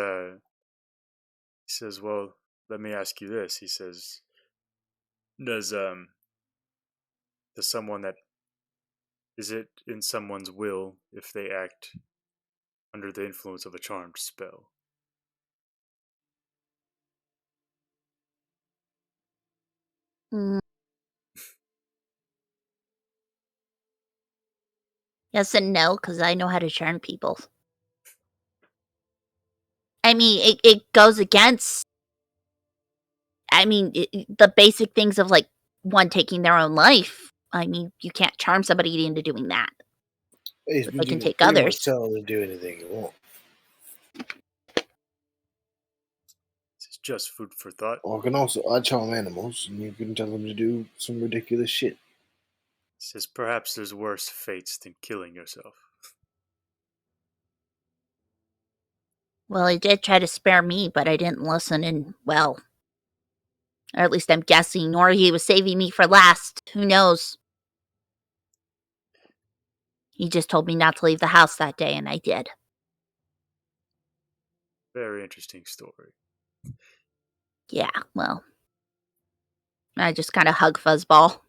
well, let me ask you this." He says, "Does someone that is it in someone's will if they act under the influence of a charmed spell?" Mm. Yes and no, because I know how to charm people. I mean, it goes against, the basic things of, like, one taking their own life. I mean, you can't charm somebody into doing that. Hey, But you they can can take pretty others. much tell them to do anything you want. It's just food for thought. Or I charm animals, and you can tell them to do some ridiculous shit. He says, perhaps there's worse fates than killing yourself. Well, he did try to spare me, but I didn't listen, and, well, or at least I'm guessing, or he was saving me for last. Who knows? He just told me not to leave the house that day, and I did. Very interesting story. Yeah, well, I just kind of hug Fuzzball.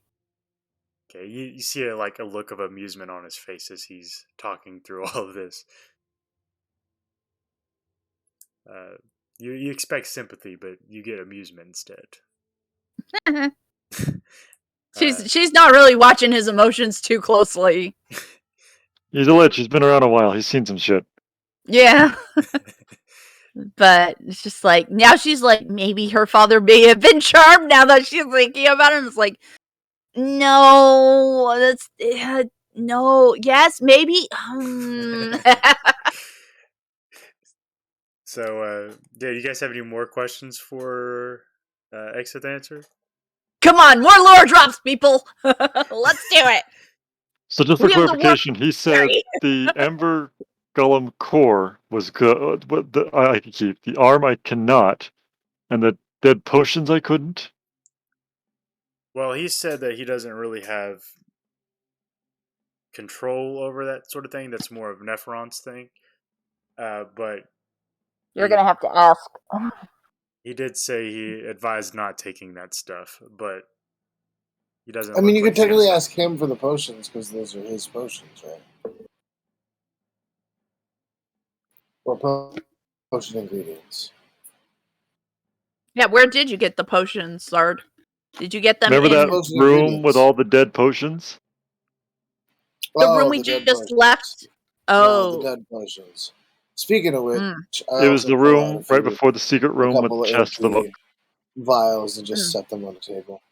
Okay, you see a look of amusement on his face as he's talking through all of this. You expect sympathy, but you get amusement instead. She's not really watching his emotions too closely. He's a lich. He's been around a while. He's seen some shit. Yeah. But it's just like, now she's like, maybe her father may have been charmed now that she's thinking about it. And it's like, no, that's, no, yes, maybe. So, do you guys have any more questions for Exit Answer? Come on, more lore drops, people. Let's do it. So just for We have the clarification, he said the Ember Golem core was good. But I can keep the arm. I cannot, and the dead potions I couldn't. Well, he said that he doesn't really have control over that sort of thing. That's more of Nephron's thing. But You're gonna have to ask. he did say he advised not taking that stuff, but he doesn't. I mean, look you like could technically he has- ask him for the potions because those are his potions, right? Or potion ingredients. Yeah, where did you get the potions, Strahd? Did you get them Remember in that Potion room ingredients. with all the dead potions? the room Oh, we the dead just potions. left? No, the Oh, dead potions. Speaking of which, Mm. I It was also the pull out room right a before the secret room with couple the of chest of the book. empty vials and just Mm. set them on the table.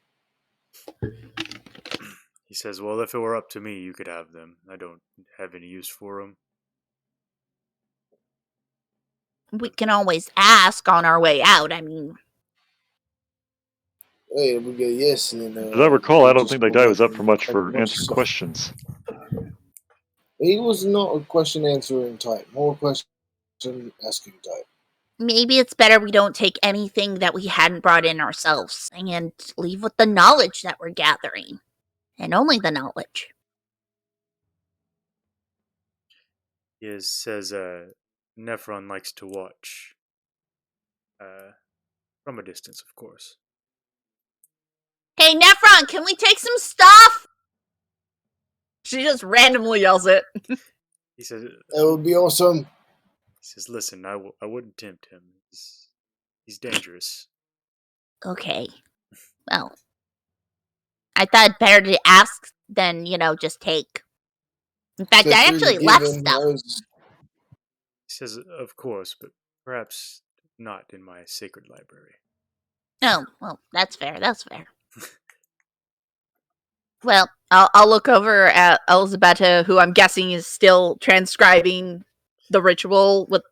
He says, "Well, if it were up to me, you could have them. I don't have any use for them." we can always ask on our way out. I mean, Hey, we get yes, and then As I recall, we I don't just think that go guy back was up and for much collect a for bunch of answering stuff. questions. He was not a question answering type, more question asking type. maybe it's better we don't take anything that we hadn't brought in ourselves and leave with the knowledge that we're gathering. And only the knowledge. He says, "Nephron likes to watch, from a distance, of course." Hey, Nephron, can we take some stuff? She just randomly yells it. He says, That would be awesome. "Listen, I wouldn't tempt him. He's dangerous." Okay. Well, I thought better to ask than, just take. In fact, So I freely actually left given, stuff. He says, "Of course, but perhaps not in my sacred library." Oh, well, that's fair. That's fair. Well, I'll look over at Elizabetta, who I'm guessing is still transcribing the ritual with.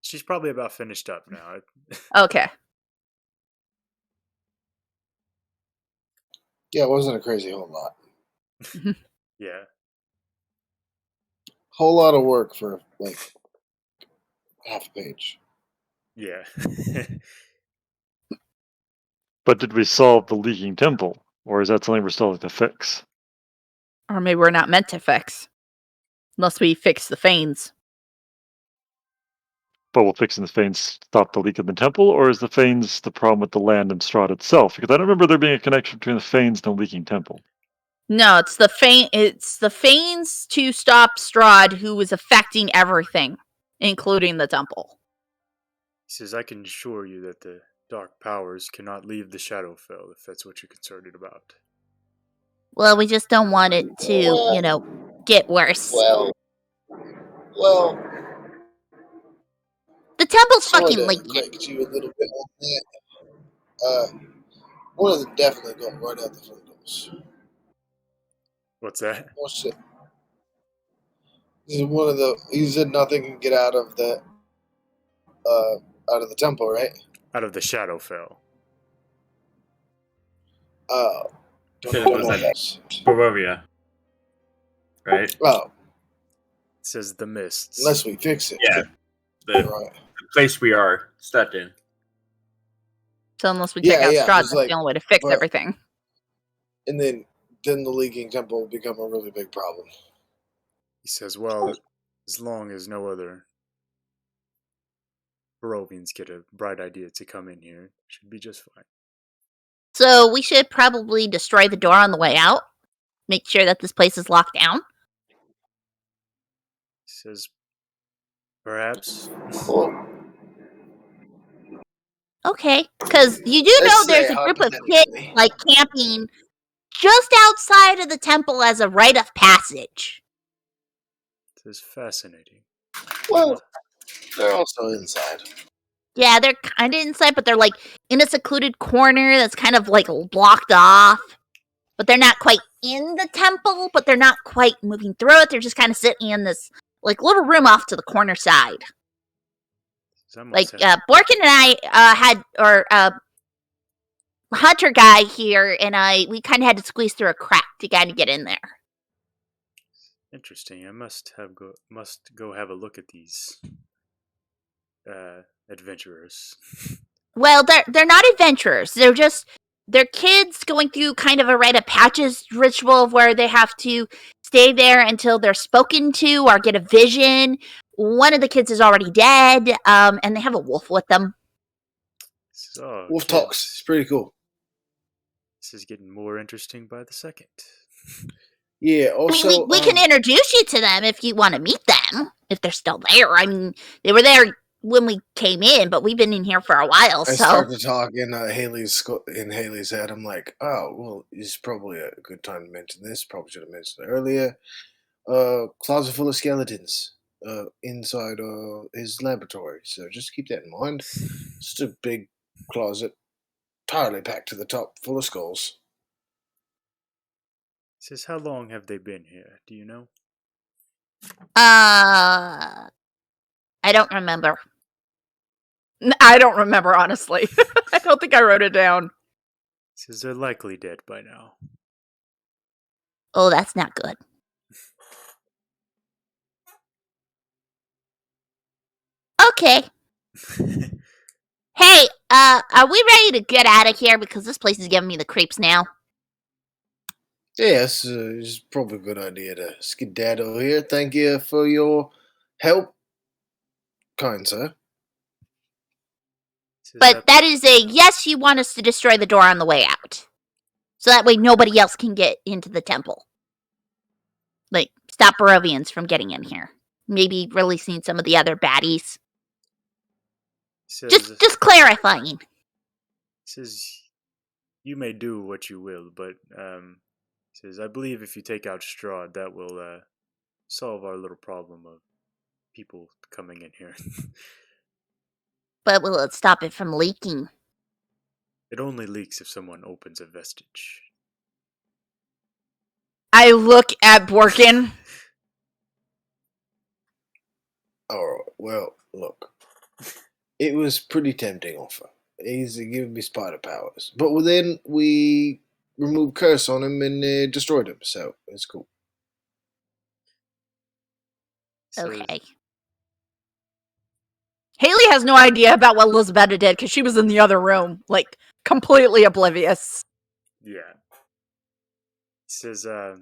She's probably about finished up now. Okay. Yeah, it wasn't a crazy whole lot. Yeah. Whole lot of work for like half a page. Yeah. But did we solve the leaking temple? Or is that something we're still to fix? Or maybe we're not meant to fix. Unless we fix the Fanes. But will fixing the Fanes stop the leak in the temple? Or is the Fanes the problem with the land and Strahd itself? Because I don't remember there being a connection between the Fanes and the leaking temple. No, it's the Fanes to stop Strahd, who was affecting everything, including the temple. He says, "I can assure you that the dark powers cannot leave the Shadowfell if that's what you're concerned about." Well, we just don't want it to, get worse. Well, The temple's sort fucking of leaking. correct you a little bit on that. One of them definitely got right out the front doors. What's that? Oh shit! This is one of the. He said nothing can get out of the temple, right? Out of the Shadowfell. Don't Said know it what was that like is. Barovia. Right? Oh, It says the mists. unless we fix it. Yeah. The Right. place we are stuck in. So unless we take Yeah, out yeah, Strahd, it's that's like- the only way to fix but- everything. And then the leaking temple will become a really big problem. He says, "Well, as long as no other Barovians get a bright idea to come in here, it should be just fine." So we should probably destroy the door on the way out. Make sure that this place is locked down. He says, "Perhaps." Well, Okay. Because you do know let's there's say a group of kids hypothetically. like camping just outside of the temple as a rite of passage. This is fascinating. Well, they're also inside. Yeah, they're kind of inside, but they're like in a secluded corner that's kind of like blocked off. But they're not quite in the temple, but they're not quite moving through it. They're just kind of sitting in this like little room off to the corner side. It's almost Like sound- Borkin and I Hunter guy here and we kind of had to squeeze through a crack to kind of get in there. Interesting. I must go have a look at these adventurers. Well, they're not adventurers. They're kids going through kind of a rite of passage ritual where they have to stay there until they're spoken to or get a vision one of the kids is already dead, and they have a wolf with them. So, Wolf kids, talks. It's pretty cool. This is getting more interesting by the second. Yeah. I mean, Also, we can introduce you to them if you want to meet them, if they're still there. I mean, they were there when we came in, but we've been in here for a while, I so. start to talk in Haley's head. I'm like, oh, well, it's probably a good time to mention this. Probably should have mentioned it earlier. Closet full of skeletons inside his laboratory. So just keep that in mind. Just a big closet, entirely packed to the top, full of skulls. Says, how long have they been here? Do you know? I don't remember. I don't remember, honestly. I don't think I wrote it down. Says they're likely dead by now. Oh, that's not good. Okay. Hey, are we ready to get out of here? Because this place is giving me the creeps now. Yes, it's probably a good idea to skedaddle here. Thank you for your help, kind sir. Says But that is a yes, you want us to destroy the door on the way out. So that way nobody else can get into the temple. Like, stop Barovians from getting in here. Maybe releasing some of the other baddies. says, Just clarifying. says you may do what you will, but says I believe if you take out Strahd, that will solve our little problem of people coming in here. But will it stop it from leaking? It only leaks if someone opens a vestige. I look at Borkin. Alright, well, look. It was pretty tempting offer. He's giving me spider powers. But then we removed curse on him and destroyed him, so it's cool. Says, Okay. Haley has no idea about what Elizabetta did because she was in the other room, like, completely oblivious. Yeah. Says, I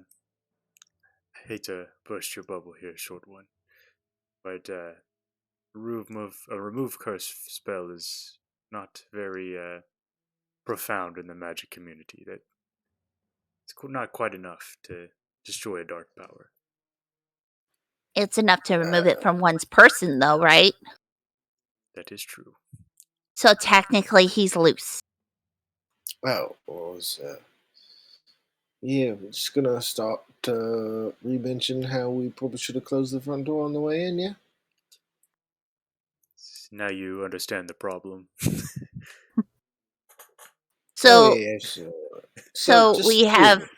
hate to burst your bubble here, short one, but remove curse spell is not very profound in the magic community. That it's not quite enough to destroy a dark power. It's enough to remove it from one's person, though, right? That is true. So technically, he's loose. Oh, yeah, we're just gonna start re-mention how we probably should have closed the front door on the way in, yeah? Now you understand the problem. So, yeah, sure. so just we do have. it.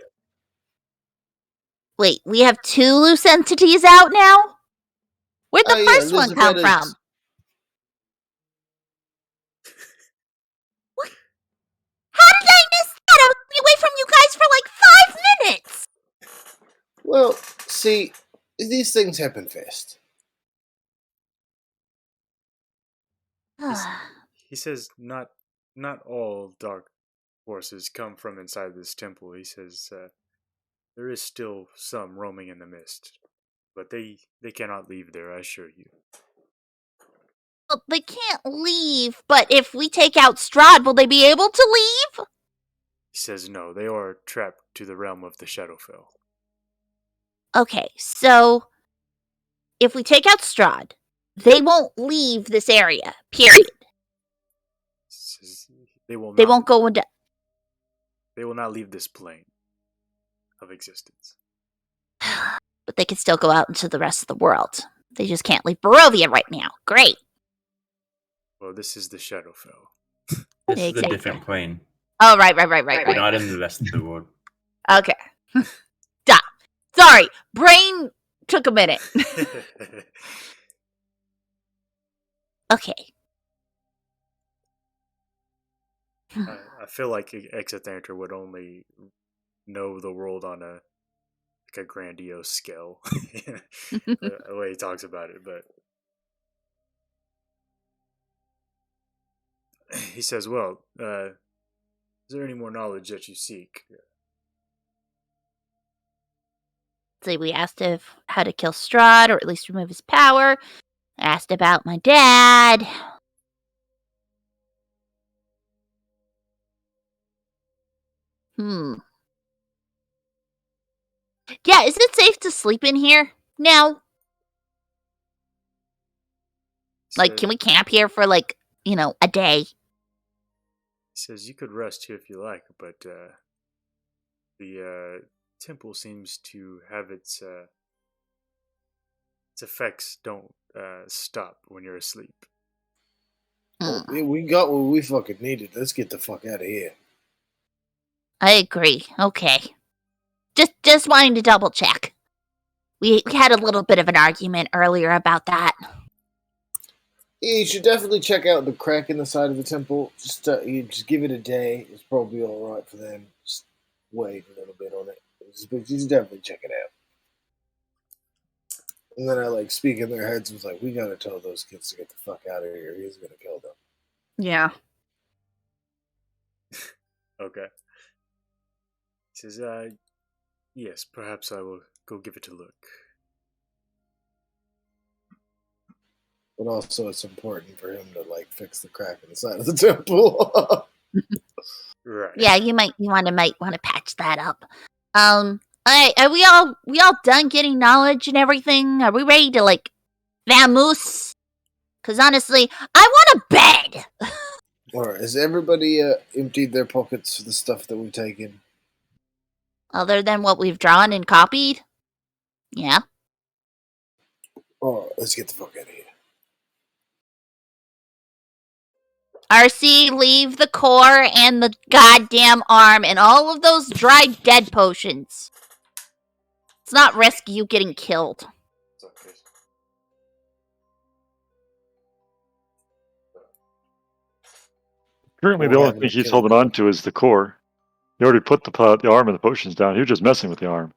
Wait, we have 2 loose entities out now? Where'd the first one come from? What? How did I miss that? I was away from you guys for like 5 minutes! Well, see, these things happen fast. He says not all dark forces come from inside this temple. He says there is still some roaming in the mist, but they cannot leave there, I assure you. Well, they can't leave, but if we take out Strahd, will they be able to leave? He says no, they are trapped to the realm of the Shadowfell. Okay, so if we take out Strahd, they won't leave this area, period. Says they won't go into... They will not leave this plane of existence. But they can still go out into the rest of the world. They just can't leave Barovia right now. Great. Well, this is the Shadowfell. This is a different plane. Oh, right. We're not in the rest of the world. Okay. Stop. Sorry. Brain took a minute. Okay. I feel like Exothanter would only know the world on a grandiose scale. The way he talks about it, but he says, well, is there any more knowledge that you seek? See, we asked how to kill Strahd, or at least remove his power. Asked about my dad. Yeah, is it safe to sleep in here now? Like, Says, can we camp here for, like, a day? says you could rest here if you like, but the temple seems to have its effects don't stop when you're asleep. Well, we got what we fucking needed. Let's get the fuck out of here. I agree. Okay. Just wanting to double check. We had a little bit of an argument earlier about that. Yeah, you should definitely check out the crack in the side of the temple. You just give it a day. It's probably all right for them. Just wait a little bit on it. But you should definitely check it out. And then I speak in their heads and was like, we gotta tell those kids to get the fuck out of here. He's gonna kill them. Yeah. Okay. He says, yes, perhaps I will go give it a look. But also, it's important for him to fix the crack in the side of the temple. Right. Yeah, you might want to patch that up. Alright, are we all done getting knowledge and everything? Are we ready to vamoose? Cause honestly, I want a bed. Alright, has everybody emptied their pockets for the stuff that we've taken? Other than what we've drawn and copied? Yeah. Alright, let's get the fuck out of here. RC, leave the core and the goddamn arm and all of those dried dead potions. Let's not risk you getting killed. It's okay. Currently, Or the only having thing it he's killed holding them. on to is the core. He already put the arm and the potions down. He was just messing with the arm.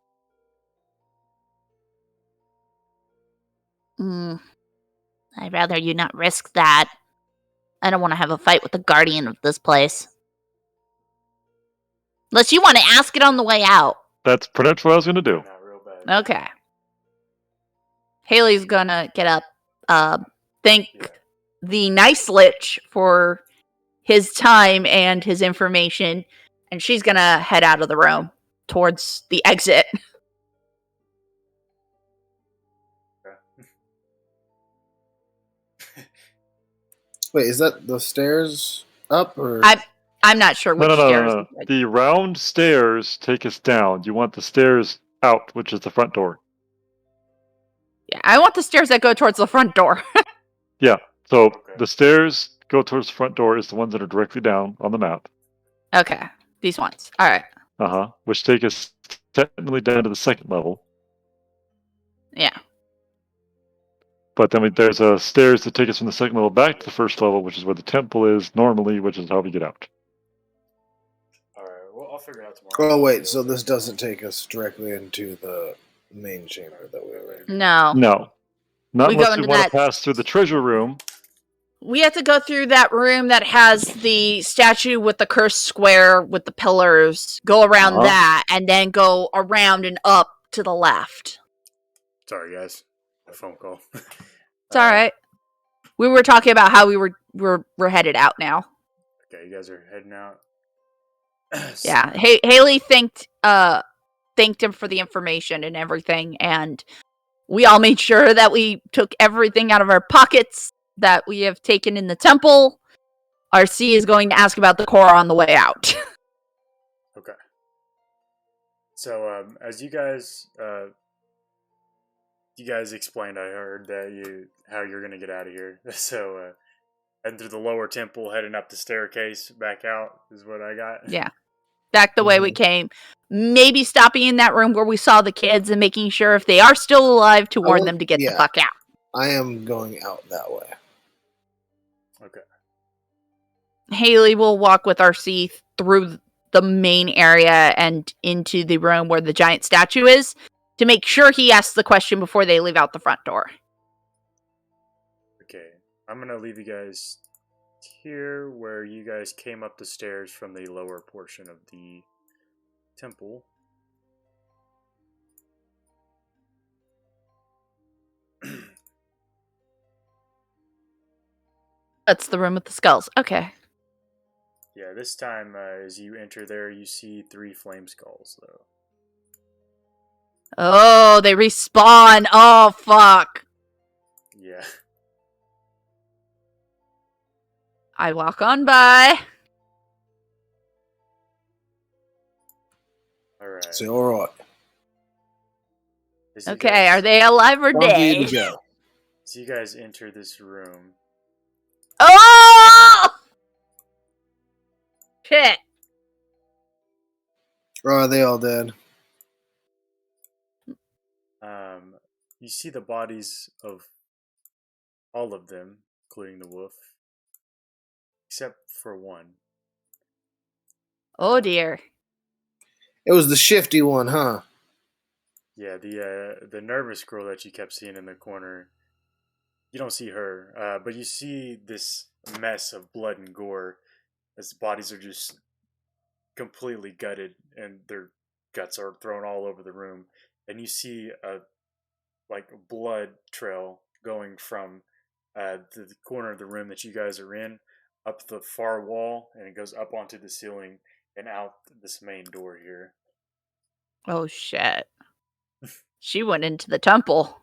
I'd rather you not risk that. I don't want to have a fight with the guardian of this place. Unless you want to ask it on the way out. That's pretty much what I was going to do. Not real bad. Okay. Haley's gonna get up, thank the nice lich for his time and his information, and she's gonna head out of the room towards the exit. Wait, is that the stairs up or? I'm not sure which stairs. No. The round stairs take us down. You want the stairs out, which is the front door. Yeah, I want the stairs that go towards the front door. Yeah. So Okay. the stairs go towards the front door is the ones that are directly down on the map. Okay, these ones. All right. Which take us technically down to the second level. Yeah. But then there's stairs that take us from the second level back to the first level, which is where the temple is normally, which is how we get out. Alright, well, I'll figure it out tomorrow. Oh wait, so this doesn't take us directly into the main chamber that we already. No. No. Not We go unless we into want that- to pass through the treasure room. We have to go through that room that has the statue with the cursed square with the pillars, go around that, and then go around and up to the left. Sorry, guys. A phone call. It's alright. We were talking about how we're headed out now. Okay, you guys are heading out. Yeah. Haley thanked him for the information and everything, and we all made sure that we took everything out of our pockets that we have taken in the temple. RC is going to ask about the core on the way out. Okay. So, as you guys explained, I heard that how you're gonna get out of here. So, heading through the lower temple, heading up the staircase, back out is what I got. Yeah. Back the way we came. Maybe stopping in that room where we saw the kids and making sure if they are still alive to warn them to get the fuck out. I am going out that way. Okay. Haley will walk with RC through the main area and into the room where the giant statue is to make sure he asks the question before they leave out the front door. Okay. I'm gonna leave you guys here where you guys came up the stairs from the lower portion of the temple. That's the room with the skulls. Okay. Yeah, this time as you enter there, you see 3 flame skulls, though. Oh, they respawn. Oh, fuck. Yeah. I walk on by. Alright. So, all right. Okay, are they alive or Time for you dead? to go. So you guys enter this room. Oh! Shit. Or are they all dead? You see the bodies of all of them, including the wolf, except for one. Oh, dear. It was the shifty one, huh? Yeah, the nervous girl that you kept seeing in the corner. You don't see her, but you see this mess of blood and gore as bodies are just completely gutted and their guts are thrown all over the room. And you see a blood trail going from the corner of the room that you guys are in up the far wall, and it goes up onto the ceiling and out this main door here. Oh, shit. She went into the temple.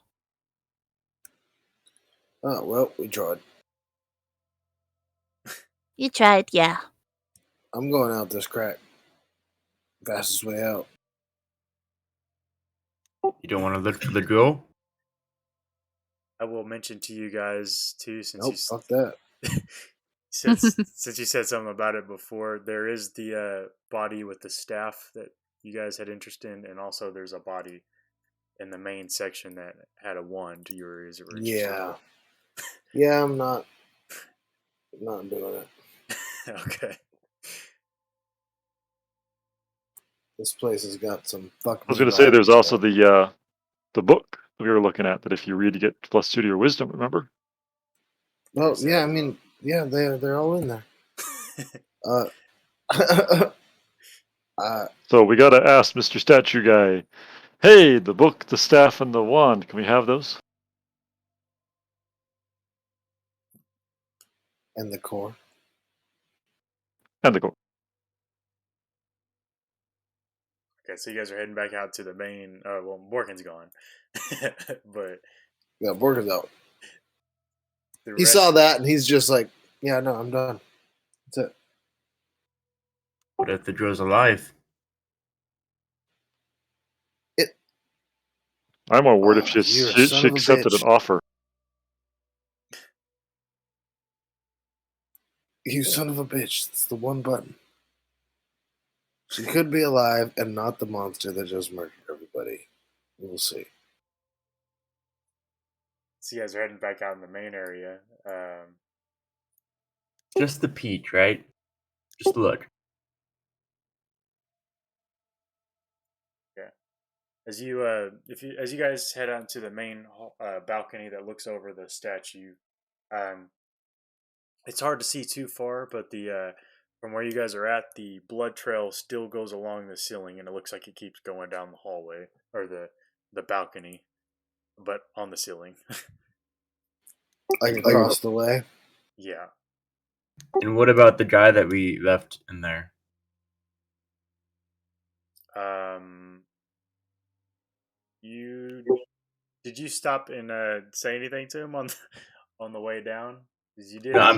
Oh, well, we tried. You tried, yeah. I'm going out this crack. Fastest way out. You don't want to look for the girl? I will mention to you guys too, Nope, fuck that. since you said something about it before, there is the body with the staff that you guys had interest in, and also there's a body in the main section that had a wand you were interested Yeah. in. Yeah, I'm not doing it. Okay. This place has got some fuck. I was going to say there's also the book we were looking at that if you read, you get +2 to your wisdom. Remember? Well, yeah, I mean, yeah, they're all in there. So we got to ask Mr. Statue Guy, hey, the book, the staff, and the wand, can we have those? And the core. And the core. Okay, so you guys are heading back out to the main. Well, Morgan's gone, but Yeah, Borkin's out. the He rest- saw that and he's just like, yeah, no, I'm done. That's it. What if the girl's alive? I'm more worried if You're a she son of a accepted an bitch. offer. You son of a bitch. It's the one button. She could be alive and not the monster that just murdered everybody. We'll see. So you guys are heading back out in the main area. Just the peak, right? Just look. As you as you guys head out to the main balcony that looks over the statue, it's hard to see too far, but the from where you guys are at, the blood trail still goes along the ceiling, and it looks like it keeps going down the hallway or the balcony, but on the ceiling. Like across the way. Yeah. And what about the guy that we left in there? Did you stop and say anything to him on the way down? Because you did. No,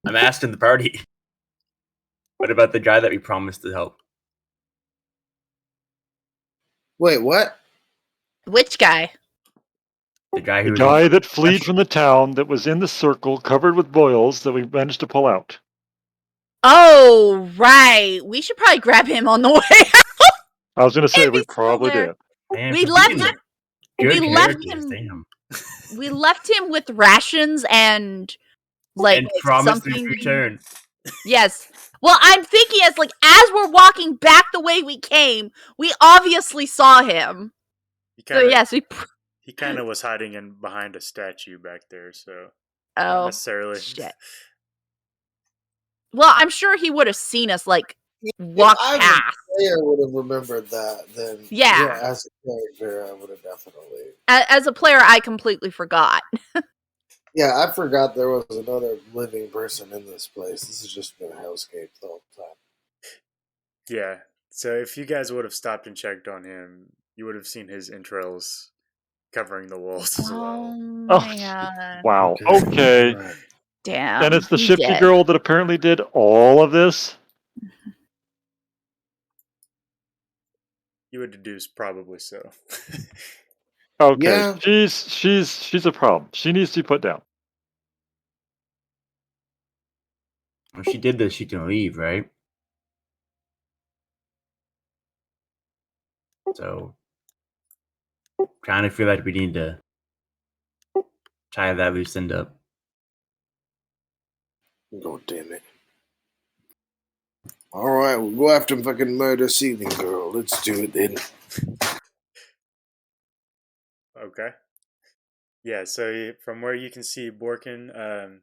I'm asking the party. What about the guy that we promised to help? Wait, what? Which guy? The guy who The guy that fled from the town that was in the circle covered with boils that we managed to pull out. Oh, right. We should probably grab him on the way out. I was going to say If we he's still probably there. did. Man, We for left being him. good We left characters, him. damn. We left him with rations and like And promised to something. return. Yes. Well, I'm thinking as we're walking back the way we came, we obviously saw him. So yes, he kind of was hiding in behind a statue back there, so Oh, not necessarily. shit. Well, I'm sure he would have seen us walk If past. a player would have remembered that, then Yeah. as a character, I would have definitely. As a player, I completely forgot. Yeah, I forgot there was another living person in this place. This has just been a hellscape the whole time. Yeah. So if you guys would have stopped and checked on him, you would have seen his entrails covering the walls as Oh well. my god. Wow. Okay. Alright. And Damn. it's the He shifty dead. girl that apparently did all of this. You would deduce probably so. Okay. Yeah. She's a problem. She needs to be put down. If she did this, she can leave, right? So, kind of feel like we need to tie that loose end up. God damn it. Alright, we'll go after fucking murder ceiling girl. Let's do it then. Okay. Yeah, so from where you can see Borkin,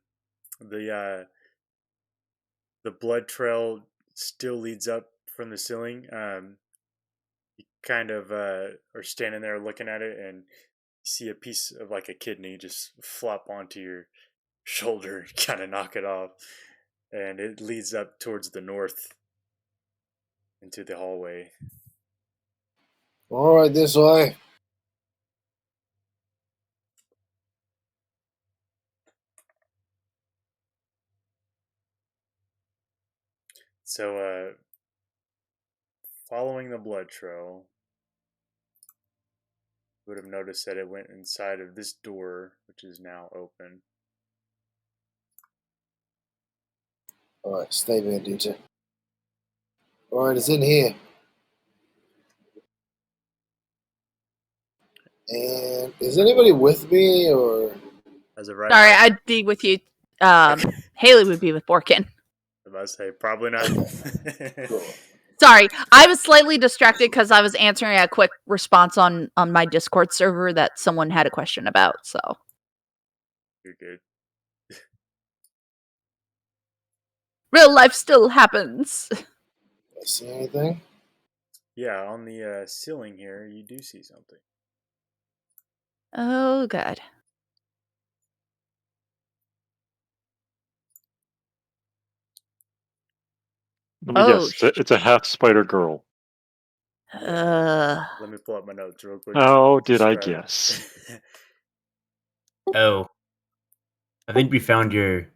the blood trail still leads up from the ceiling. You kind of are standing there looking at it, and you see a piece of like a kidney just flop onto your shoulder, kind of knock it off, and it leads up towards the north into the hallway. Alright, this way. So, following the blood trail, you would have noticed that it went inside of this door, which is now open. Alright, stay there, DJ. Alright, it's in here. And is anybody with me or As of right Sorry, now, I'd be with you. okay. Haley would be with Borkin. I must say, probably not. cool. Sorry, I was slightly distracted because I was answering a quick response on my Discord server that someone had a question about. So You're good. real life still happens. I see anything? Yeah, on the ceiling here, you do see something. Oh god. Let me Oh. guess. It's a half spider girl. Let me pull up my notes real quick. How did I Describe. guess? Oh, I think we found your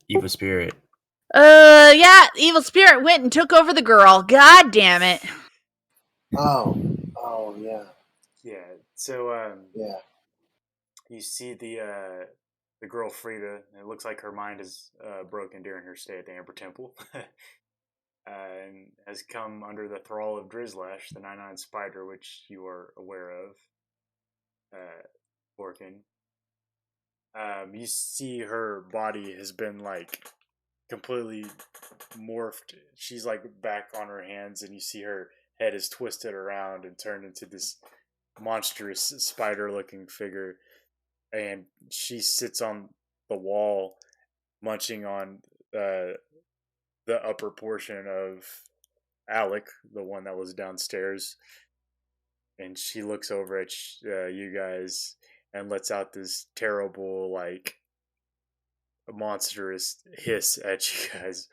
evil spirit. Yeah. Evil spirit went and took over the girl. God damn it. Oh, yeah. Yeah. So, Yeah. you see the girl Frida. It looks like her mind is broken during her stay at the Amber Temple, and has come under the thrall of Drizlash, the nine-eyed spider, which you are aware of, Borkin. You see her body has been like completely morphed. She's like back on her hands, and you see her head is twisted around and turned into this monstrous spider-looking figure. And she sits on the wall, munching on the upper portion of Alec, the one that was downstairs. And she looks over at you guys and lets out this terrible, like, monstrous hiss at you guys.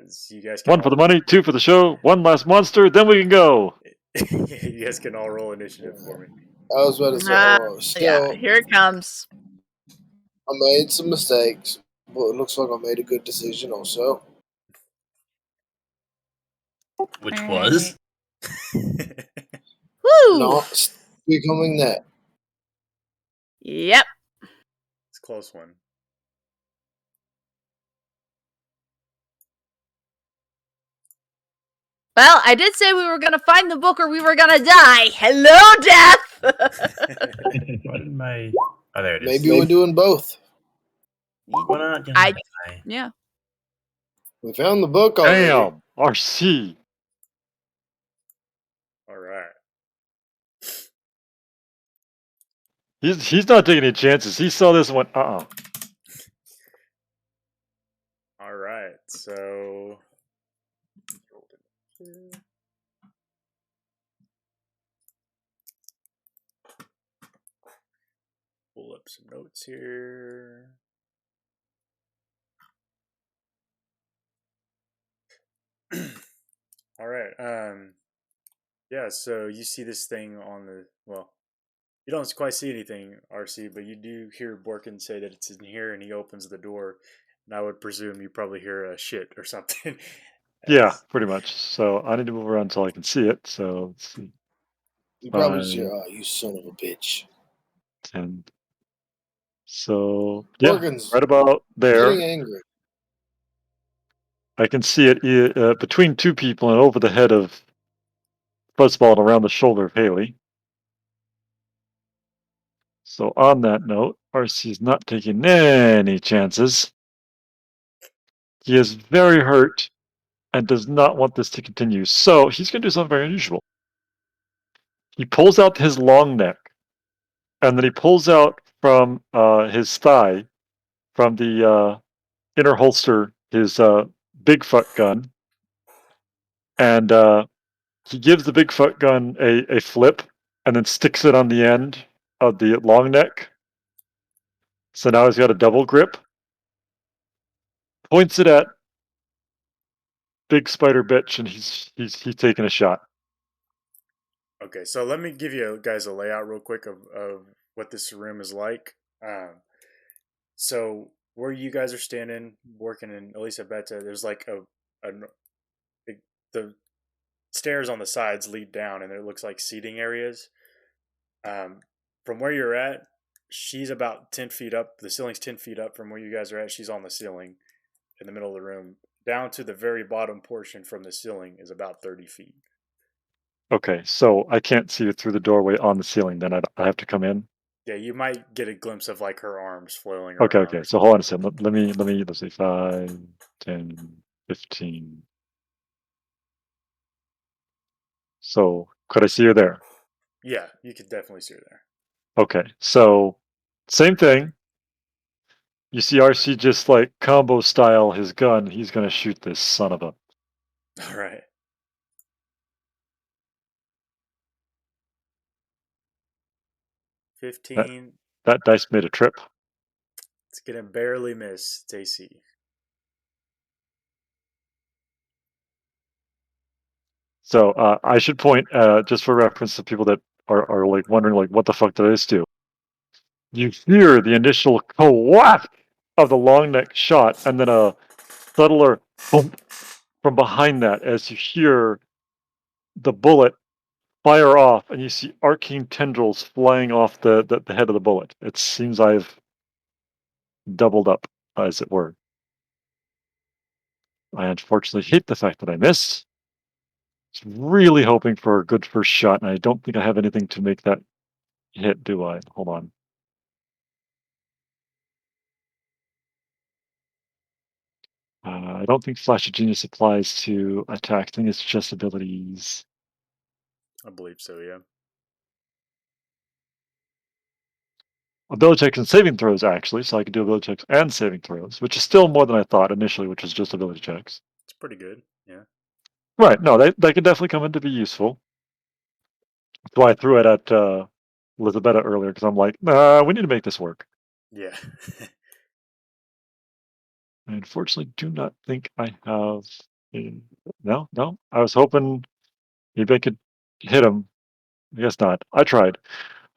So you guys can One for all the money, two for the show, one last monster, then we can go. you guys can all roll initiative for me. I was about to say, Yeah, here it comes. I made some mistakes, but it looks like I made a good decision also. Which All was? Woo! Not becoming that. Yep. It's a close one. Well, I did say we were gonna find the book or we were gonna die. Hello, death. What did my? Oh, there it is. Maybe we're doing both. Why not? Yeah. We found the book already. Damn. RC. All right. He's not taking any chances. He saw this one. All right. So pull up some notes here. All right. Yeah, so you see this thing on the, well, you don't quite see anything, RC, but you do hear Borkin say that it's in here, and he opens the door, and I would presume you probably hear a shit or something. Yeah, pretty much. So I need to move around until I can see it. So let's see. You probably 5, just hear, "Oh, you son of a bitch." 10. So yeah, Morgan's right about there. getting angry. I can see it between two people and over the head of Fuzzball and around the shoulder of Haley. So on that note, RC is not taking any chances. He is very hurt and does not want this to continue. So he's going to do something very unusual. He pulls out his long neck, and then he pulls out from his thigh, from the inner holster, his Bigfoot gun, and he gives the Bigfoot gun a flip, and then sticks it on the end of the long neck. So now he's got a double grip. Points it at Big Spider Bitch, and he's taking a shot. Okay, so let me give you guys a layout real quick of what this room is like. So where you guys are standing, working in Elisabetta, there's like the stairs on the sides lead down, and it looks like seating areas. From where you're at, she's about 10 feet up. The ceiling's 10 feet up from where you guys are at. She's on the ceiling in the middle of the room. Down to the very bottom portion from the ceiling is about 30 feet. Okay, so I can't see it through the doorway on the ceiling. Then I have to come in. Yeah, you might get a glimpse of like her arms flailing Okay, around. okay. So hold on a second. Let's see, 5, 10, 15. So could I see her there? Yeah, you could definitely see her there. Okay, so same thing. You see RC just like combo style his gun. He's gonna shoot this son of a. All right. That 15. that dice made a trip. It's gonna barely miss. It's AC. So I should point, just for reference to people that are like wondering like what the fuck did I just do? You hear the initial whack of the long neck shot, and then a subtler boom from behind that as you hear the bullet fire off, and you see arcane tendrils flying off the head of the bullet. It seems I've doubled up, as it were. I unfortunately hate the fact that I missed. I was really hoping for a good first shot, and I don't think I have anything to make that hit, do I? Hold on. I don't think Flash of Genius applies to attack. I think it's just abilities. I believe so, yeah. Ability checks and saving throws, actually, so I can do ability checks and saving throws, which is still more than I thought initially, which was just ability checks. It's pretty good, yeah. Right, no, they could definitely come in to be useful. That's why I threw it at Elizabetta earlier, because I'm like, nah, we need to make this work. Yeah. I unfortunately do not think I have. No. I was hoping maybe I could hit him. I guess not. I tried.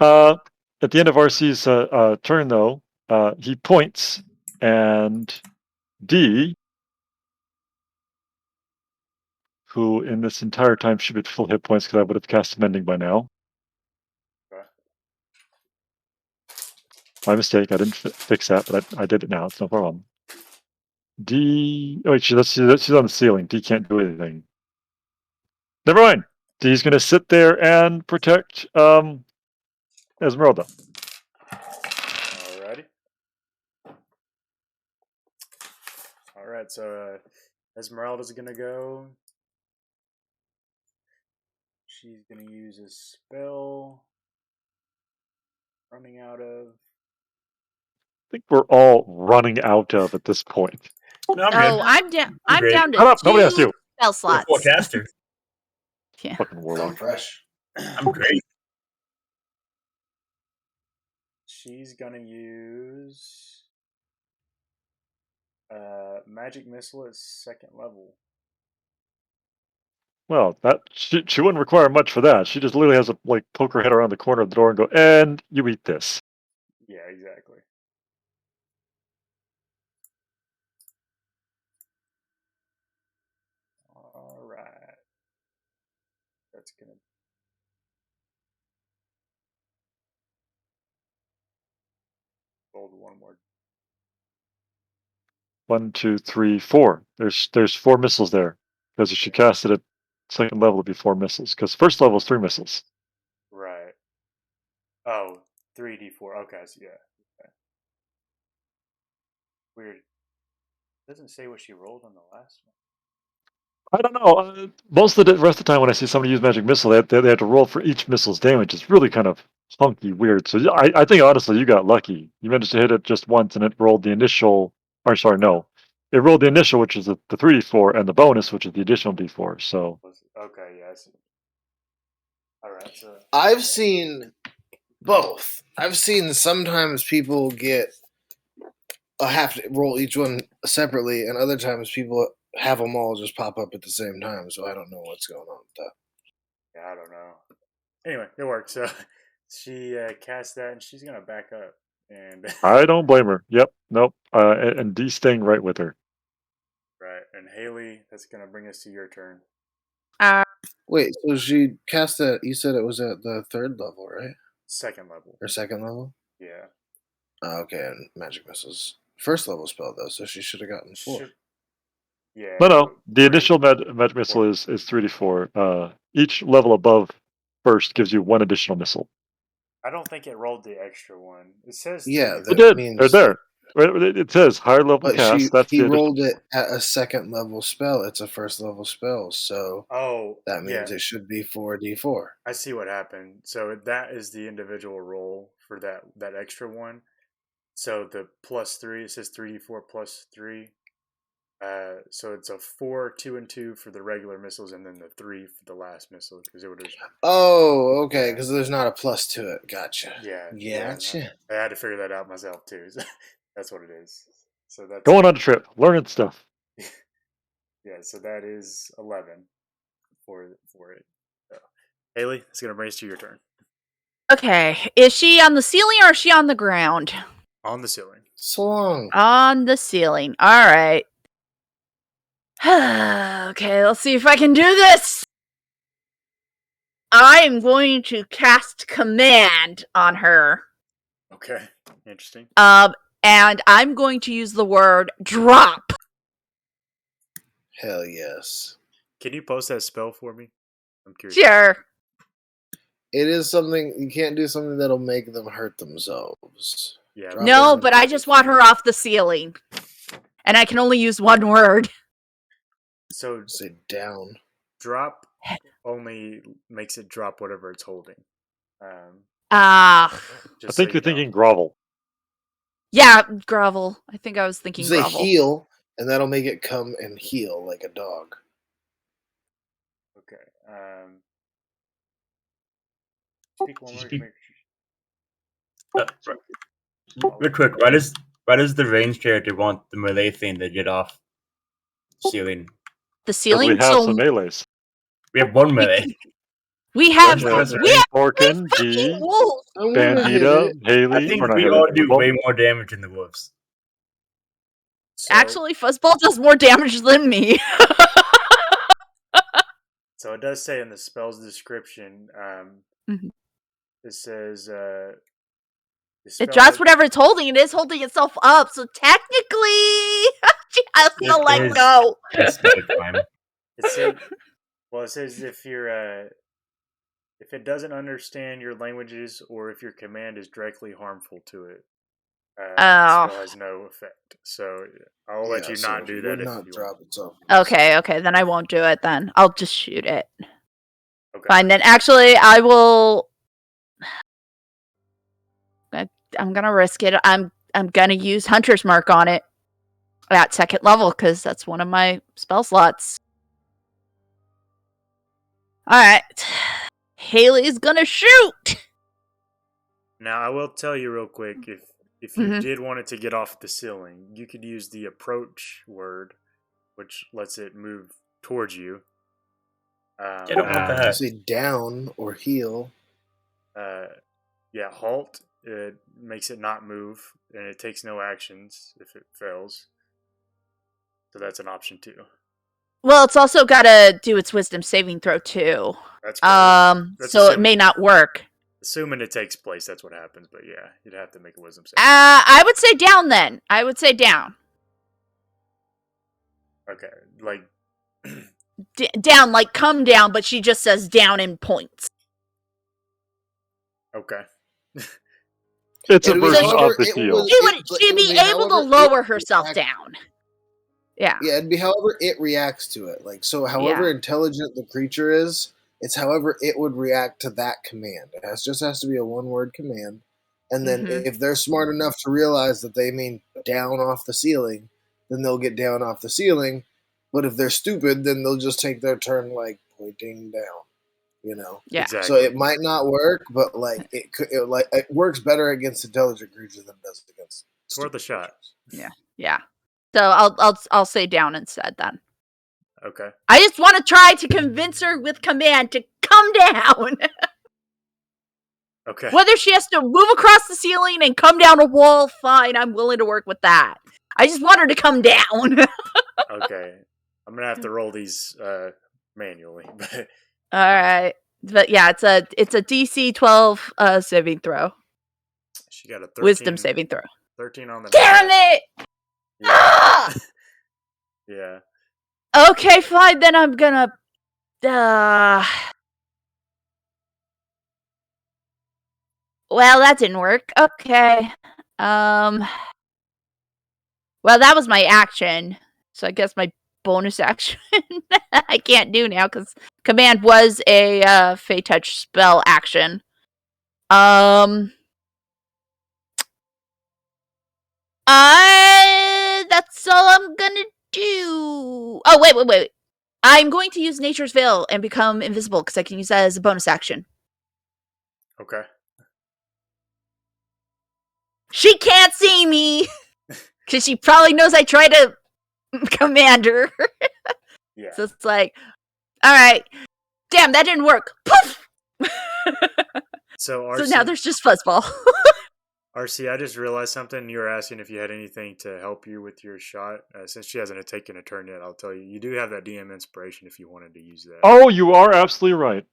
At the end of RC's turn, though, he points, and D, who in this entire time should be at full hit points because I would have cast Mending by now. Okay. My mistake. I didn't fix that, but I did it now. It's no problem. D. Oh, wait, she's on the ceiling. D can't do anything. Never mind. D's going to sit there and protect Esmeralda. Alrighty. Alright, so Esmeralda's gonna go. She's gonna use a spell. Running out of. I think we're all running out of at this point. No, I'm Oh, good. I'm down. I'm great. down to Shut up. Nobody has 2 to. spell You're a slots. forecaster. Yeah. Fucking I'm warlock. fresh. I'm great. she's gonna use magic missile at second level. Well, that she wouldn't require much for that. She just literally has to like poke her head around the corner of the door and go, and you eat this. Yeah, exactly. All right. That's gonna. Roll one more. 1, 2, 3, 4. There's 4 missiles there because if she casted it second level, it'd be 4 missiles. Because first level is 3 missiles. Right. Oh, 3d4. Okay, so yeah. Okay. Weird. It doesn't say what she rolled on the last one. I don't know. Most of the rest of the time when I see somebody use magic missile, they have to roll for each missile's damage. It's really kind of funky, weird. So I think honestly you got lucky. You managed to hit it just once, and it rolled the initial. Or sorry, no, it rolled the initial, which is the 3d4, and the bonus, which is the additional d4. So Okay, yeah, I see. All right, so I've seen both. I've seen sometimes people have to roll each one separately, and other times people have them all just pop up at the same time. So I don't know what's going on with that. yeah, I don't know. Anyway, it worked. So she cast that, and she's gonna back up. And I don't blame her. Yep, nope. And D staying right with her. right, and Haley, that's gonna bring us to your turn. Wait, so she cast that? You said it was at the 3rd level, right? Second level. Or 2nd level? Yeah. Okay, and magic missiles. 1st level spell though, so she should have gotten 4. Yeah. No. The three. initial magic missile is 3d4. Each level above first gives you 1 additional missile. I don't think it rolled the extra one. It says Yeah, 3d4. It did. means Right there. It says higher level But cast. That's he the additional. rolled it at a 2nd level spell. It's a 1st level spell, so Oh, that means yeah. it should be 4d4. I see what happened. So that is the individual roll for that extra one. So the +3, it says 3d4 +3. So it's a 4, 2, and 2 for the regular missiles, and then the 3 for the last missile because it would have. Oh, okay, Yeah. because there's not a plus to it. Gotcha. Yeah. Gotcha. I had to figure that out myself too. So that's what it is. So that's Going on a trip, learning stuff. yeah. So that is 11 for it. So, Haley, it's gonna bring us to your turn Okay. Is she on the ceiling or is she on the ground? on the ceiling. So long. On the ceiling. All right. Okay, let's see if I can do this. I'm going to cast command on her. Okay, interesting. And I'm going to use the word drop. Hell yes. Can you post that spell for me? I'm curious. Sure. It is something you can't do something that'll make them hurt themselves. Yeah. Drop No, isn't but I good. just want her off the ceiling. And I can only use one word. So Say down. drop only makes it drop whatever it's holding. Ah. I think you're thinking grovel. Yeah, grovel. I think I was thinking Say grovel. heal, and that'll make it come and heal like a dog. Okay. Speak one more. Real quick, why does the range character want the melee thing to get off ceiling? The Because ceiling. we have some melees. We have one melee. We have That's we have Orkin, fucking G, wolves. I'm gonna hit Bandita, it. Haley. I think or not we Haley, all do Fuzzball. way more damage than the wolves. So, Actually, Fuzzball does more damage than me. so it does say in the spell's description. Mhm. It says the It spell drops has- whatever it's holding. It is holding itself up, so technically, she has to It let is. go. It's spell time. It says, well, it says if it doesn't understand your languages or if your command is directly harmful to it, the spell has no effect. So I'll let you not do that would if not you drop itself. Okay, then I won't do it then. I'll just shoot it. Okay. Fine, then actually I will I'm gonna risk it. I'm gonna use Hunter's Mark on it at 2nd level, because that's one of my spell slots. Alright. Haley's gonna shoot! Now, I will tell you real quick, if you Mhm. did want it to get off the ceiling, you could use the approach word, which lets it move towards you. I don't want You that. say down or heal. Yeah, halt. It makes it not move, and it takes no actions if it fails. So that's an option too. Well, it's also got to do its wisdom saving throw too. That's correct. That's So it may not work. Assuming it takes place, that's what happens. But yeah, you'd have to make a wisdom save. I would say down then. I would say down. Okay, like Down, like come down, but she just says down in points. okay. It's a It'd be- version however, of the it heal. was- She'd it be would be able to however lower it herself reacts- down. Yeah. Yeah, it'd be however it reacts to it. Like, so however intelligent the creature is, it's however it would react to that command. It just has to be a one-word command. And then Mhm. if they're smart enough to realize that they mean down off the ceiling, then they'll get down off the ceiling. But if they're stupid, then they'll just take their turn like pointing down. You know. Yeah. Exactly. So it might not work, but like it works better against intelligent creatures than it does against. It's worth a shot. Yeah. So I'll say down instead then. Okay. I just want to try to convince her with command to come down. Okay. Whether she has to move across the ceiling and come down a wall, fine. I'm willing to work with that. I just want her to come down. Okay. I'm gonna have to roll these manually, but All right. But yeah, it's a DC 12 saving throw. she got a 13, Wisdom saving throw. 13 on the. Damn it! Yeah. Ah! Yeah. Okay, fine. Then I'm gonna. Well, that didn't work. Okay. Well, that was my action. So I guess my bonus action I can't do now because command was a Fey Touch spell action. That's all I'm gonna do. Oh, wait. I'm going to use Nature's Veil and become invisible because I can use that as a bonus action. Okay. She can't see me because she probably knows I tried to command her. Yeah. So it's like, all right, damn, that didn't work. Poof. So RC, So now there's just Fuzzball. RC, I just realized something. You were asking if you had anything to help you with your shot. Since she hasn't taken a turn yet, I'll tell you. You do have that DM inspiration if you wanted to use that. Oh, you are absolutely right.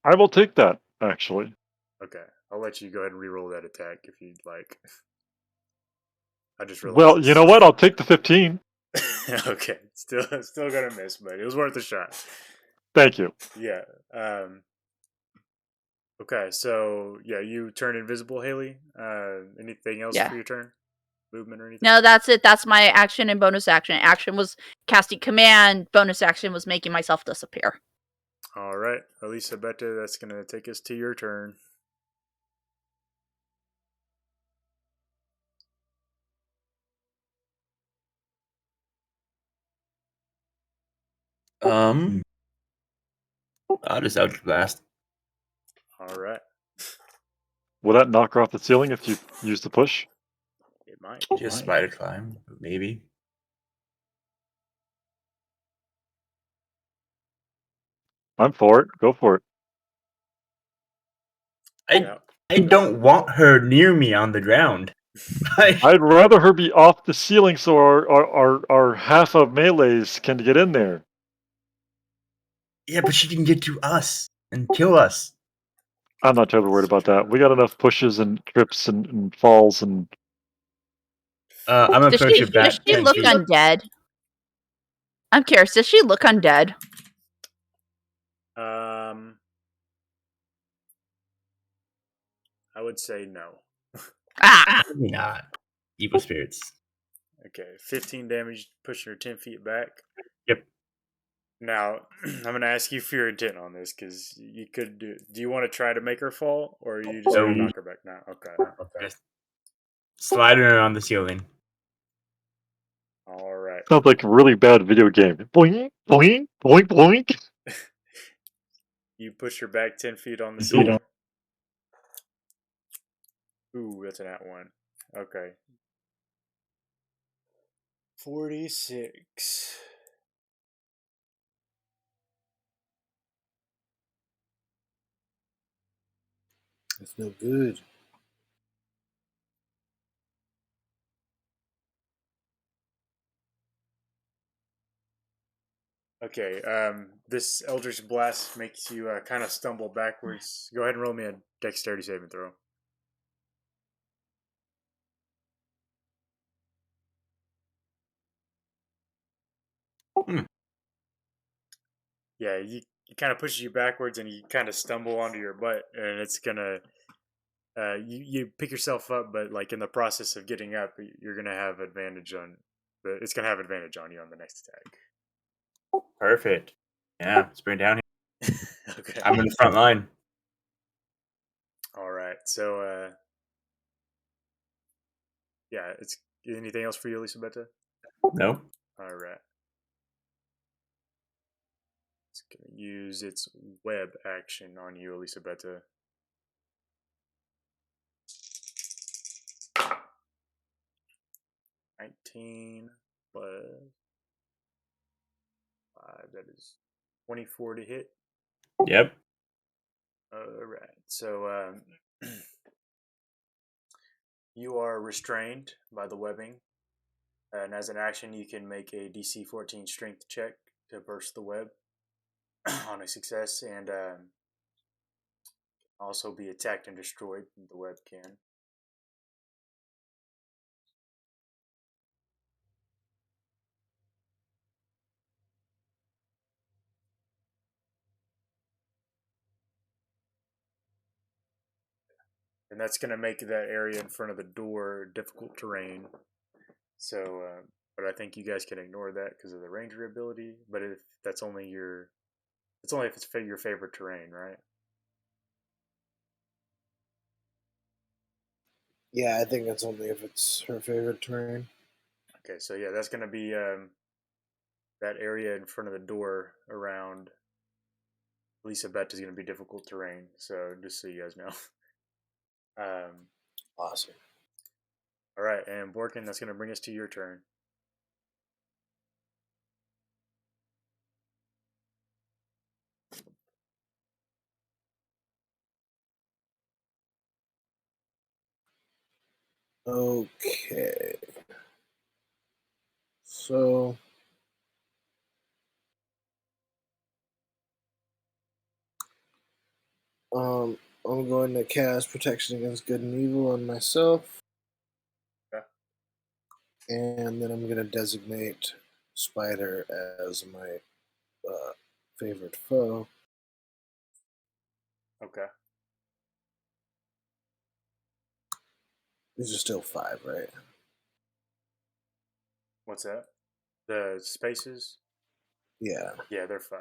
I will take that, actually. Okay. I'll let you go ahead and re-roll that attack if you'd like. I just realized. Well, you know what? I'll take the 15. Okay. Still gonna miss, but it was worth a shot. Thank you. Yeah. Okay, so yeah, you turn invisible, Haley. Anything else Yeah. for your turn? Movement or anything? No, that's it. That's my action and bonus action. Action was casting command. Bonus action was making myself disappear. All right, Elisa Beta, that's gonna take us to your turn. I'll just Eldritch Blast. All right, Will that knock her off the ceiling if you use the push? it might. Just spider climb, maybe. I'm for it. Go for it. Yeah. I don't want her near me on the ground. I'd rather her be off the ceiling so our half of melees can get in there. Yeah, but she can get to us and kill us. I'm not totally worried about that. We got enough pushes and trips and falls and I'm gonna Does approach she, her back. does she 10 look feet. undead? I'm curious. Does she look undead? I would say no. Ah! Probably not. Evil spirits. Okay, 15 damage, pushing her 10 feet back. Yep. Now, I'm going to ask you for your intent on this, because you could do... Do you want to try to make her fall, or are you just going to No. knock her back now? Okay. Just slide her on the ceiling. All right. sounds like a really bad video game. Boing, boing, boing, boing. You push her back 10 feet on the ceiling. Ooh, that's an at one. Okay. 46. That's no good. Okay, this Eldritch Blast makes you kind of stumble backwards. Go ahead and roll me a dexterity saving throw. Hmm. Yeah, he kind of pushes you backwards and you kind of stumble onto your butt, and it's gonna. You pick yourself up, but like in the process of getting up, you're gonna have advantage on. But it's gonna have advantage on you on the next attack. Perfect. Yeah, let's bring it down here. Okay. I'm in the front line. All right. So, yeah. It's anything else for you, Elisabetta? Nope. All right. It's gonna use its web action on you, Elisabetta. $19 plus 5. That is 24 to hit. Yep. All right. So, you are restrained by the webbing, and as an action, you can make a DC 14 strength check to burst the web on a success, and also be attacked and destroyed. The web can. And that's going to make that area in front of the door difficult terrain. So, but I think you guys can ignore that because of the ranger ability. But if that's only your, it's only if it's your favorite terrain, right? Yeah, I think that's only if it's her favorite terrain. Okay, so yeah, that's going to be that area in front of the door around Lisa Bet is going to be difficult terrain. So just so you guys know. Awesome. All right, and Borkin, that's going to bring us to your turn. Okay. So I'm going to cast Protection Against Good and Evil on myself. Okay. And then I'm going to designate Spider as my favorite foe. Okay. These are still 5, right? What's that? The spaces? Yeah. Yeah, they're 5.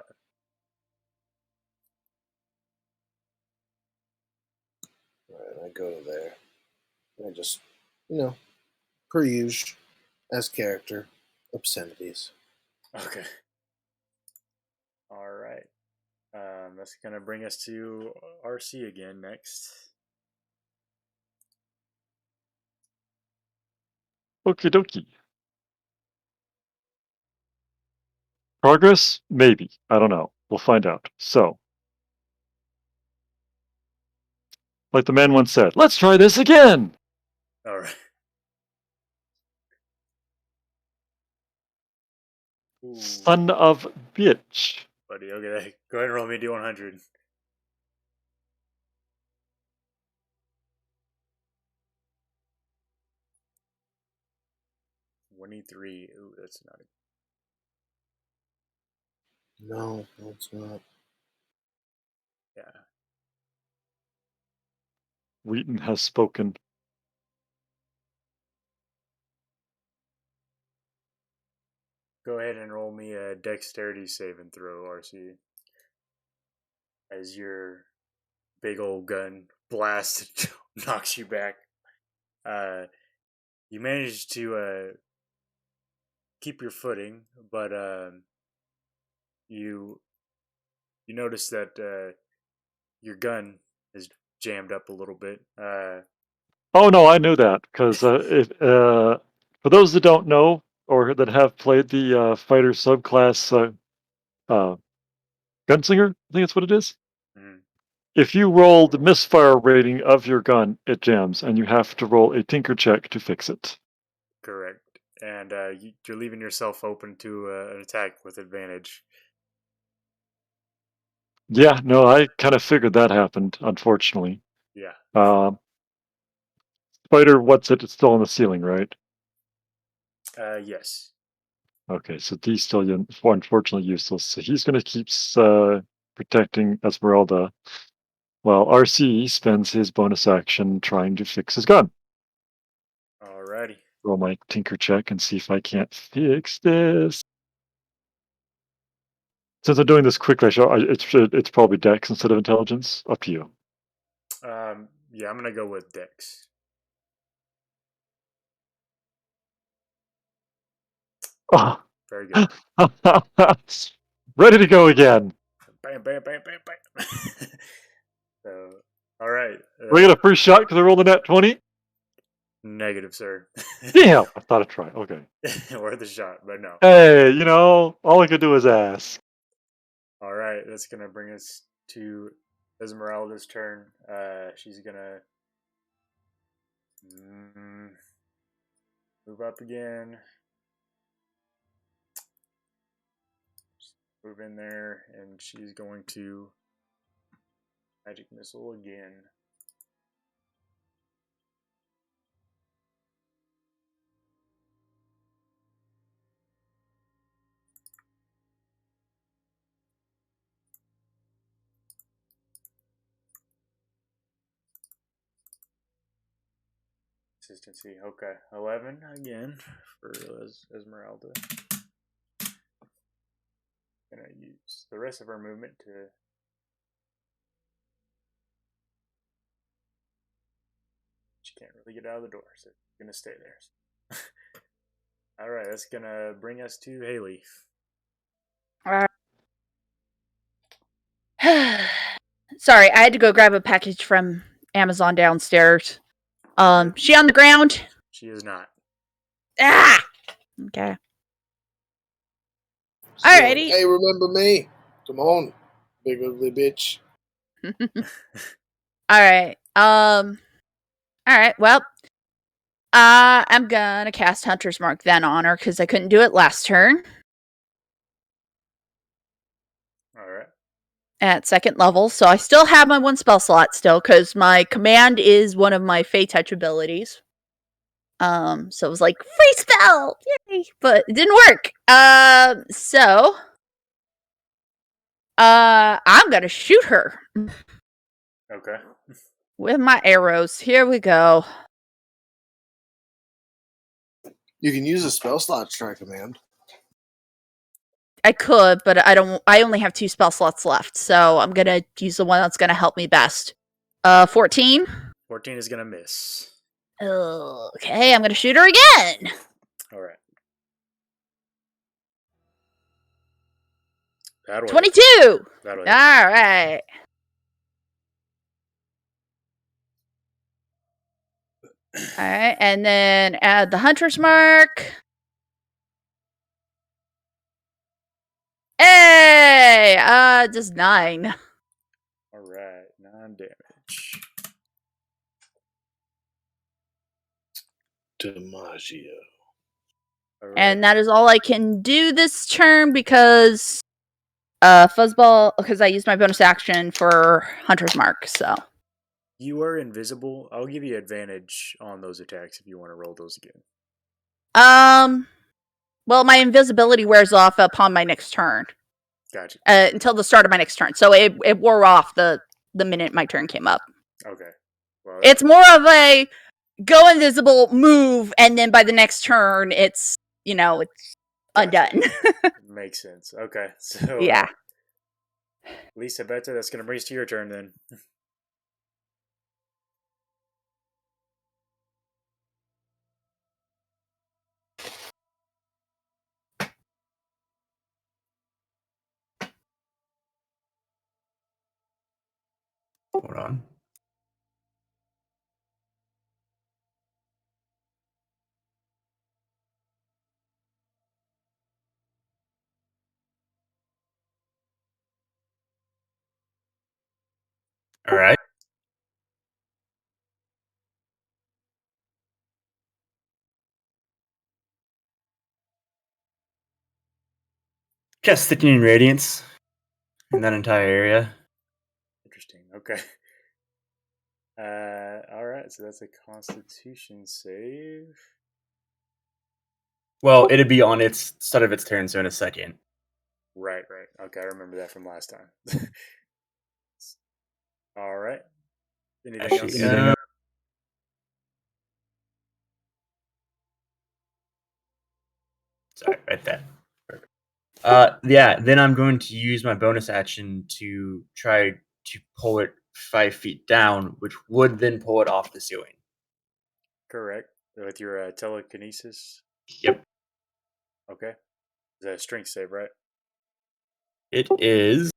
All right, I go to there. I just, per usual, as character, obscenities. Okay. All right. That's going to bring us to RC again next. Okie dokie. Progress? Maybe. I don't know. We'll find out. So, like the man once said, let's try this again! All right. Ooh, Son of bitch. buddy. Okay, go ahead and roll me a D100. $23. Ooh, that's not a... No, it's not. Yeah. Wheaton has spoken. Go ahead and roll me a dexterity saving throw, RC. As your big old gun blast knocks you back. You manage to keep your footing, but you notice that your gun is jammed up a little bit. Oh no, I knew that because if for those that don't know or that have played the fighter subclass uh, gunslinger, I think that's what it is. Mhm. If you roll the misfire rating of your gun, it jams, and you have to roll a tinker check to fix it. Correct. And you're leaving yourself open to an attack with advantage. Yeah, no, I kind of figured that happened. Unfortunately, Yeah. uh, spider, what's it? It's still on the ceiling, right? Yes. Okay, so D's still unfortunately useless. So he's going to keep protecting Esmeralda, while RC spends his bonus action trying to fix his gun. Alrighty. Roll my tinker check and see if I can't fix this. Since I'm doing this quickly, it's probably Dex instead of intelligence. Up to you. Yeah, I'm gonna go with Dex. Oh. Very good. Ready to go again. Bam, bam, bam, bam, bam. So, all right. We get a first shot because I rolled a nat 20. Negative, sir. Damn, I thought I'd try. Okay. Worth a shot, but no. Hey, all I could do is ask. All right, that's gonna bring us to Esmeralda's turn. She's gonna move up again. Move in there, and she's going to magic missile again. Consistency. Okay, 11 again for Esmeralda. Gonna use the rest of her movement to. She can't really get out of the door, so she's gonna stay there. All right, that's gonna bring us to Haley. Sorry, I had to go grab a package from Amazon downstairs. She on the ground? She is not. Ah! Okay. So, Alrighty. hey, remember me? Come on, big ugly bitch. Alright. Alright, well. I'm gonna cast Hunter's Mark then on her, because I couldn't do it last turn. Alright. At second level, so I still have my one spell slot still, because my command is one of my Fey Touch abilities. So it was like, free spell! Yay! But it didn't work. So I'm gonna shoot her Okay. with my arrows. Here we go. You can use a spell slot to try command. I could, but I only have 2 spell slots left, so I'm gonna use the one that's gonna help me best. 14. 14 is gonna miss. Okay, I'm gonna shoot her again. Alright. That'll 22. hit. That'll hit. All right. All right, and then add the Hunter's Mark. Hey, just 9. Alright, 9 damage. DiMaggio. Alright. And that is all I can do this turn because Fuzzball, because I used my bonus action for Hunter's Mark, so. You are invisible. I'll give you advantage on those attacks if you want to roll those again. Well, my invisibility wears off upon my next turn. Gotcha. Until the start of my next turn. So it wore off the minute my turn came up. Okay. Well, It's more of a go invisible, move, and then by the next turn, it's, it's undone. makes sense. Okay. So, Yeah. Lisa Beta, that's going to bring us to your turn then. Hold on. All right. Cast thickening radiance in that entire area. Interesting. Okay. All right. So that's a Constitution save. Well, it'd be on its start of its turn, so in a second. Right. Okay, I remember that from last time. All right. Anything Actually, else? Sorry, right there. Yeah, then I'm going to use my bonus action to try to pull it 5 feet down, which would then pull it off the ceiling. Correct. With your telekinesis. Yep. Okay. Is that a strength save, right? It is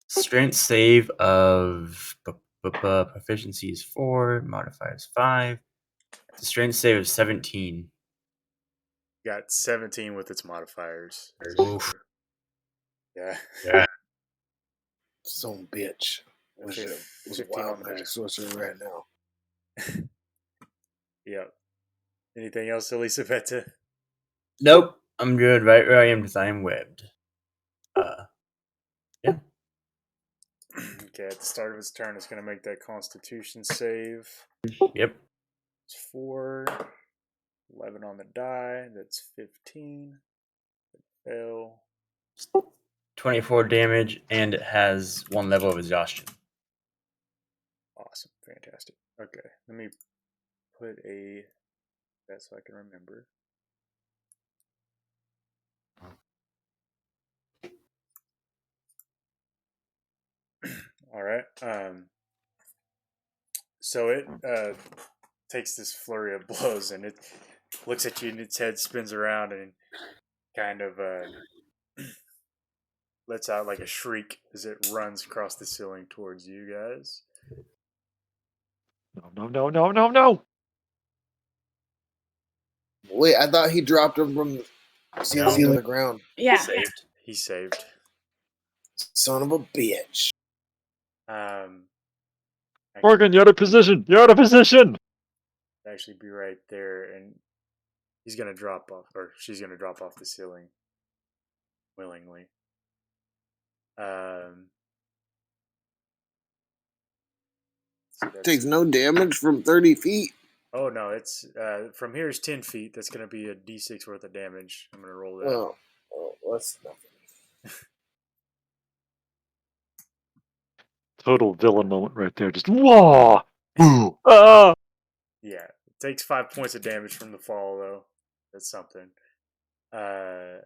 strength save of proficiency is 4, modifier is 5. It's a strength save of 17. Got 17 with its modifiers. Oof. Yeah. Yeah. Some bitch. I wish it was a 15 wild on the magic sorcerer right now. Yep. Anything else, Elisabetta? Nope. I'm good right where I am because I am webbed. Yeah. Okay, at the start of its turn, it's going to make that Constitution save. Yep. It's 4. 11 on the die. That's 15. Fail. 24 damage, and it has 1 level of exhaustion. Awesome. Fantastic. Okay, let me put that so I can remember. All right. So it takes this flurry of blows and it looks at you and its head spins around and kind of lets out like a shriek as it runs across the ceiling towards you guys. No. Wait, I thought he dropped him from the ceiling to the ground. Yeah. Saved. He saved. Son of a bitch. Actually, Morgan, you're out of position. You're out of position. actually be right there, and he's gonna drop off, or she's gonna drop off the ceiling willingly. So Takes no damage from 30 feet. oh no, it's from here is 10 feet. That's gonna be a d6 worth of damage. I'm gonna roll that. Oh, that's nothing. Total villain moment right there. Just whoa. Ah. Yeah, it takes 5 points of damage from the fall though. That's something. And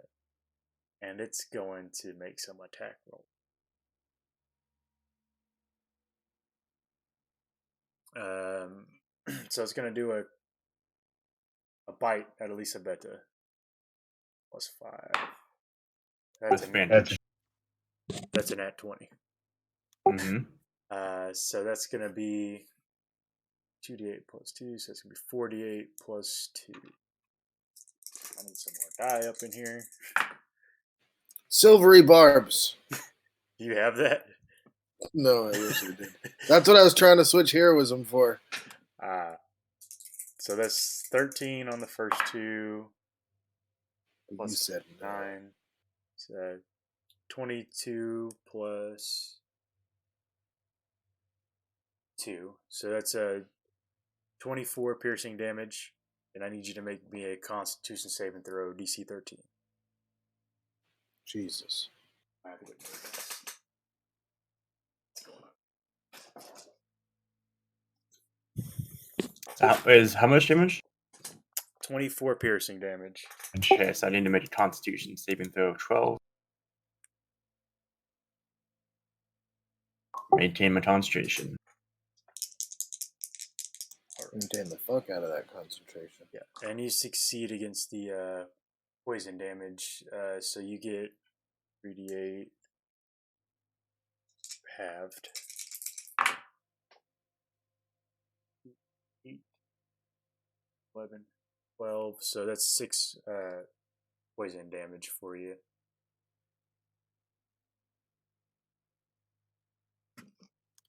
it's going to make some attack roll. So it's going to do a bite at Elisabetta. +5. That's a nat 20. Mm-hmm. So that's going to be 2d8 plus 2, so it's going to be 48 plus 2. I need some more die up in here. Silvery barbs. Do you have that? No, I wish you did. That's what I was trying to switch heroism for. So that's 13 on the first 2. You said 9. So 22 plus 2. So that's a 24 piercing damage. And I need you to make me a Constitution saving throw, DC 13. Jesus. I have to get That is how much damage? 24 piercing damage. Okay, so I need to make a Constitution saving throw of 12. Maintain my concentration. Maintain the fuck out of that concentration. Yeah, and you succeed against the poison damage. So you get 3d8 halved. 8, 11, 12. So that's 6 poison damage for you.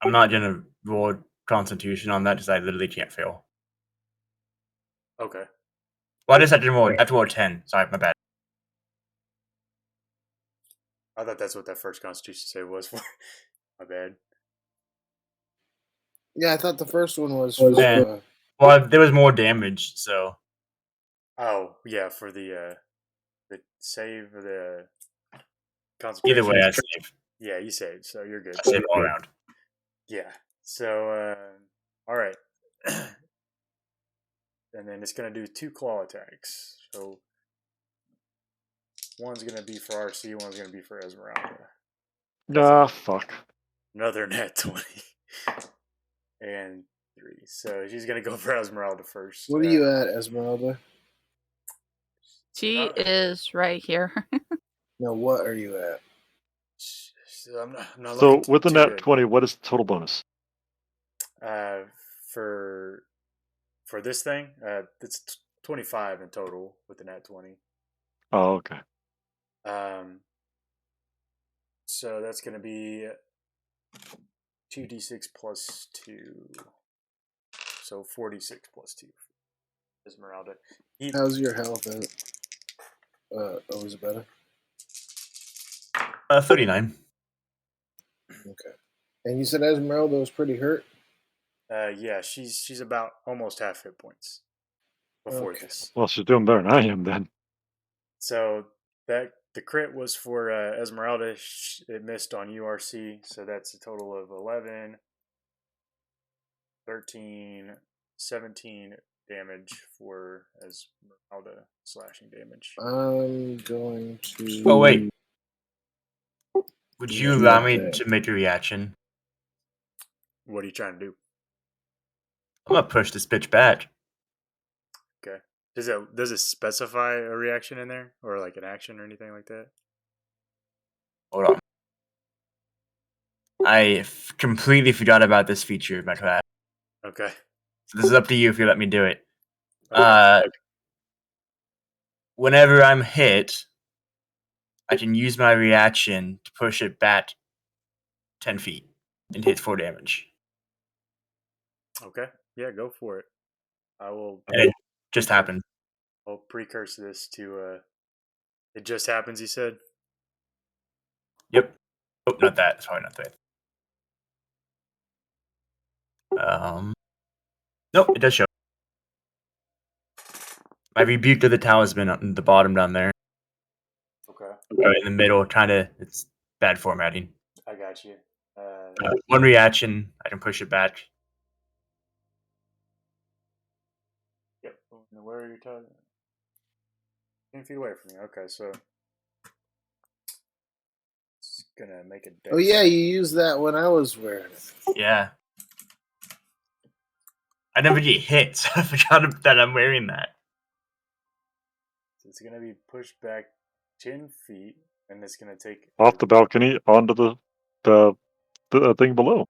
I'm not gonna roll Constitution on that because I literally can't fail. Okay. Well, I just had to roll. I have to roll a 10. Sorry, my bad. I thought that's what that first Constitution save was for. My bad. Yeah, I thought the first one was. Yeah. Well, there was more damage, so Oh yeah, for the save or the concentration. either way, I save. Yeah, you saved, so you're good. I save all around. Yeah. So all right. And then it's gonna do 2 claw attacks. So one's gonna be for RC, one's gonna be for Esmeralda. Ah, fuck. Another net 20. And 3. So she's gonna go for Esmeralda first. What are you at, Esmeralda? She is right here. No, what are you at? So I'm not So looking with the too nat good. 20, what is the total bonus? For this thing, it's 25 in total with the nat 20. Oh, okay. So that's going to be 2d6 plus 2. So 46 plus 2. Esmeralda. How's your health, Elizabeth? 39. Okay. And you said Esmeralda was pretty hurt? Yeah, she's about almost half hit points before Okay. this. Well, she's doing better than I am then. So that the crit was for Esmeralda. It missed on URC, so that's a total of 11, 13, 17 damage for Esmeralda slashing damage. I'm going to. Oh, wait. Would you allow me Okay. to make a reaction? What are you trying to do? I'm gonna push this bitch back. Okay. Does it specify a reaction in there, or like an action or anything like that? Hold on. I completely forgot about this feature in my class. Okay. So this is up to you if you let me do it. Okay. Whenever I'm hit, I can use my reaction to push it back 10 feet and hit 4 damage. Okay. Yeah, go for it. I will. And it just happened. I'll precurse this to. It just happens. You said. Yep. Oh, not that. Sorry, not that. Nope, it does show. My rebuke of the talisman on the bottom down there. Okay. In the middle, kinda, it's bad formatting. I got you. One reaction, I can push it back. Yep. Where are you talking? 10 feet away from me. Okay, so it's gonna make a. Oh, yeah, you used that when I was wearing it. Yeah. I never get hit, so I forgot that I'm wearing that. So it's gonna be pushed back 10 feet, and it's gonna take Off the balcony onto the thing below.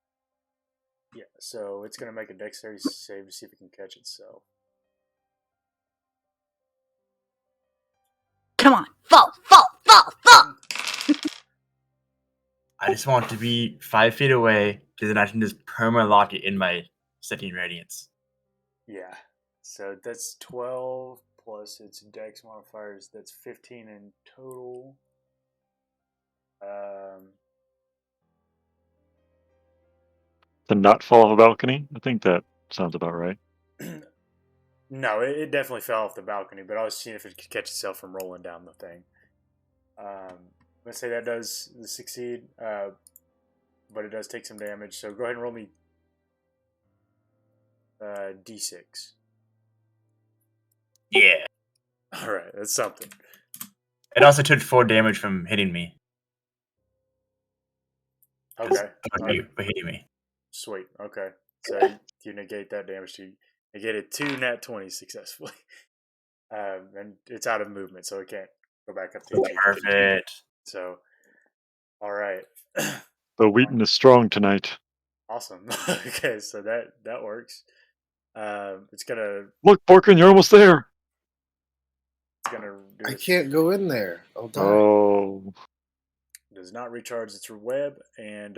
Yeah, so it's gonna make a dexterity save to see if it can catch itself. Come on, fall. I just want to be 5 feet away, because then I can just perma-lock it in my setting radiance. Yeah, so that's 12 plus its dex modifiers. That's 15 in total. To not fall off a balcony? I think that sounds about right. No, it definitely fell off the balcony, but I was seeing if it could catch itself from rolling down the thing. Let's say that does succeed, but it does take some damage. So go ahead and roll me d6. Yeah. All right, that's something. It also took 4 damage from hitting me. Okay. Not you, but hitting me. Sweet. Okay. So you negate that damage. You negated 2 nat 20s successfully. And it's out of movement, so it can't go back up to you. Perfect. So, all right. The Wheaton is strong tonight. Awesome. Okay, so that works. It's gonna. Look, Porkin, you're almost there. It's gonna. Do I can't go in there. I'll die. Oh. Does not recharge its web, and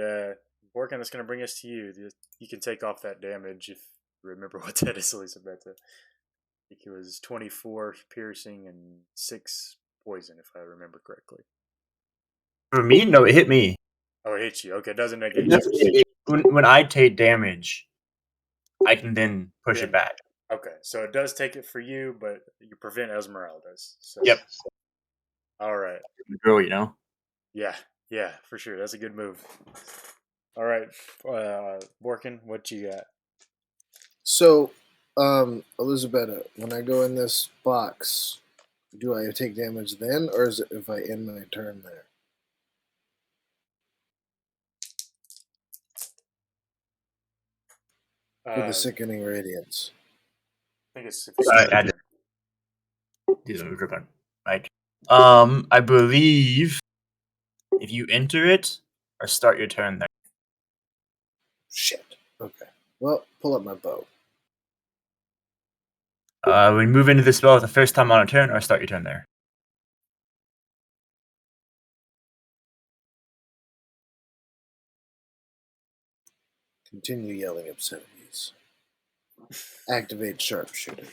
Borkin, that's going to bring us to you. You can take off that damage if you remember what that is, Elisabetta. I think it was 24 piercing and 6 poison, if I remember correctly. For me, no, it hit me. Oh, it hits you. Okay, it doesn't negate you. When I take damage, I can then push Then- it back. Okay, so it does take it for you, but you prevent Esmeralda's. So. Yep. All right. Girl, you know. Yeah, for sure. That's a good move. All right, Borkin, what you got? So, Elisabetta, when I go in this box, do I take damage then, or is it if I end my turn there? For the sickening radiance. I think it's These are different, right? I believe if you enter it or start your turn there. Shit. Okay. Well, pull up my bow. We move into the spell the first time on a turn or start your turn there. Continue yelling obscenities. Activate sharpshooter.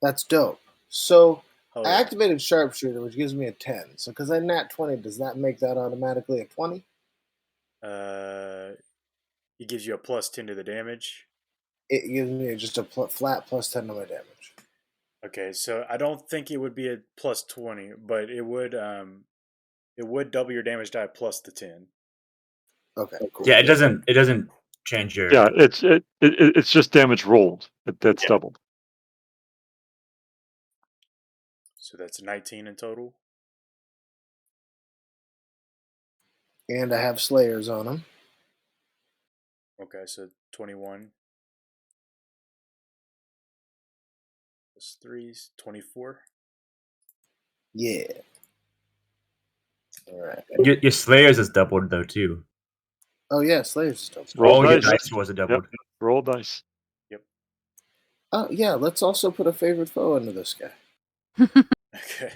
That's dope. So I activated sharpshooter, which gives me a 10. So because I nat 20, does that make that automatically a 20? It gives you a plus 10 to the damage. It gives me just a flat plus 10 to my damage. Okay, so I don't think it would be a plus 20, but it would double your damage die plus the 10. Okay, cool. Yeah, it doesn't change your. Yeah, it's just damage rolled. That's doubled. So that's 19 in total. And I have slayers on them. Okay, so 21. Plus 3's 24. Yeah. All right. Your Slayers is doubled though too. Oh yeah, slayers is doubled. Roll All your dice. dice was a doubled. Yep. Roll dice. Yep. Oh yeah, let's also put a favorite foe into this guy. Okay.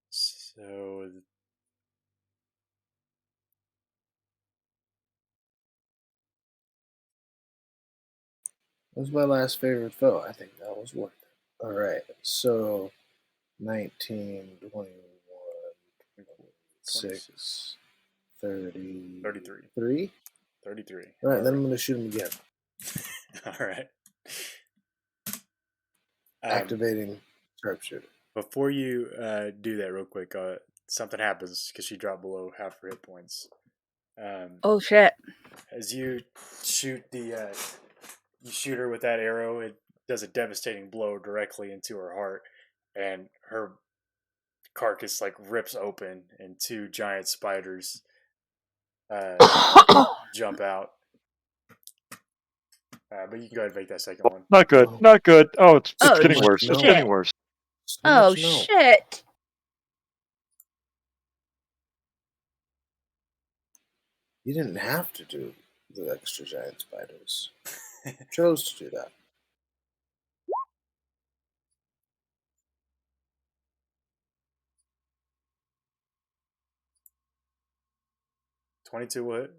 So That was my last favorite foe. I think that was worth it. All right, so 19, 21, 26, 30, 33. 33. All right, then I'm going to shoot him again. All right. Activating sharpshooter. Before you do that real quick, something happens because she dropped below half her hit points. Oh shit! As you shoot you shoot her with that arrow, it does a devastating blow directly into her heart, and her carcass like rips open, and 2 giant spiders jump out. But you can go ahead and make that second one. Not good. Oh. Not good. Oh, it's Oh, getting worse. no. It's getting worse. So Oh much no. shit! You didn't have to do the extra giant spiders. You chose to do that. $22 will hit.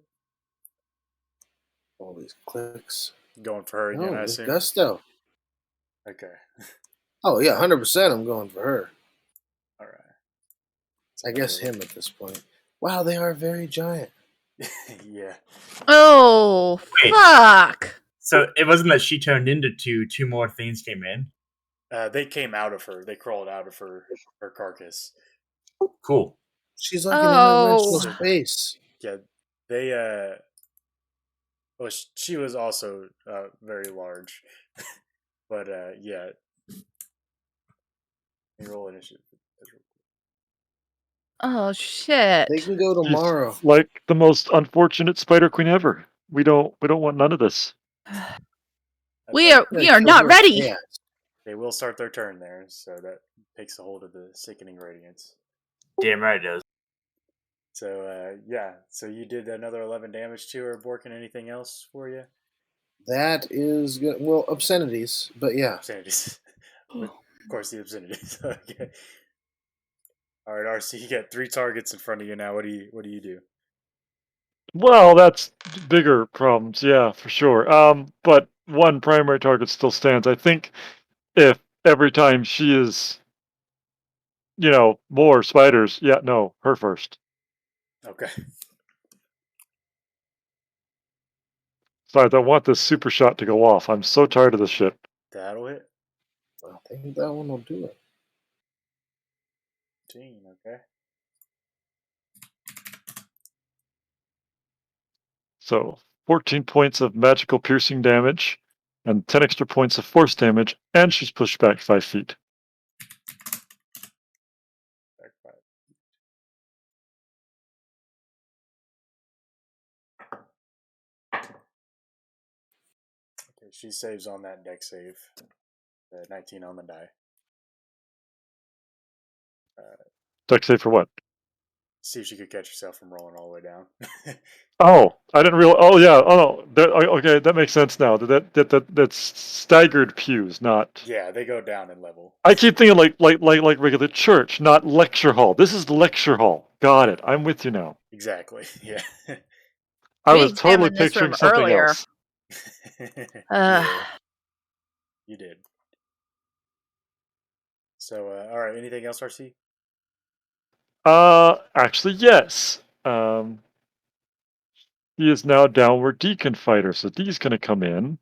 All these clicks. Going for her again, I Oh, with assume. gusto. Okay. Oh yeah, 100%. I'm going for her. All right. I guess him at this point. Wow, they are very giant. Yeah. Oh Wait. fuck! So it wasn't that she turned into 2 more things came in. They came out of her. They crawled out of her carcass. Cool. She's like Oh. an interdimensional space. Yeah, they. Well, she was also very large, but yeah. You roll initiative. Oh shit! They can go tomorrow. She's like the most unfortunate Spider Queen ever. We don't want none of this. We are Like, not we're ready. chaos. They will start their turn there, so that takes a hold of the sickening radiance. Damn right it does. So yeah, so you did another 11 damage to her. Borkin, anything else for you? That is good. Well, obscenities, but yeah. Obscenities. Of course, the obscenities. Okay. All right, RC, you got 3 targets in front of you now. What do you do? Well, that's bigger problems, yeah, for sure. But one primary target still stands. I think if every time she is, more spiders, yeah, no, her first. Okay. Besides, I want this super shot to go off. I'm so tired of this shit. That'll hit. I think that one will do it. 15, okay. So 14 points of magical piercing damage and 10 extra points of force damage, and she's pushed back 5 feet. Back 5. Okay, she saves on that deck save. 19 on the die. Dex save for what? See if she could catch herself from rolling all the way down. Oh, I didn't realize. Oh, yeah. Oh, no. Okay, that makes sense now. That's staggered pews, not. Yeah, they go down in level. I keep thinking like regular church, not lecture hall. This is the lecture hall. Got it. I'm with you now. Exactly. Yeah. I We was totally examined this room picturing something earlier. else. Yeah, you did. So, all right. Anything else, RC? Actually, yes. He is now downward deacon fighter, so D's gonna come in.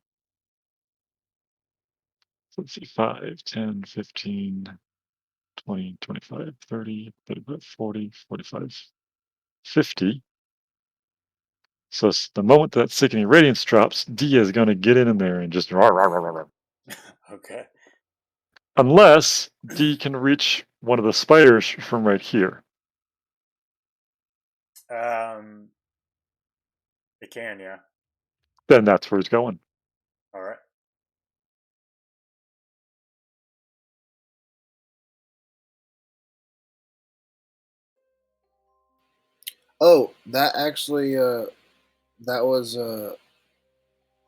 So let's see, 5, 10, 15, 20, 25, 30, 35, 40, 45, 50. So the moment that sickening radiance drops, D is going to get in there and just rah, rah, rah, rah, rah. Okay. Unless D can reach one of the spiders from right here. It can, yeah. Then that's where he's going. All right. Oh, that actually, that was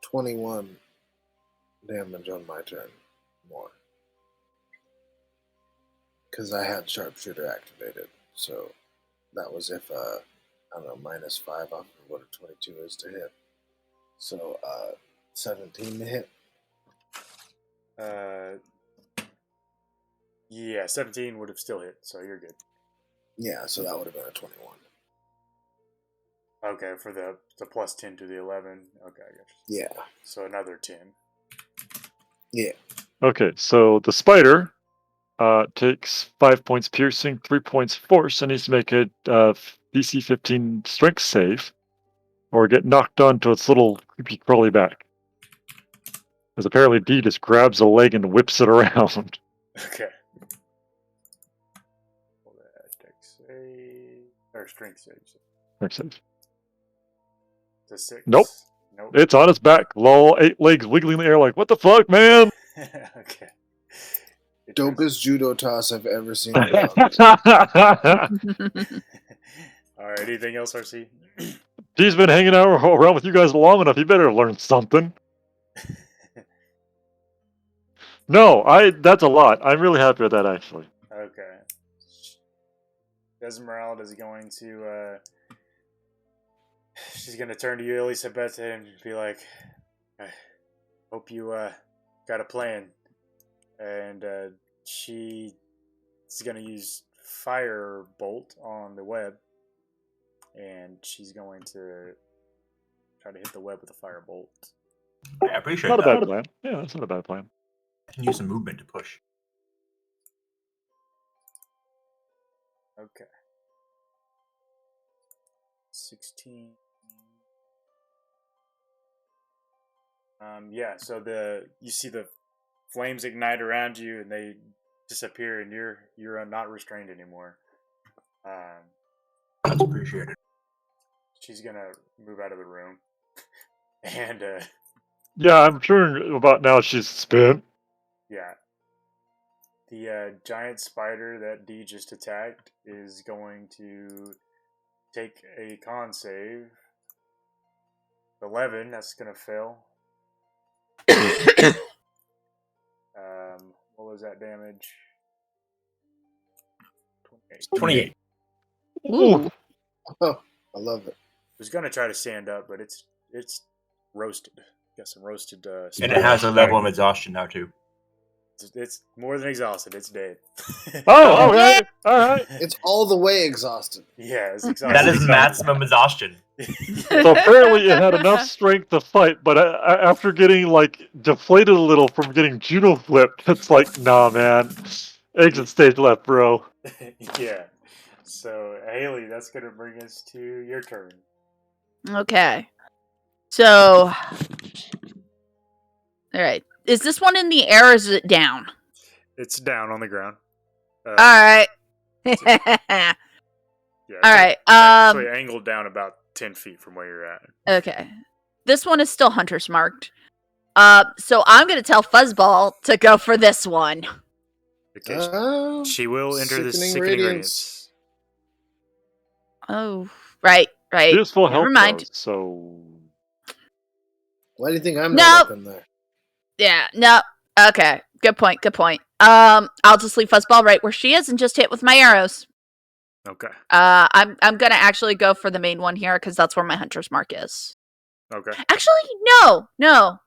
21 damage on my turn more. Because I had sharpshooter activated. So that was if, I don't know, -5 off of what a 22 is to hit. So 17 to hit. Yeah, 17 would have still hit, so you're good. Yeah, so that would have been a 21. Okay, for the plus 10 to the 11. Okay, I got you. Yeah. So another 10. Yeah. Okay, so the spider takes 5 points piercing, 3 points force, and needs to make a DC 15 strength save, or get knocked onto its little creepy crawly back. Because apparently D just grabs a leg and whips it around. Okay. Pull that deck save. Or strength save. Strength save. To 6. Nope. Nope. It's on its back, lol, 8 legs wiggling in the air like, what the fuck, man? Okay. Dopest judo toss I've ever seen. All All right, anything else, RC? He's been hanging out around with you guys long enough. He better learn something. No, that's a lot. I'm really happy with that, actually. Okay. Esmeralda is going to she's gonna turn to you, Elisabetta, and be like, I hope you got a plan. And she's gonna use Firebolt on the web, and she's going to try to hit the web with a Firebolt. I appreciate Not a that. bad plan. Yeah, that's not a bad plan. I can use some movement to push. Okay. 16. Yeah, so you see the flames ignite around you and they disappear, and you're not restrained anymore. That's appreciated. She's gonna move out of the room, and Yeah, I'm sure about now she's spent. yeah, the giant spider that D just attacked is going to take a con save. 11, that's gonna fail. What was that damage? 28. 28. Ooh. Oh, I love it. Was gonna try to stand up, but it's roasted. Got some roasted. And it has a level of exhaustion now, too. It's more than exhausted. It's dead. Oh, Yeah. okay. All right. It's all the way exhausted. Yeah, it's exhausted. That is maximum exhaustion. So apparently it had enough strength to fight, but after getting like deflated a little from getting judo flipped, it's like, nah, man. Exit stage left, bro. Yeah. So Haley, that's gonna bring us to your turn. Okay. So, all right. Is this one in the air or is it down? It's down on the ground. All right. All Yeah. right. Actually angled down about 10 feet from where you're at. Okay. This one is still hunter's marked. So I'm gonna tell Fuzzball to go for this one. Okay. She will enter the Sickening sickening radiance. radiance. Oh, right. She has full Never health, mind. though, so Why do you think I'm Nope. not up in there? Yeah. No. Okay. Good point. Good point. I'll just leave Fuzzball right where she is and just hit with my arrows. Okay. I'm gonna actually go for the main one here because that's where my hunter's mark is. Okay. Actually, no.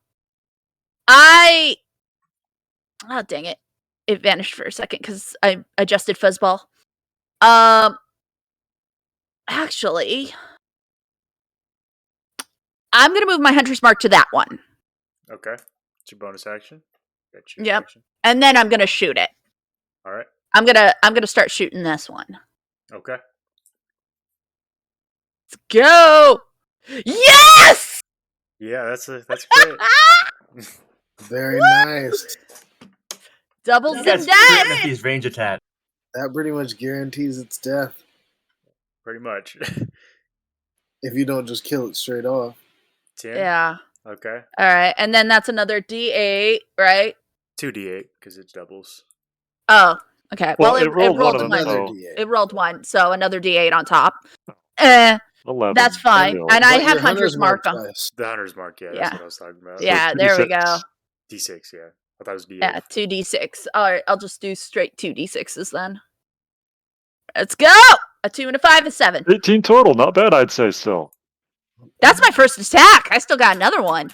Oh, dang it. It vanished for a second because I adjusted Fuzzball. Actually, I'm going to move my hunter's mark to that one. Okay. It's your bonus action. That's your Yep. action. And then I'm going to shoot it. All right. I'm going to start shooting this one. Okay. Let's go. Yes! Yeah, that's great. Very nice. Doubles That's and death. crit if he's range attack. That pretty much guarantees its death Pretty much. if you don't just kill it straight off. 10. Yeah. Okay. All right. And then that's another D8, right? 2d8 because it's doubles. Oh, okay. Well, Well, it rolled one rolled of them, one. Another so D8. It rolled one, so another D8 on top. 11. That's fine. Still. And I But have your hunter's mark on. twice. The hunter's mark, yeah, Yeah. that's what I was talking about. So Yeah, there we 2d6. go. D6, yeah. I thought it was D8. Yeah, 2d6. All right, I'll just do straight 2d6s then. Let's go! A 2 and a 5 is 7. 18 total. Not bad, I'd say still. That's my first attack. I still got another one.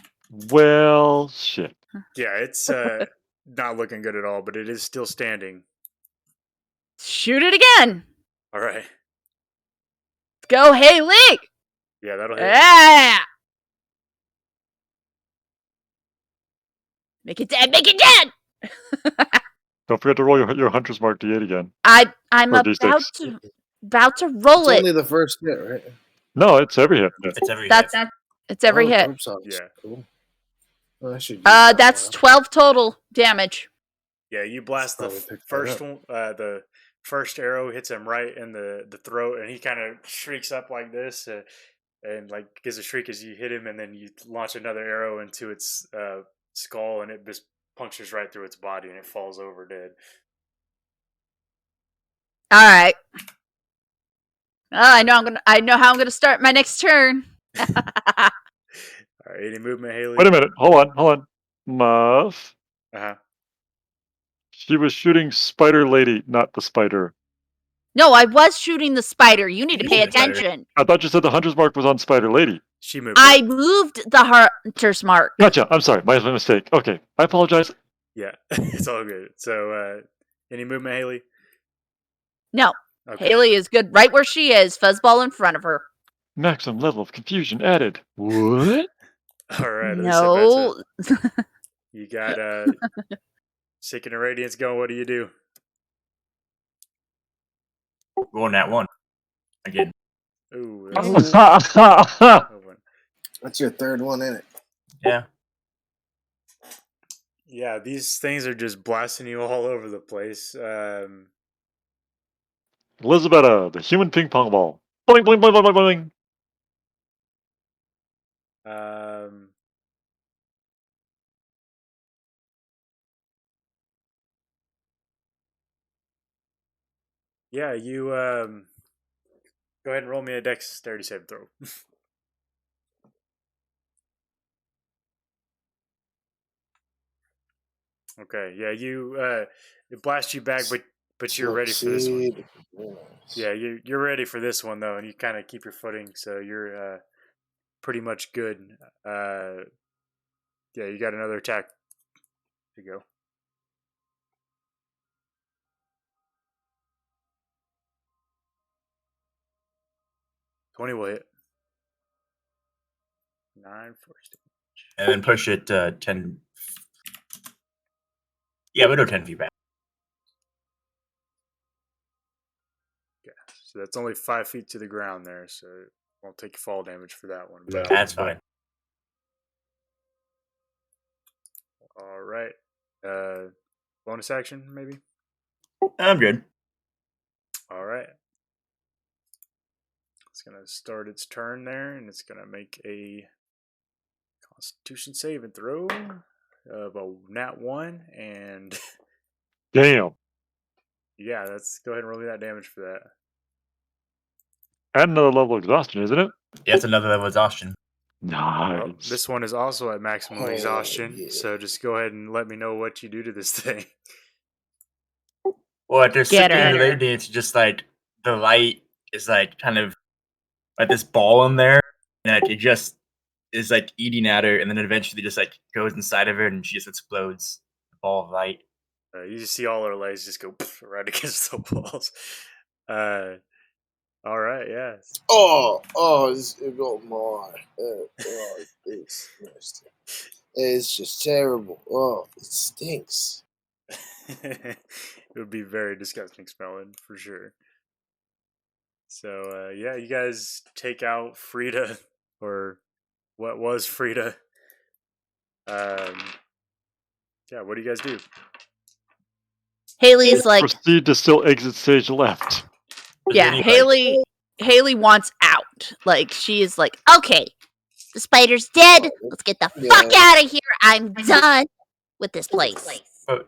Well, shit. Yeah, it's not looking good at all, but it is still standing. Shoot it again. All right. Let's go, Haley! Yeah, that'll hit. Yeah! Make it dead, make it dead! Don't forget to roll your hunter's mark D8 again. I'm Or about D6. to roll It's it. only the first hit, right? No, it's every hit. It's every That's hit. it's every hit. Corpse Ops. Yeah. Cool. Well, I should use that That's more. 12 total damage. Yeah, you blast the Probably pick that first up. one. The first arrow hits him right in the throat, and he kind of shrieks up like this, and like gives a shriek as you hit him, and then you launch another arrow into its skull, and it just punctures right through its body, and it falls over dead. All right. I know how I'm gonna start my next turn. All right, any movement, Haley? Wait a minute. Hold on. Muff. Uh-huh. She was shooting Spider Lady, not the spider. No, I was shooting the spider. You need to You pay shoot the spider. attention. I thought you said the hunter's mark was on Spider Lady. She moved. I moved the hunter's mark. Gotcha. I'm sorry. My mistake. Okay. I apologize. Yeah, it's all good. So, any movement, Haley? No, Okay. Haley is good right where she is. Fuzzball in front of her. Maximum level of confusion added. What? All right. No, You got Sickening Radiance going. What do you do? Rolling that one. Again. Ooh. Oh. Hold on. That's your third one in it. Yeah. Yeah, these things are just blasting you all over the place. Elizabeth, the human ping pong ball. Boing, boing, boing, boing, boing, boing. Yeah, you go ahead and roll me a dexterity save throw. Okay, yeah, it blasts you back, but you're ready for this one. Succeed. Very nice. Yeah, you're ready for this one though, and you kind of keep your footing, so you're pretty much good. Yeah, you got another attack to go. $20 will hit. 9 force damage. And then push it 10. Yeah, we go 10 feet back. Okay, so that's only 5 feet to the ground there, so it won't take fall damage for that one. No. That's fine. All right. Bonus action, maybe? I'm good. All right. It's going to start its turn there, and it's going to make a Constitution save and throw of a nat 1, and Damn. yeah, let's go ahead and roll me that damage for that. Add another level of exhaustion, isn't it? Yeah, it's another level of exhaustion. Nice. Well, this one is also at maximum Oh, exhaustion, yeah. so just go ahead and let me know what you do to this thing. Well, after Get her. circulating, it's just like the light is like kind of like this ball in there, and like, it just is like eating at her, and then eventually just like goes inside of her, and she just explodes. A ball of light. You just see all her legs just go right against the walls. All right, yeah. It got my. It's nasty. It's just terrible. Oh, it stinks. It would be very disgusting smelling for sure. So yeah, you guys take out Frida, or what was Frida. Yeah, what do you guys do? Haley's like, Proceed to still exit stage left. Is yeah, there any, like- Haley wants out. Like, she is like, okay, the spider's dead. Let's get the Yeah. fuck out of here. I'm done with this place. Oh,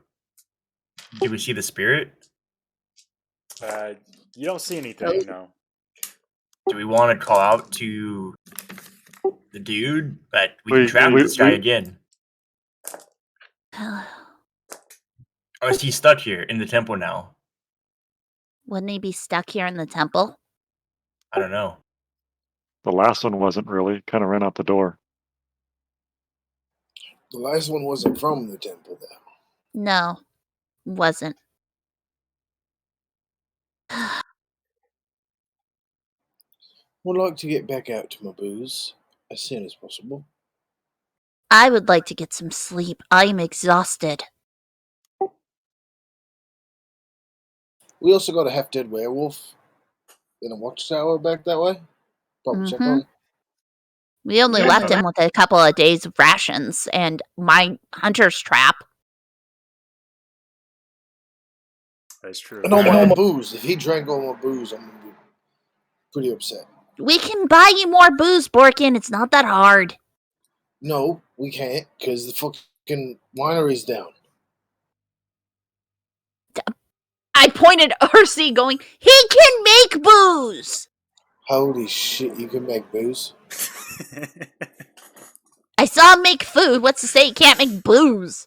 do we see the spirit? You don't see anything, no. Do we want to call out to the dude? But we can Wait, trap wait, this guy wait. again. Or is he stuck here in the temple now? Wouldn't he be stuck here in the temple? I don't know. The last one wasn't really. Kind of ran out the door. The last one wasn't from the temple, though. No, wasn't. Would like to get back out to my booze as soon as possible. I would like to get some sleep. I am exhausted. We also got a half-dead werewolf in a watchtower back that way. Probably check Mhm. on. We only Yeah. left him with a couple of days of rations and my hunter's trap. That's true. And all my booze. If he drank all my booze, I'm gonna be pretty upset. We can buy you more booze, Borkin. It's not that hard. No, we can't, because the fucking winery's down. I pointed at Ursi going, he can make booze! Holy shit, you can make booze? I saw him make food. What's to say he can't make booze?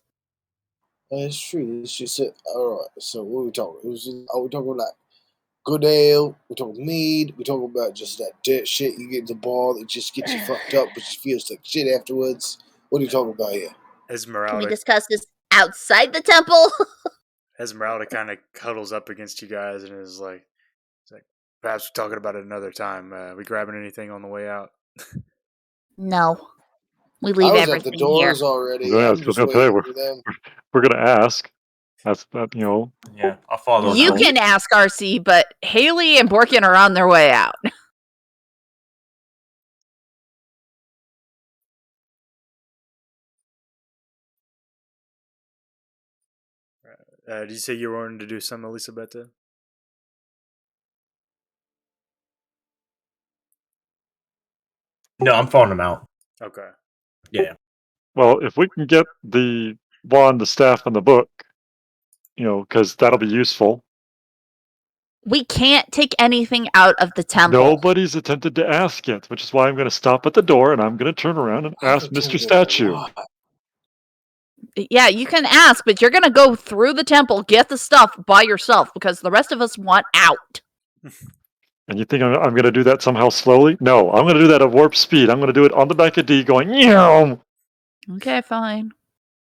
That's true. It's just alright, so what are we talking? Are we talking like good ale? We talking mead? We talking about just that dirt shit you get in the bar that just gets you fucked up, but you feels like shit afterwards? What are you talking about here? Can we Esmeralda, discuss this outside the temple? Esmeralda kind of cuddles up against you guys and is like, perhaps we're talking about it another time. We grabbing anything on the way out? No. We I leave was at the everything here. doors already. Yeah, I was I'm just gonna tell you, waiting for them. We're gonna ask. That's that. You know. Yeah, I'll follow. You now. can ask RC, but Haley and Borkin are on their way out. Did you say you were wanting to do something, Elisabetta? No, I'm following him out. Okay. Yeah. Well, if we can get the wand, the staff, and the book, you know, because that'll be useful. We can't take anything out of the temple. Nobody's attempted to ask yet, which is why I'm going to stop at the door and I'm going to turn around and ask Mr. Opportunity Statue. lot. Yeah, you can ask, but you're gonna go through the temple, get the stuff by yourself because the rest of us want out. And you think I'm going to do that somehow slowly? No, I'm going to do that at warp speed. I'm going to do it on the back of D going, Meow! Okay, fine.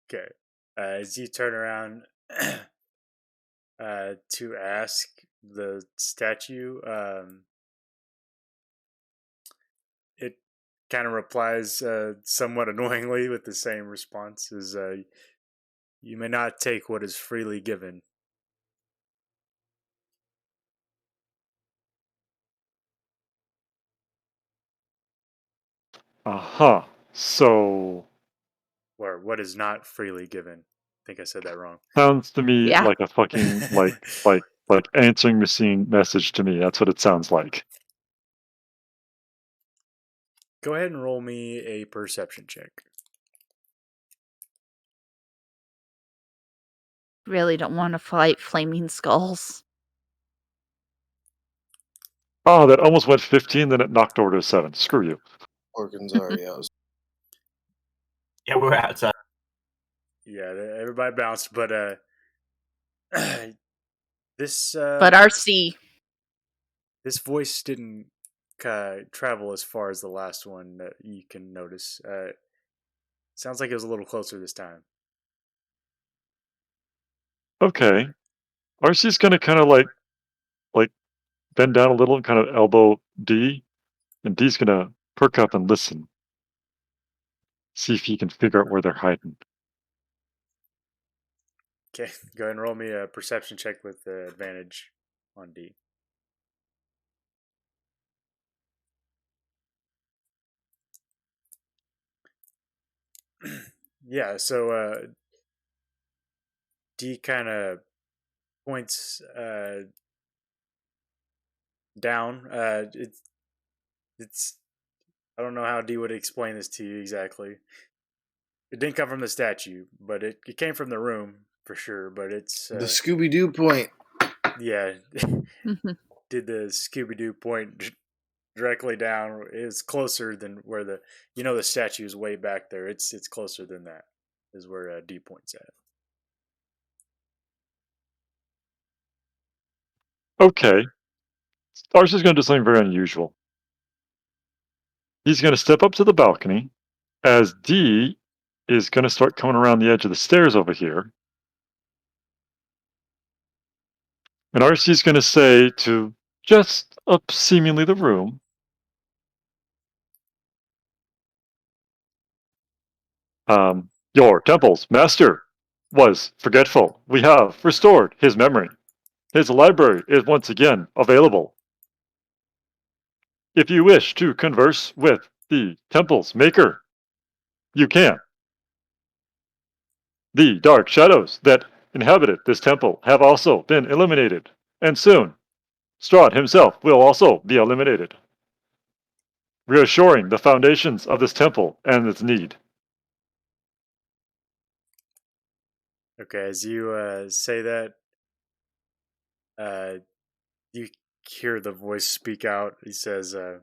Okay. As you turn around to ask the statue, it kind of replies somewhat annoyingly with the same response as you may not take what is freely given. Aha. So, Or what is not freely given. I think I said that wrong. sounds to me Yeah. like a fucking, like answering machine message to me. That's what it sounds like. Go ahead and roll me a perception check. Really don't want to fight flaming skulls. Oh, that almost went 15, then it knocked over to 7. Screw you. Orkins already out. Yeah, we're outside. Yeah, everybody bounced, but this But RC, this voice didn't travel as far as the last one that you can notice. Sounds like it was a little closer this time. Okay. RC's going to kind of like bend down a little and kind of elbow D, and D's going to perk up and listen. See if he can figure out where they're hiding. Okay, go ahead and roll me a perception check with advantage on D. Yeah, so D kind of points down. It's I don't know how D would explain this to you exactly. It didn't come from the statue, but it came from the room for sure. But it's The Scooby Doo point. yeah. Did the Scooby Doo point directly down? It's closer than where the statue is way back there. It's closer than that. Is where D points at. Okay. RC's going to do something very unusual. He's going to step up to the balcony as D is going to start coming around the edge of the stairs over here. And RC's going to say to just up seemingly the room, your temple's master was forgetful. We have restored his memory. His library is once again available. If you wish to converse with the temple's maker, you can. The dark shadows that inhabited this temple have also been eliminated, and soon Strahd himself will also be eliminated, reassuring the foundations of this temple and its need. Okay, as you say that, you hear the voice speak out. He says, so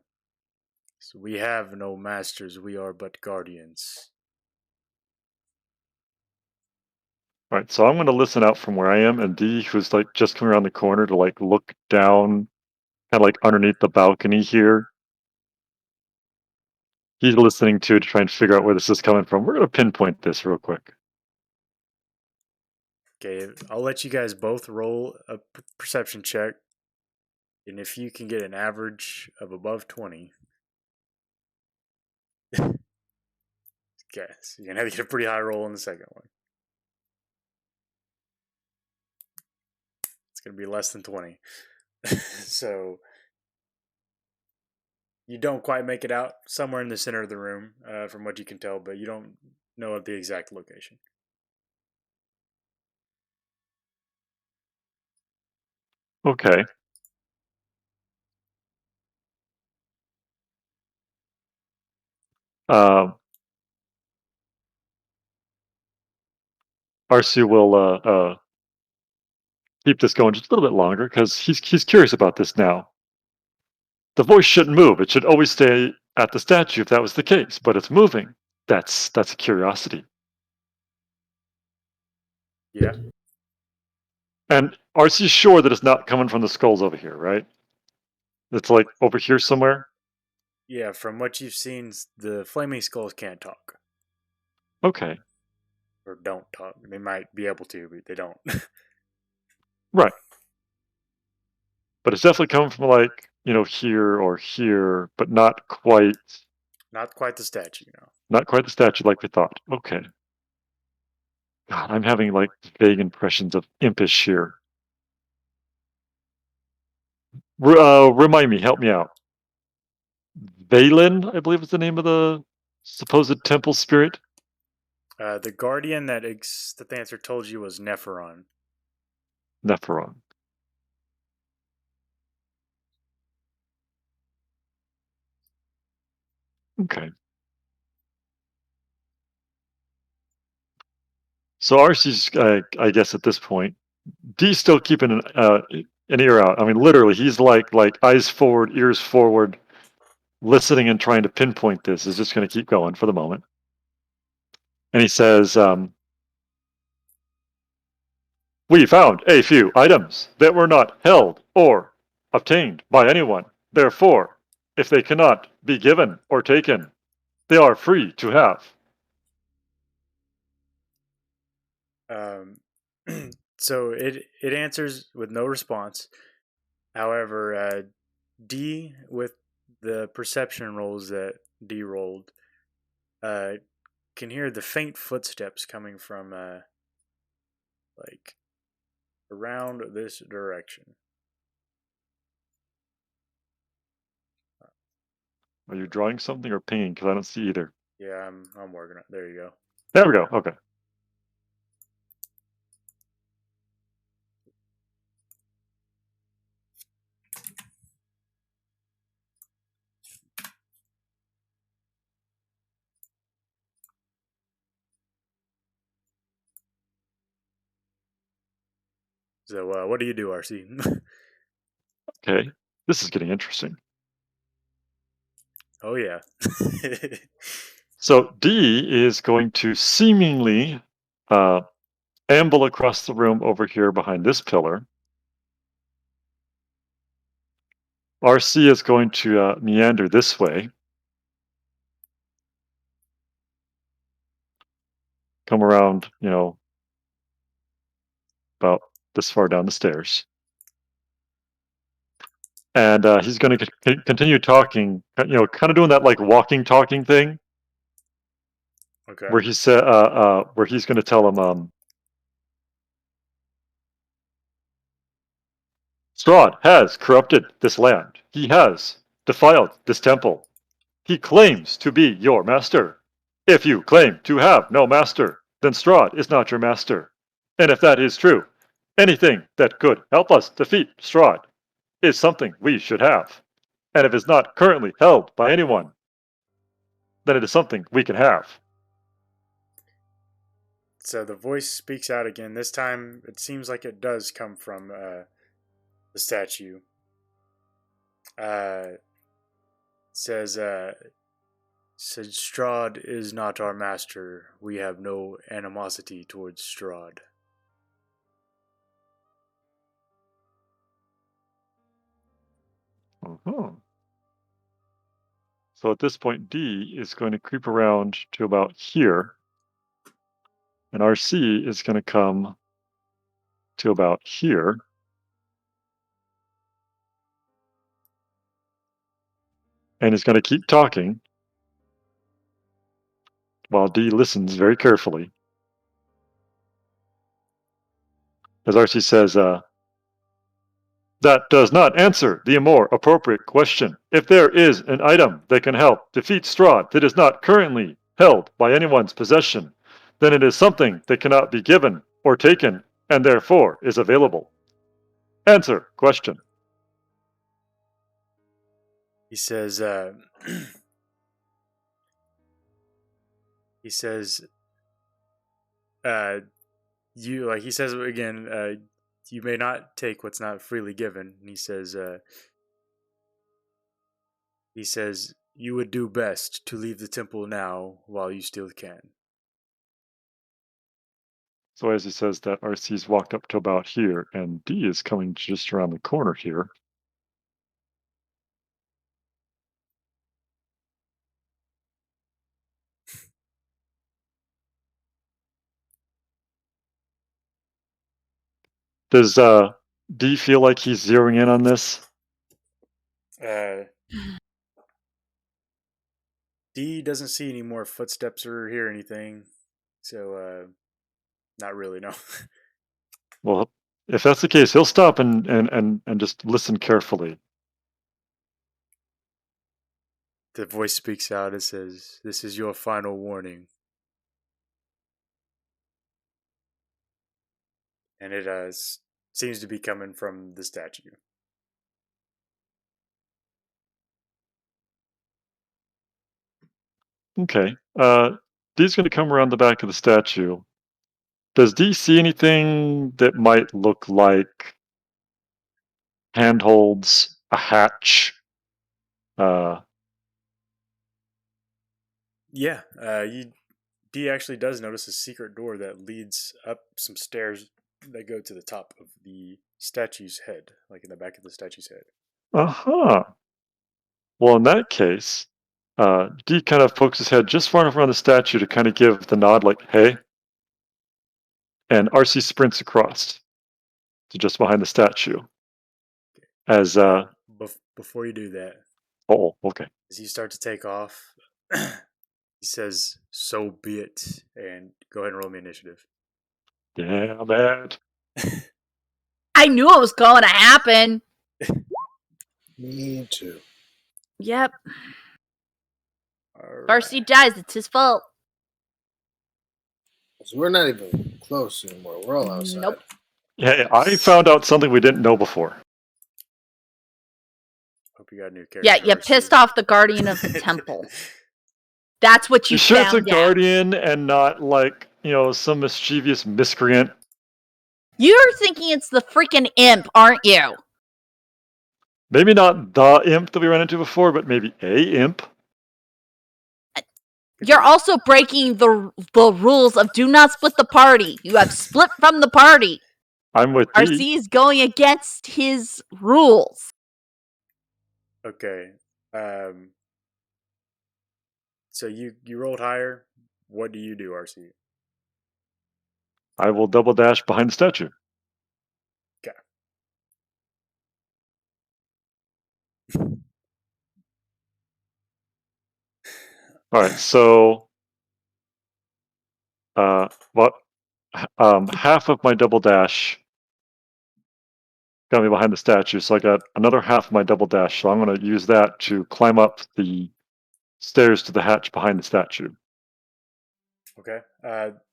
"We have no masters. We are but guardians." All right, so I'm going to listen out from where I am, and D, who's like just coming around the corner to like look down, kind of like underneath the balcony here. He's listening to try and figure out where this is coming from. We're going to pinpoint this real quick. Okay, I'll let you guys both roll a perception check, and if you can get an average of above 20, okay, so you're gonna have to get a pretty high roll in the second one. It's gonna be less than 20. So you don't quite make it out. Somewhere in the center of the room, from what you can tell, but you don't know the exact location. Okay. RC will keep this going just a little bit longer because he's curious about this now. The voice shouldn't move. It should always stay at the statue if that was the case, but it's moving. That's a curiosity. Yeah. And RC's sure that it's not coming from the skulls over here, right? It's like over here somewhere. Yeah, from what you've seen, the flaming skulls can't talk. Okay, Or don't talk. They might be able to, but they don't. right. But it's definitely coming from like here or here, but not quite Not quite the statue, no. not quite the statue like we thought. Okay. God, I'm having like vague impressions of impish here. Remind me, help me out. Valen, I believe is the name of the supposed temple spirit. The guardian that the answer told you was Nepheron. Nephiron. Okay. So RC's, I guess, at this point, D's still keeping an ear out. I mean, literally, he's like eyes forward, ears forward, listening and trying to pinpoint this. Is just going to keep going for the moment. And he says, "We found a few items that were not held or obtained by anyone. Therefore, if they cannot be given or taken, they are free to have." Um, so it answers with no response. However, D, with the perception rolls that D rolled, can hear the faint footsteps coming from like around this direction. Are you drawing something or pinging? Because I don't see either. Yeah, I'm working on. There you go. There we go. Okay. So what do you do, RC? Okay. This is getting interesting. Oh yeah. So D is going to seemingly amble across the room over here behind this pillar. RC is going to meander this way. Come around, about this far down the stairs. And he's going to continue talking, kind of doing that like walking, talking thing, Okay. where he said, where he's going to tell him, Strahd has corrupted this land. He has defiled this temple. He claims to be your master. If you claim to have no master, then Strahd is not your master. And if that is true, anything that could help us defeat Strahd is something we should have. And if it's not currently held by anyone, then it is something we can have. So the voice speaks out again. This time, it seems like it does come from the statue. Says, Strahd is not our master. We have no animosity towards Strahd. Uh-huh. So at this point, D is going to creep around to about here. And RC is going to come to about here. And is going to keep talking while D listens very carefully. As RC says, that does not answer the more appropriate question. If there is an item that can help defeat Strahd that is not currently held by anyone's possession, then it is something that cannot be given or taken and therefore is available. Answer question. He says, he says, he says again, you may not take what's not freely given. And he says, you would do best to leave the temple now while you still can. So as he says that, RC's walked up to about here, and D is coming just around the corner here. Does D feel like he's zeroing in on this? D doesn't see any more footsteps or hear anything, so not really. No. Well, if that's the case, he'll stop and just listen carefully. The voice speaks out. It says, "This is your final warning," and it seems to be coming from the statue. Okay. D's going to come around the back of the statue. Does D see anything that might look like handholds, a hatch? Yeah, D actually does notice a secret door that leads up some stairs that go to the top of the statue's head, like in the back of the statue's head. Uh-huh. Well, in that case, D kind of pokes his head just far enough around the statue to kind of give the nod, like, hey. And RC sprints across to just behind the statue. As, Before you do that, oh, okay. as you start to take off, he says, "So be it," and go ahead and roll me initiative. Damn it. I knew it was going to happen. Me too. Yep. All RC right. dies. It's his fault. So we're not even close anymore. We're all outside. Nope. Yeah, I found out something we didn't know before. Hope you got a new character. Yeah, you RC. pissed off the guardian of the temple. That's what you You sure it's a found out. guardian and not like, some mischievous miscreant? You're thinking it's the freaking imp, aren't you? Maybe not the imp that we ran into before, but maybe a imp. You're also breaking the rules of do not split the party. You have split from the party. I'm with D. RC is going against his rules. Okay. So you rolled higher. What do you do, RC? I will double dash behind the statue. Okay. All right, so half of my double dash got me behind the statue, so I got another half of my double dash. So I'm going to use that to climb up the stairs to the hatch behind the statue. Okay.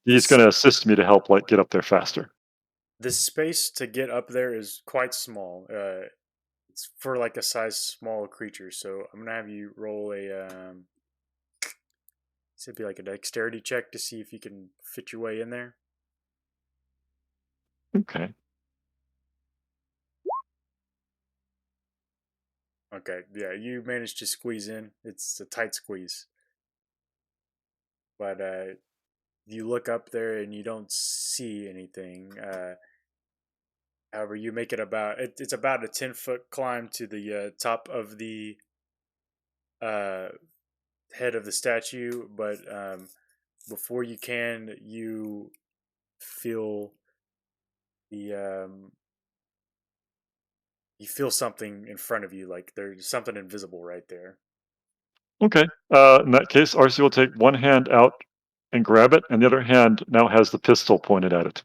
He's going to assist me to help get up there faster. The space to get up there is quite small. It's for like a size small creature. So I'm gonna have you roll a it'd be like a dexterity check to see if you can fit your way in there. Okay. Okay, yeah, you managed to squeeze in. It's a tight squeeze, but you look up there and you don't see anything. However, you make it it's about a 10-foot climb to the top of the head of the statue, but before you can, you feel the you feel something in front of you, like there's something invisible right there. Okay. In that case, RC will take one hand out and grab it, and the other hand now has the pistol pointed at it.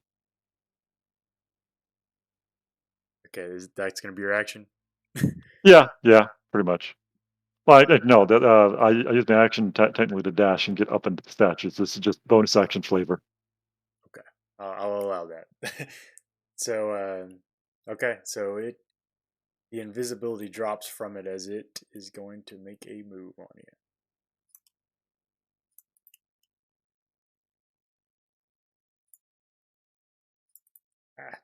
Okay, that's gonna be your action. Yeah, pretty much. Well, no, that I used my action technically to dash and get up into the statues. This is just bonus action flavor. Okay, I'll allow that. So, okay, so the invisibility drops from it as it is going to make a move on you. Okay.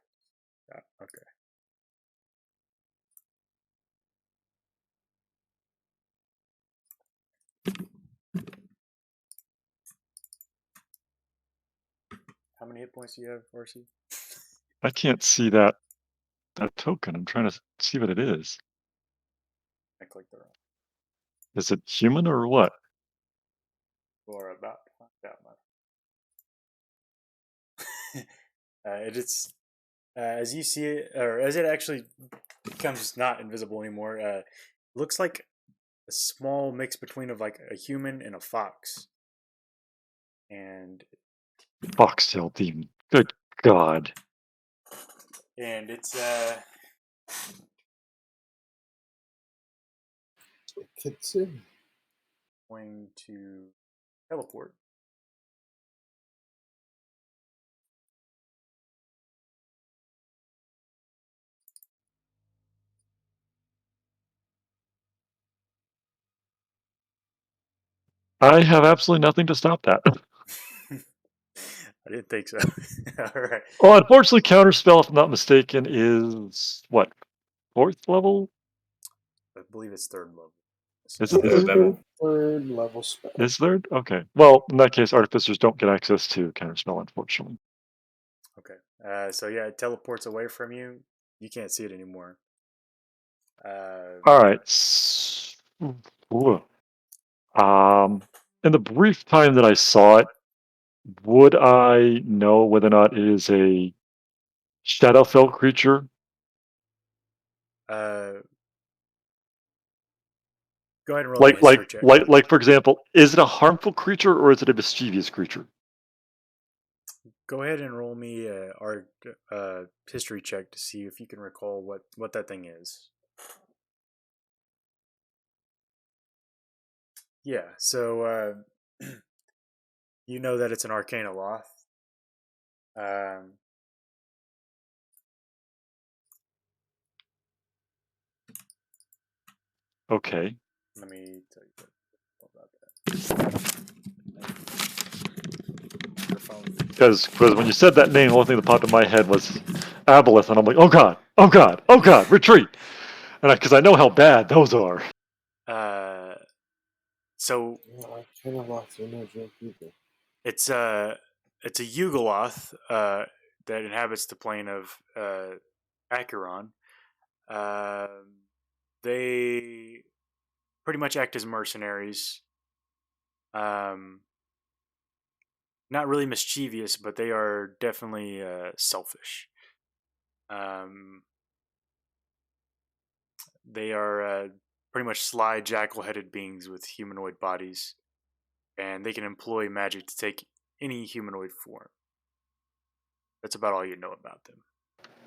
How many hit points do you have, RC? I can't see that token. I'm trying to see what it is. I clicked the wrong. Is it human or what? Or about to find out. It is as you see it, or as it actually becomes not invisible anymore. Looks like a small mix between of like a human and a fox. And Foxtail demon. Good God. it's Kitsune. going to teleport. I have absolutely nothing to stop that. I didn't think so. All right. Oh, unfortunately, Counterspell, if I'm not mistaken, is what? 4th level? I believe it's 3rd level. Is it third level? Third level spell. Is third? Okay. Well, in that case, artificers don't get access to Counterspell, unfortunately. Okay. So yeah, it teleports away from you. You can't see it anymore. All right. Ooh. In the brief time that I saw it, would I know whether or not it is a Shadowfell creature? Uh, go ahead and roll me a history check. Like, for example, is it a harmful creature or is it a mischievous creature? Go ahead and roll me our history check to see if you can recall what that thing is. Yeah, so you know that it's an Arcanoloth. Okay. Let me tell you about that. Because when you said that name, the only thing that popped in my head was Aboleth, and I'm like, oh god, oh god, oh god, retreat! And because I know how bad those are. So I kind of lost your no joke either. it's a Yugoloth that inhabits the plane of Acheron. They pretty much act as mercenaries. Not really mischievous, but they are definitely selfish. They are pretty much sly, jackal-headed beings with humanoid bodies, and they can employ magic to take any humanoid form. That's about all you know about them.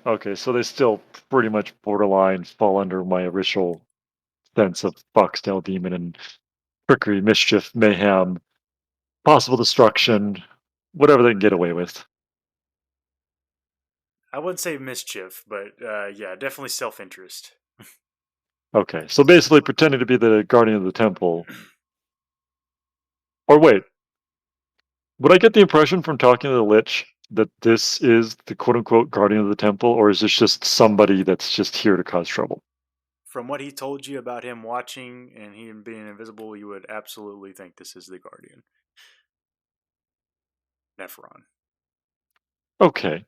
Okay, so they still pretty much borderline fall under my original sense of Foxtail Demon and trickery, mischief, mayhem, possible destruction, whatever they can get away with. I wouldn't say mischief, but yeah, definitely self-interest. Okay, so basically pretending to be the guardian of the temple. Or wait, would I get the impression from talking to the Lich that this is the quote-unquote guardian of the temple, or is this just somebody that's just here to cause trouble? From what he told you about him watching and him being invisible, you would absolutely think this is the Guardian. Nephron. Okay.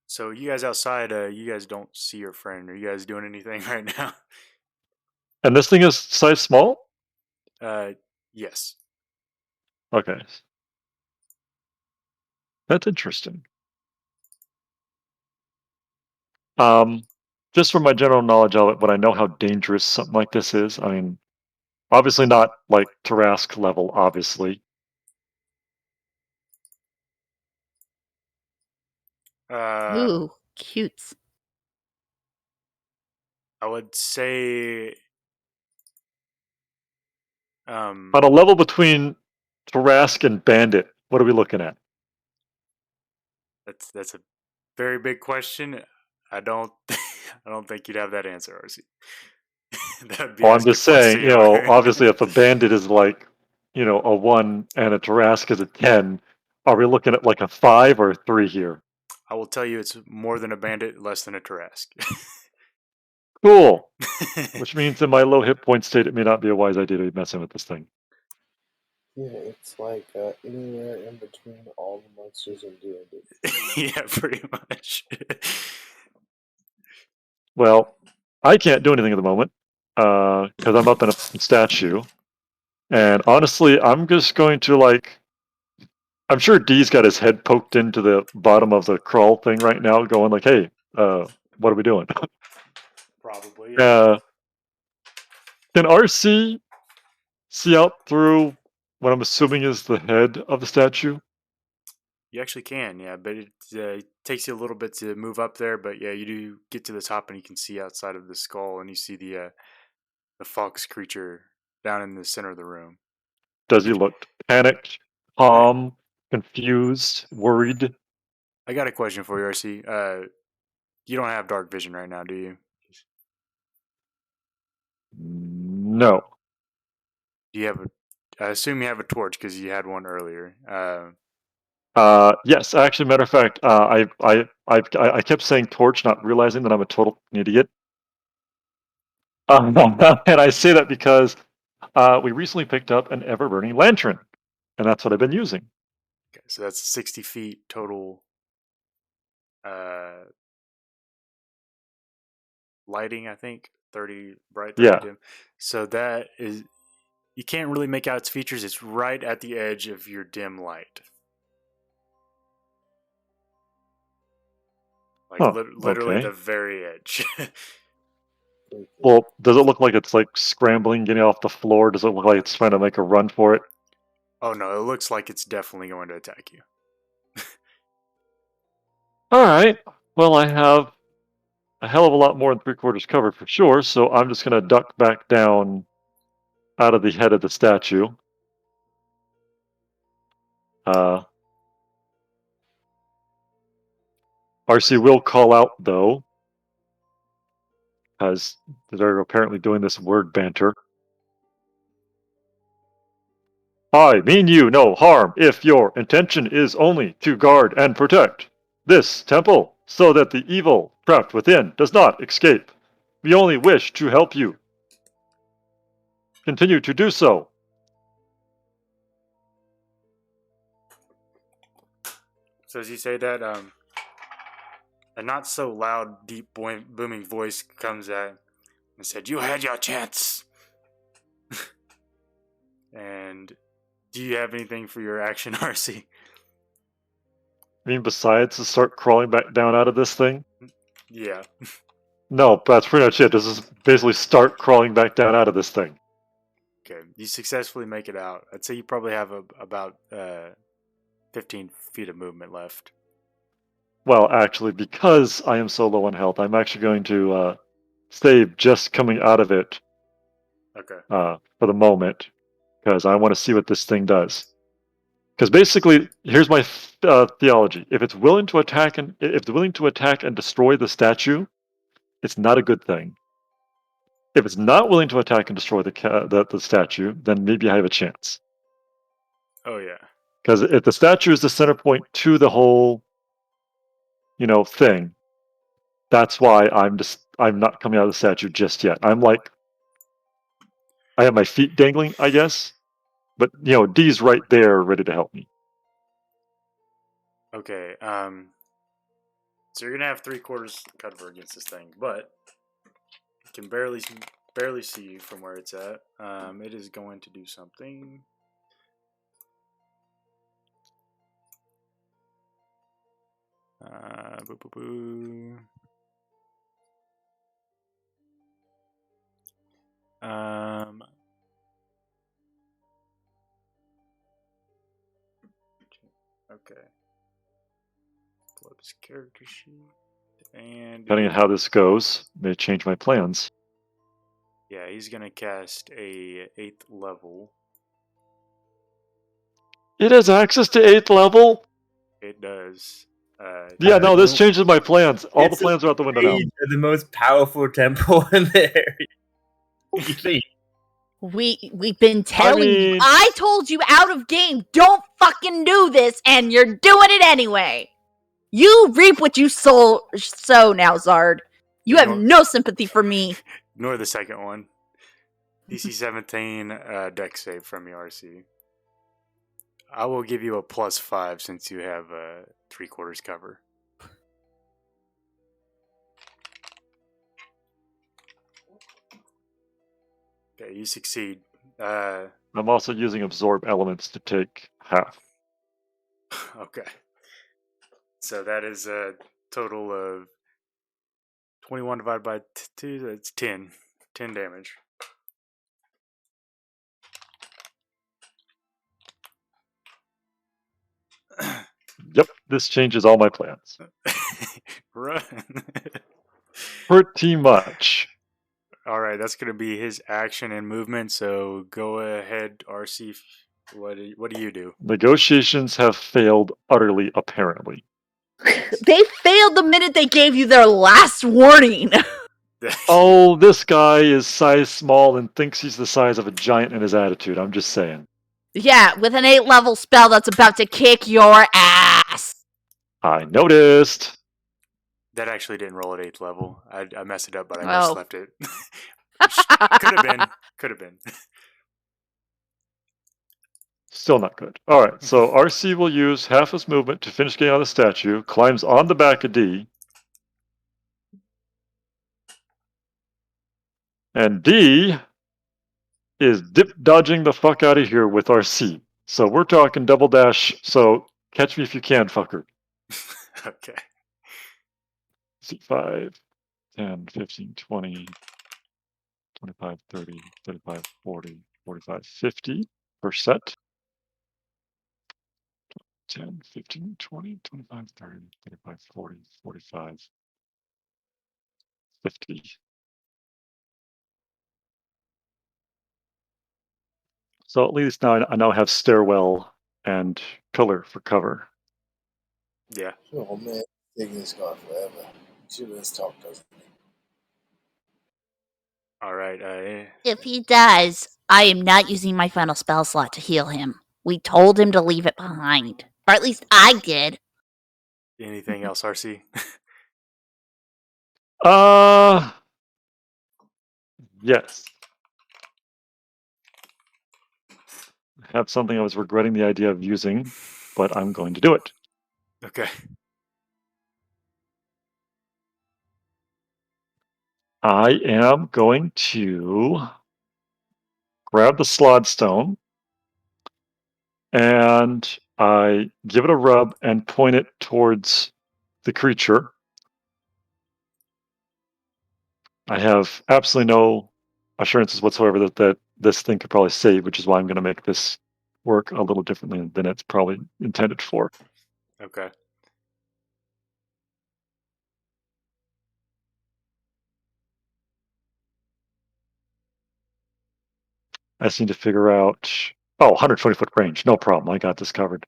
So you guys outside, you guys don't see your friend. Are you guys doing anything right now? And this thing is size small? Yes. Okay. That's interesting. Just from my general knowledge of it, would I know how dangerous something like this is? I mean, obviously not like Tarask level, obviously. Ooh, cute. I would say On a level between Tarask and Bandit, what are we looking at? that's a very big question. I don't I don't think you'd have that answer, RC. That would be Well, I'm asking just for saying, CR. obviously if a Bandit is like, a 1 and a Tarask is a 10, are we looking at like a 5 or a 3 here? I will tell you it's more than a bandit, less than a Tarask. Cool. Which means in my low hit point state, it may not be a wise idea to be messing with this thing. Yeah, it's like anywhere in between all the monsters in D&D. Yeah, pretty much. Well, I can't do anything at the moment because I'm up in a statue. And honestly, I'm just going to like. I'm sure D's got his head poked into the bottom of the crawl thing right now, going like, "Hey, what are we doing?" Probably. Yeah. Can RC see out through what I'm assuming is the head of the statue? You actually can, yeah, but it takes you a little bit to move up there. But yeah, you do get to the top, and you can see outside of the skull, and you see the fox creature down in the center of the room. Does he look panicked, calm, confused, worried? I got a question for you, RC. You don't have dark vision right now, do you? No. Do you have a? I assume you have a torch because you had one earlier. Yes, actually, matter of fact, I kept saying torch, not realizing that I'm a total idiot. And I say that because we recently picked up an ever-burning lantern, and that's what I've been using. Okay, so that's 60 feet total. Lighting, I think 30 bright, 30 Yeah. dim. So that is, you can't really make out its features. It's right at the edge of your dim light. Like literally okay. the very edge. Well, does it look like it's like scrambling, getting off the floor? Does it look like it's trying to make a run for it? Oh no, it looks like it's definitely going to attack you. All right. Well, I have a hell of a lot more than 3/4 covered for sure, so I'm just going to duck back down out of the head of the statue. RC will call out, though, because they're apparently doing this word banter. I mean you no harm if your intention is only to guard and protect this temple so that the evil trapped within does not escape. We only wish to help you. Continue to do so. So as you say that, a not so loud, deep, booming voice comes out and said, "You had your chance." And do you have anything for your action, RC? I mean, besides to start crawling back down out of this thing? Yeah. No, that's pretty much it. This is basically start crawling back down out of this thing. Okay, you successfully make it out. I'd say you probably have about 15 feet of movement left. Well, actually, because I am so low on health, I'm actually going to save just coming out of it Okay. for the moment, because I want to see what this thing does. Because basically, here's my theology: if it's willing to attack and destroy the statue, it's not a good thing. If it's not willing to attack and destroy the statue, then maybe I have a chance. Oh yeah. Because if the statue is the center point to the whole, thing, that's why I'm not coming out of the statue just yet. I'm like, I have my feet dangling, I guess, but D's right there, ready to help me. Okay. So you're gonna have 3/4 cover against this thing, but you can barely see you from where it's at. It is going to do something. Boo, boo, boo. Okay. Pull up his character sheet. And Depending on how this goes, may change my plans. yeah, he's gonna cast a 8th level. It has access to 8th level? It does. Yeah, no, this changes my plans. All the plans are out the window now. The most powerful temple in the area. What do you think? We've been telling you. I told you out of game, don't fucking do this, and you're doing it anyway. You reap what you sow now, Zard. You have no sympathy for me. Ignore the second one. DC 17 dex save from you, RC. I will give you a +5 since you have 3/4 cover. Okay, you succeed. I'm also using absorb elements to take half. Okay. So that is a total of 21 divided by 2. That's 10. 10 damage. Yep, this changes all my plans. Run. Pretty much. All right, that's going to be his action and movement. So go ahead, RC. What do you do? Negotiations have failed utterly, apparently. They failed the minute they gave you their last warning. Oh, this guy is size small and thinks he's the size of a giant in his attitude. I'm just saying. Yeah, with an 8-level spell that's about to kick your ass. I noticed. That actually didn't roll at 8th level. I messed it up, but I Oh. just left it. Could have been. Could have been. Still not good. All right, so RC will use half his movement to finish getting on the statue, climbs on the back of D, and D is dip dodging the fuck out of here with RC. So we're talking double dash, so catch me if you can, fucker. Okay. See, 5, 10, 15, 20, 25, 30, 35, 40, 45, 50%. 10, 15, 20, 25, 30, 35, 40, 45, 50. So at least now I now have stairwell and pillar for cover. Yeah. Oh man, taking this gone forever. See what this talk does. All right. If he dies, I am not using my final spell slot to heal him. We told him to leave it behind. Or at least I did. Anything else, RC? Yes. I have something I was regretting the idea of using, but I'm going to do it. Okay. I am going to grab the slod stone and I give it a rub and point it towards the creature. I have absolutely no assurances whatsoever that this thing could probably save, which is why I'm going to make this work a little differently than it's probably intended for. Okay. I just need to figure out. Oh, 120-foot range. No problem. I got this covered.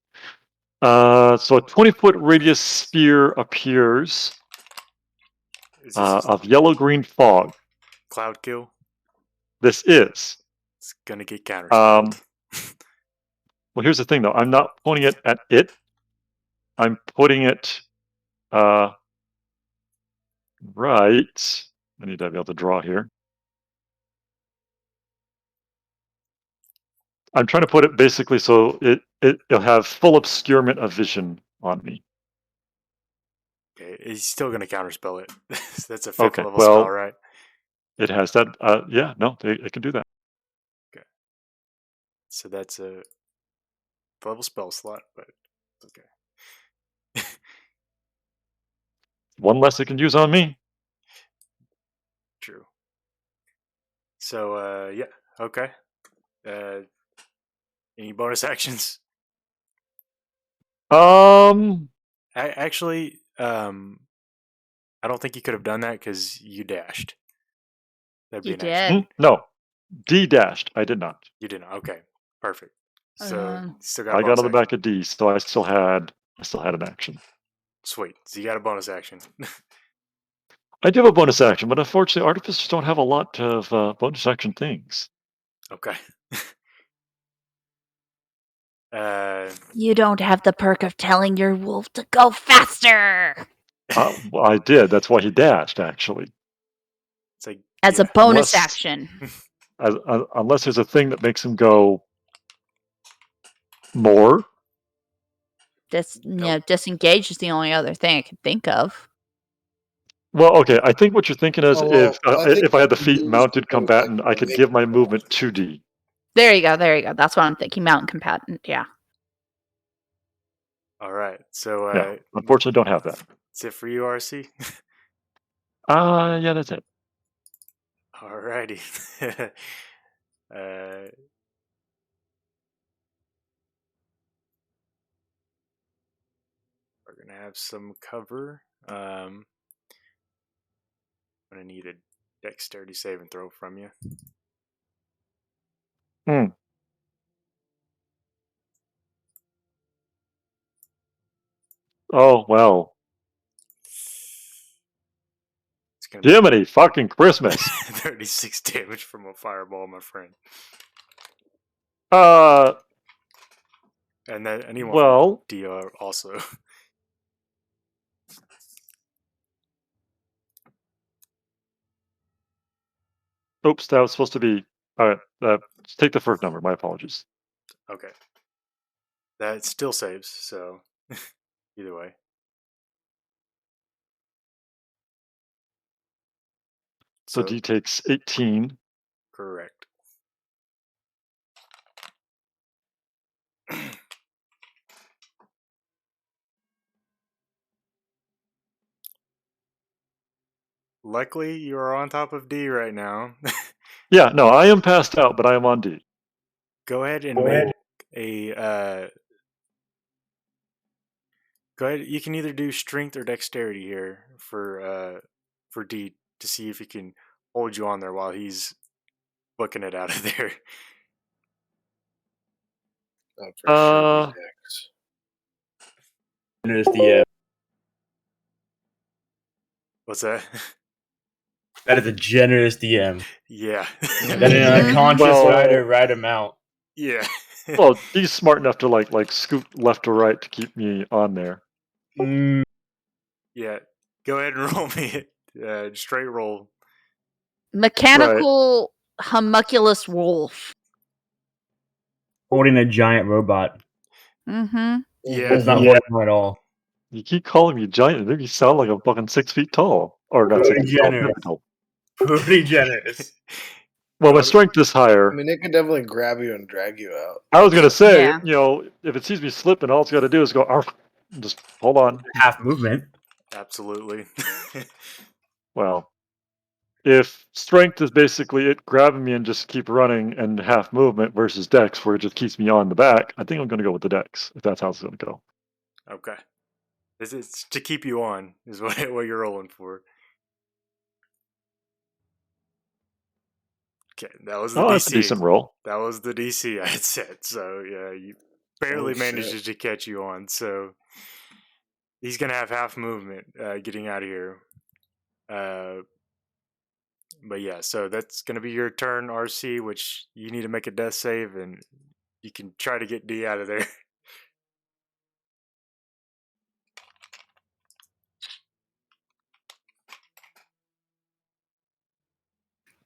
So a 20-foot radius sphere appears Is this of yellow-green fog. cloud kill? This is. It's gonna get counterspelled. Well, here's the thing, though. I'm not pointing it at it. I'm putting it right. I need to be able to draw here. I'm trying to put it basically so it'll have full obscurement of vision on me. Okay, he's still gonna counterspell it. That's a 5th Okay, level well, spell, right? it has that. Yeah, no, it can do that. So that's a level spell slot, but okay. One less it can use on me. True. So yeah, okay. Any bonus actions? Actually, I don't think you could have done that because you dashed. That'd be You an action. did. No, D dashed. I did not. You didn't. Okay, perfect. So still got. I A got bonus on the action. back of D, so I still had an action. Sweet. So you got a bonus action. I do have a bonus action, but unfortunately, artificers don't have a lot of bonus action things. Okay. You don't have the perk of telling your wolf to go faster. Well, I did. That's why he dashed, actually. As a Yeah. bonus Unless- action. Unless there's a thing that makes him go more. Disengage is the only other thing I can think of. Well, okay. I think what you're thinking is Oh, well, I think if I had the you feet use mounted the combatant, like I could make give my it movement 2D. There you go. That's what I'm thinking. Mountain combatant. Yeah. All right. So Yeah, unfortunately, don't have that. that's it for you, RC. Yeah, that's it. Alrighty. We're gonna have some cover. I'm gonna need a dexterity save and throw from you. Oh well. It's gonna be Jiminy fucking Christmas. 36 damage from a fireball, my friend. And then anyone from Well, DR also. oops, that was supposed to be. All right, just take the first number. My apologies. Okay. That still saves, so either way. So D takes 18. Correct. Luckily, you are on top of D right now. Yeah, no, I am passed out, but I am on D. Go ahead and make a. Go ahead. You can either do strength or dexterity here for D to see if he can hold you on there while he's booking it out of there. Oh, for sure, be Dex. There's the What's that? that is a generous DM. Yeah. That an unconscious Well- rider ride him out. Yeah. Well, D's smart enough to like scoot left or right to keep me on there. Yeah. Go ahead and roll me a straight roll. Mechanical homunculus wolf. Holding a giant robot. Mm-hmm. Yeah. That's not holding him at all. You keep calling me giant, and make me sound like I'm fucking 6 feet tall, or not 6 feet tall, Generous. 7 feet tall. Pretty generous. Well, my strength is higher. I mean, it could definitely grab you and drag you out. I was gonna say, Yeah. if it sees me slipping, all it's got to do is go, "Arf," and just hold on. Half movement. Absolutely. Well, if strength is basically it grabbing me and just keep running and half movement versus dex, where it just keeps me on the back, I think I'm gonna go with the dex if that's how it's gonna go. Okay. This is to keep you on, is what you're rolling for. Okay, that was the Oh, DC. that's a decent roll. That was the DC I had set. So yeah, you barely Oh, managed shit. to catch you on. So he's gonna have half movement getting out of here. But yeah, so that's gonna be your turn, RC, which you need to make a death save, and you can try to get D out of there.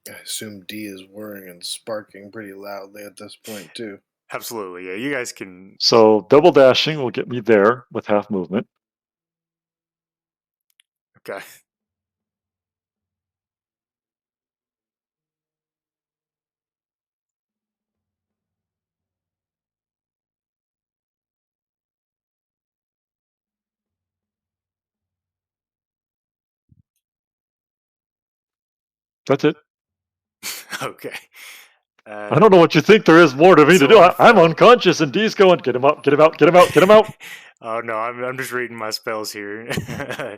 I assume D is whirring and sparking pretty loudly at this point, too. Absolutely, yeah. You guys can. So double dashing will get me there with half movement. Okay. That's it. Okay. I don't know what you think there is more to me to do. Sword I'm fell. unconscious, and D's going, get him up, get him out, get him out, get him out. Oh no, I'm just reading my spells here.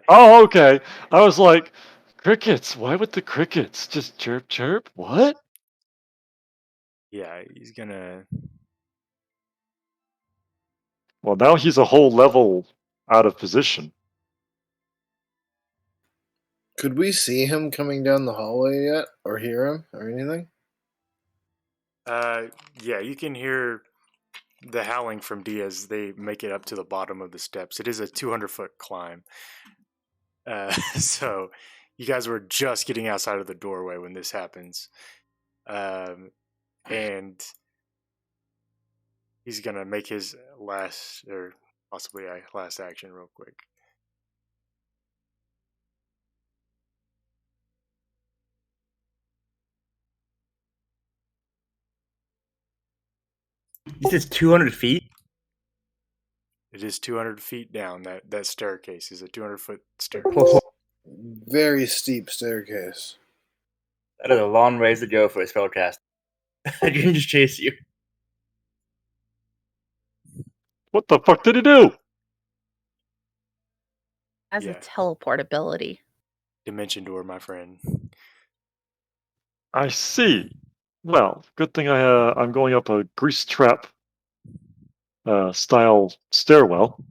Oh, okay. I was like, crickets. Why would the crickets just chirp, chirp? What? Yeah, he's gonna. Well, now he's a whole level out of position. Could we see him coming down the hallway yet? Or hear him? Or anything? Yeah, you can hear the howling from D as they make it up to the bottom of the steps. It is a 200-foot climb. So you guys were just getting outside of the doorway when this happens. And he's gonna make his last, or possibly a last action real quick. This is 200 feet. It is 200 feet down. That staircase is a 200-foot staircase. Oh, Very steep staircase. that is a long ways to go for a spellcast. I can just chase you. What the fuck did he do? Has Yeah. a teleport ability. Dimension door, my friend. I see. Well, good thing I'm going up a grease trap style stairwell.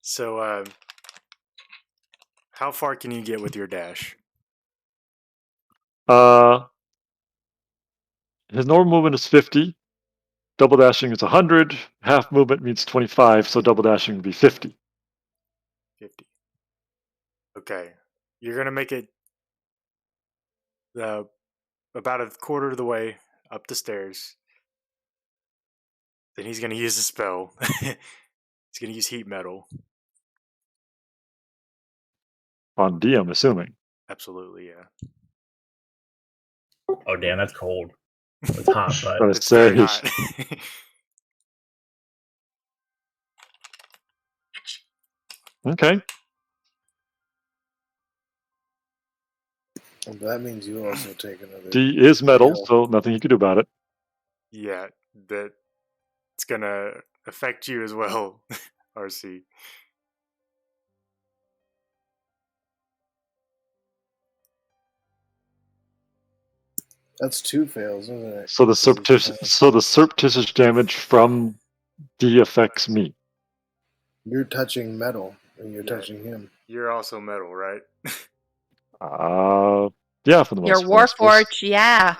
So, how far can you get with your dash? His normal movement is 50. Double dashing is 100. Half movement means 25, so double dashing would be 50. 50. Okay. You're going to make it about a quarter of the way up the stairs. Then he's going to use a spell. He's going to use heat metal. On D, I'm assuming. Absolutely, yeah. Oh, damn, that's cold. It's hot, but Gonna It's very say, hot. okay. And that means you also take another. D is metal, fail. so nothing you can do about it. Yeah, that it's going to affect you as well, RC. That's 2 fails, isn't it? So the This is surreptitious damage from D affects me. You're touching metal, and you're Yeah. touching him. You're also metal, right? Yeah, for the Your most part. I suppose. Warforged, yeah.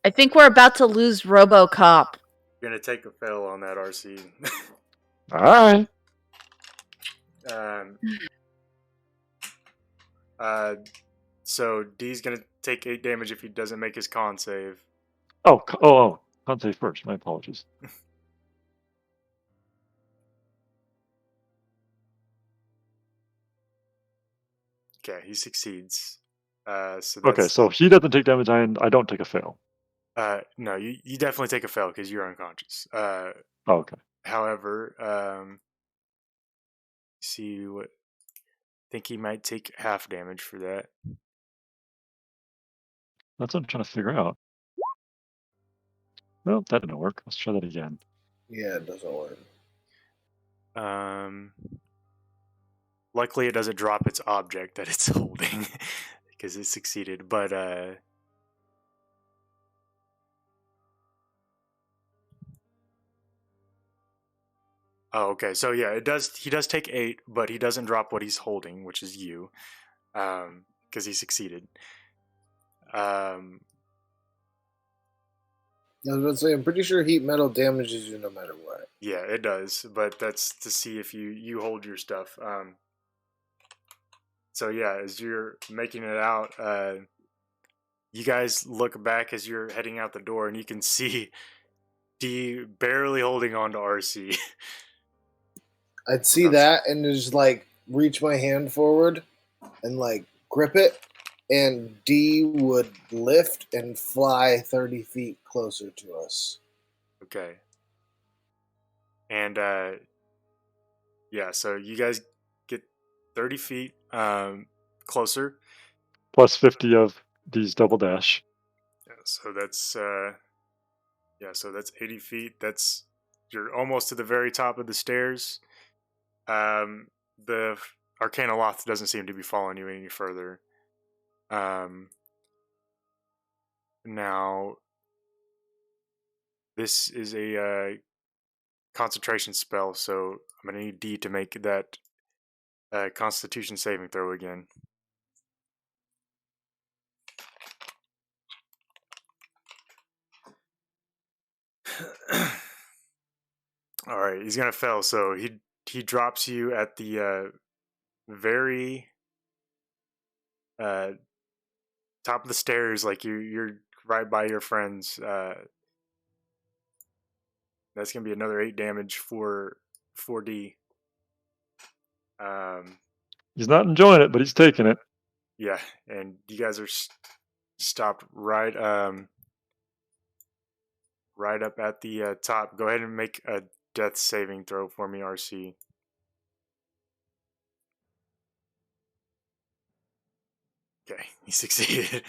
I think we're about to lose RoboCop. You're going to take a fail on that, RC. All right. So D's gonna take 8 damage if he doesn't make his con save. Oh. Can't say first. My apologies. Okay, he succeeds. So that's, Okay, so he doesn't take damage, and I don't take a fail. no, you definitely take a fail because you're unconscious. Okay. However, see what. I think he might take half damage for that. That's what I'm trying to figure out. Well, that didn't work. Let's try that again. Yeah, it doesn't work. Luckily, it doesn't drop its object that it's holding because it succeeded. But oh, okay. So yeah, it does. He does take 8, but he doesn't drop what he's holding, which is you, because he succeeded. I was about to say, I'm pretty sure heat metal damages you no matter what. Yeah, it does, but that's to see if you hold your stuff. So yeah, as you're making it out, you guys look back as you're heading out the door, and you can see D barely holding on to RC. I'd see that and just like reach my hand forward and like grip it, and D would lift and fly 30 feet closer to us. Okay. And yeah, so you guys get 30 feet closer. Plus 50 of D's double dash. Yeah, so that's so that's 80 feet. That's you're almost to the very top of the stairs. The Arcana Loth doesn't seem to be following you any further. Now this is a concentration spell, so I'm gonna need D to make that Constitution saving throw again. All right, he's gonna fail. So he drops you at the very top of the stairs, like you're right by your friends. That's gonna be another 8 damage for 4D. He's not enjoying it, but he's taking it. Yeah, and you guys are stopped right right up at the top. Go ahead and make a death saving throw for me, RC. Okay, he succeeded.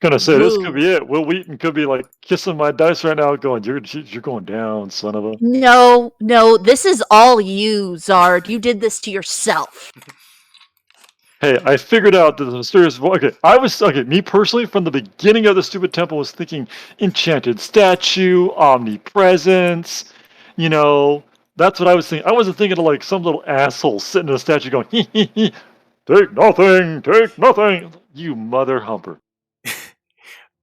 Gonna say this could Woo. be it. Will Wheaton could be like kissing my dice right now, going, "You're going down, son of a." No, this is all you, Zard. You did this to yourself. Hey, I figured out that the mysterious voice. Okay, I was okay. Me personally, from the beginning of the stupid temple, was thinking enchanted statue, omnipresence. You know, that's what I was thinking. I wasn't thinking of like some little asshole sitting in a statue going, "Hee hee hee, take nothing, take nothing." You mother humper.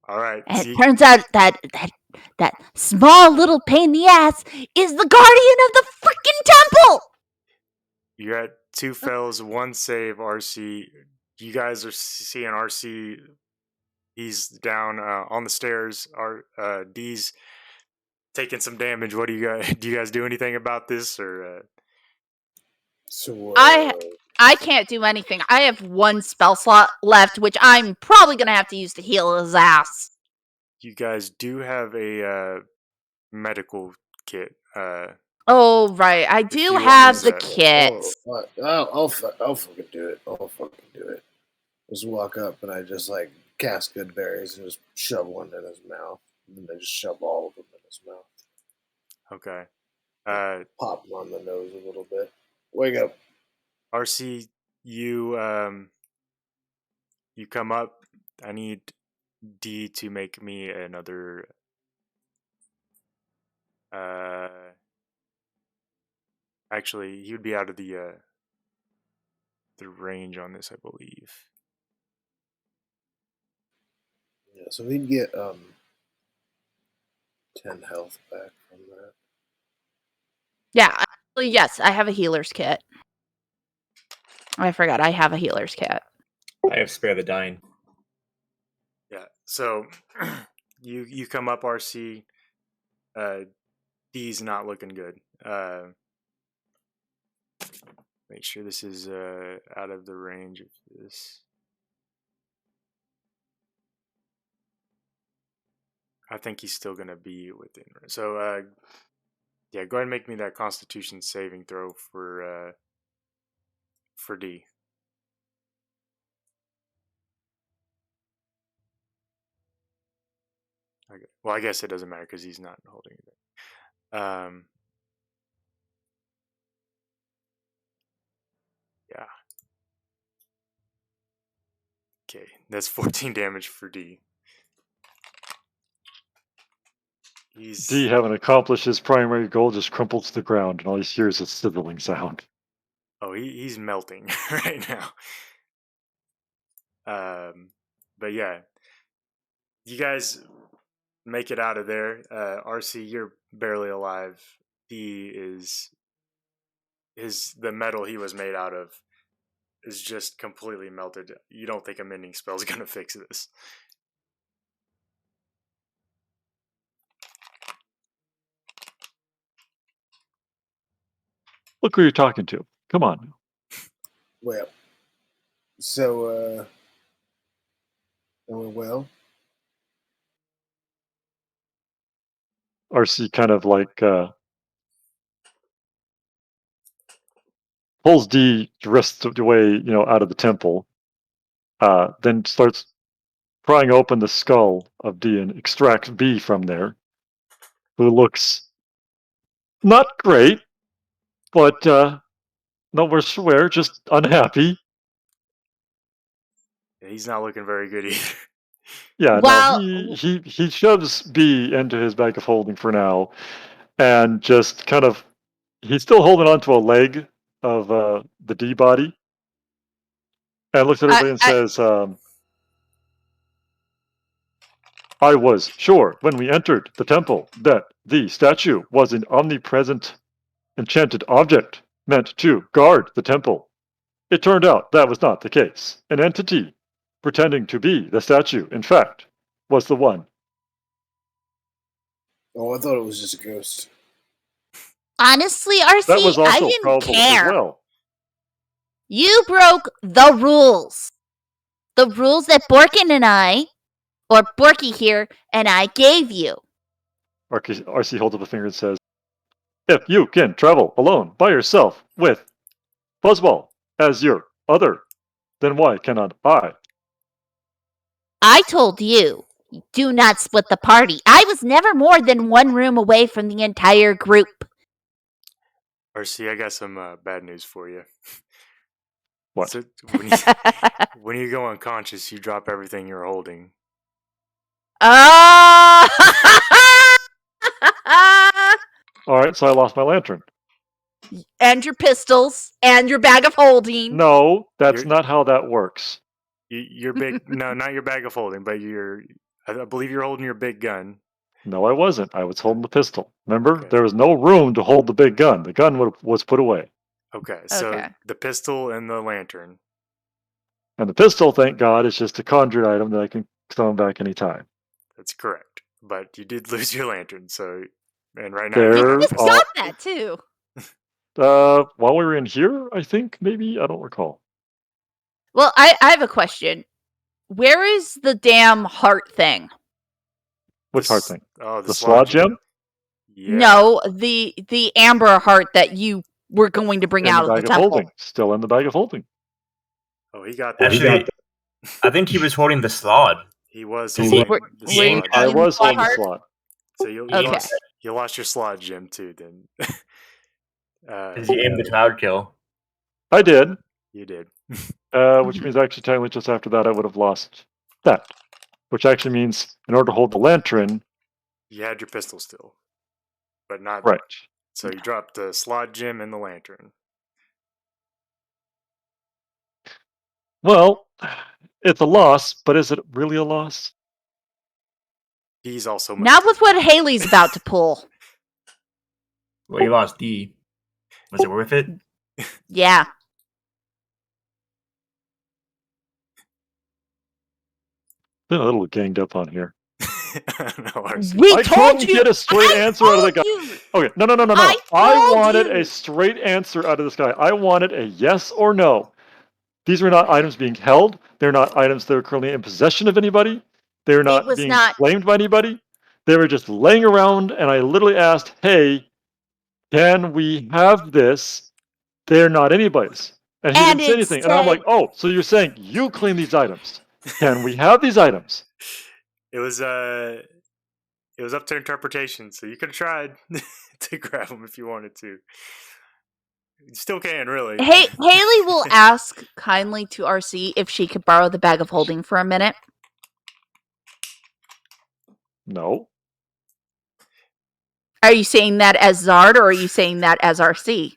All right. And so it turns out that small little pain in the ass is the guardian of the freaking temple. you're at 2 fails, 1 save, RC. You guys are seeing RC. He's down on the stairs. D's taking some damage. What do you guys do? You guys do anything about this, or? So I can't do anything. I have 1 spell slot left, which I'm probably gonna have to use to heal his ass. You guys do have a medical kit. Oh right, I you do want have to the use kit. I'll fucking do it. I'll fucking do it. Just walk up and I just like cast good berries and just shove one in his mouth. And then I just shove all of them in his mouth. Okay. Pop him on the nose a little bit. Wake up. RC, you come up. I need D to make me another. Actually, he would be out of the range on this, I believe. Yeah, so he'd get 10 health back from that. Yeah, actually, yes, I have a healer's kit. I forgot I have a healer's kit. I have spare the dying. Yeah. So you come up, RC. D's not looking good. Make sure this is out of the range of this. I think he's still gonna be within. So yeah, go ahead and make me that Constitution saving throw for D. Okay. Well, I guess it doesn't matter because he's not holding it. Yeah. Okay, that's 14 damage for D. D, having accomplished his primary goal, just crumples to the ground, and all he hears is a sizzling sound. Oh, he's melting right now. But yeah, you guys make it out of there. RC, you're barely alive. D is the metal he was made out of is just completely melted. You don't think a mending spell is gonna fix this? Look who you're talking to. Come on. Well, so, well, RC kind of like pulls D the rest of the way, out of the temple. Then starts prying open the skull of D and extracts B from there, who looks not great, but no worse for wear, just unhappy. Yeah, he's not looking very good either. Yeah, Well- no, he shoves B into his bag of holding for now, and just kind of he's still holding on to a leg of the D body, and looks at everybody and says, "I was sure when we entered the temple that the statue was an omnipresent, enchanted object meant to guard the temple. It turned out that was not the case. An entity, pretending to be the statue, in fact, was the one. Oh, I thought it was just a ghost. Honestly, That RC, was I also didn't probable care. as well. You broke the rules. The rules that Borkin and I, or Borky here, and I gave you. RC holds up a finger and says, if you can travel alone by yourself with Fuzzball as your other, then why cannot I? I told you, do not split the party. I was never more than one room away from the entire group. RC, I got some bad news for you. What? So when you go unconscious, you drop everything you're holding. Oh! All right, so I lost my lantern. And your pistols, and your bag of holding. No, that's You're- not how that works. Your big no, not your bag of holding, but I believe you're holding your big gun. No, I wasn't. I was holding the pistol. Remember? Okay. There was no room to hold the big gun. The gun was put away. Okay, so Okay. the pistol and the lantern. And the pistol, thank God, is just a conjured item that I can summon back anytime. That's correct. But you did lose your lantern, so and right now There you're You are just all- got that, too. While we were in here, I think, maybe? I don't recall. Well, I have a question. Where is the damn heart thing? Which heart thing? Oh, The slot gem? Yeah. No, the amber heart that you were going to bring In out the of the bag of temple. holding. Still in the bag of holding. Oh, he got that. Actually, I think he was holding the Slod. He was See, holding were- the were you slot. I Holding was the holding the heart? slot. So you Okay. lost your slot gem too. Then Because he aimed the cloud kill. I did. you did. Which means actually technically just after that I would have lost that. Which actually means in order to hold the lantern, You had your pistol still, but not right. So you dropped the slot gem and the lantern. Well, it's a loss, but is it really a loss? He's also Not with what Haley's about to pull. Well, he lost D. Was it worth it? Yeah. Been a little ganged up on here. no, RC. We I told couldn't you. get a straight I answer out of the guy. told you. Okay, no. I I told wanted you. a straight answer out of this guy. I wanted a yes or no. These are not items being held. They're not items that are currently in possession of anybody. They're not was being not- claimed by anybody. They were just laying around, and I literally asked, hey, can we have this? They're not anybody's. And he And didn't say anything. And I'm like, oh, so you're saying you claim these items. Can we have these items? It was up to interpretation, so you could have tried to grab them if you wanted to. You still can, really. Haley will ask kindly to RC if she could borrow the bag of holding for a minute. No. Are you saying that as Zard or are you saying that as RC?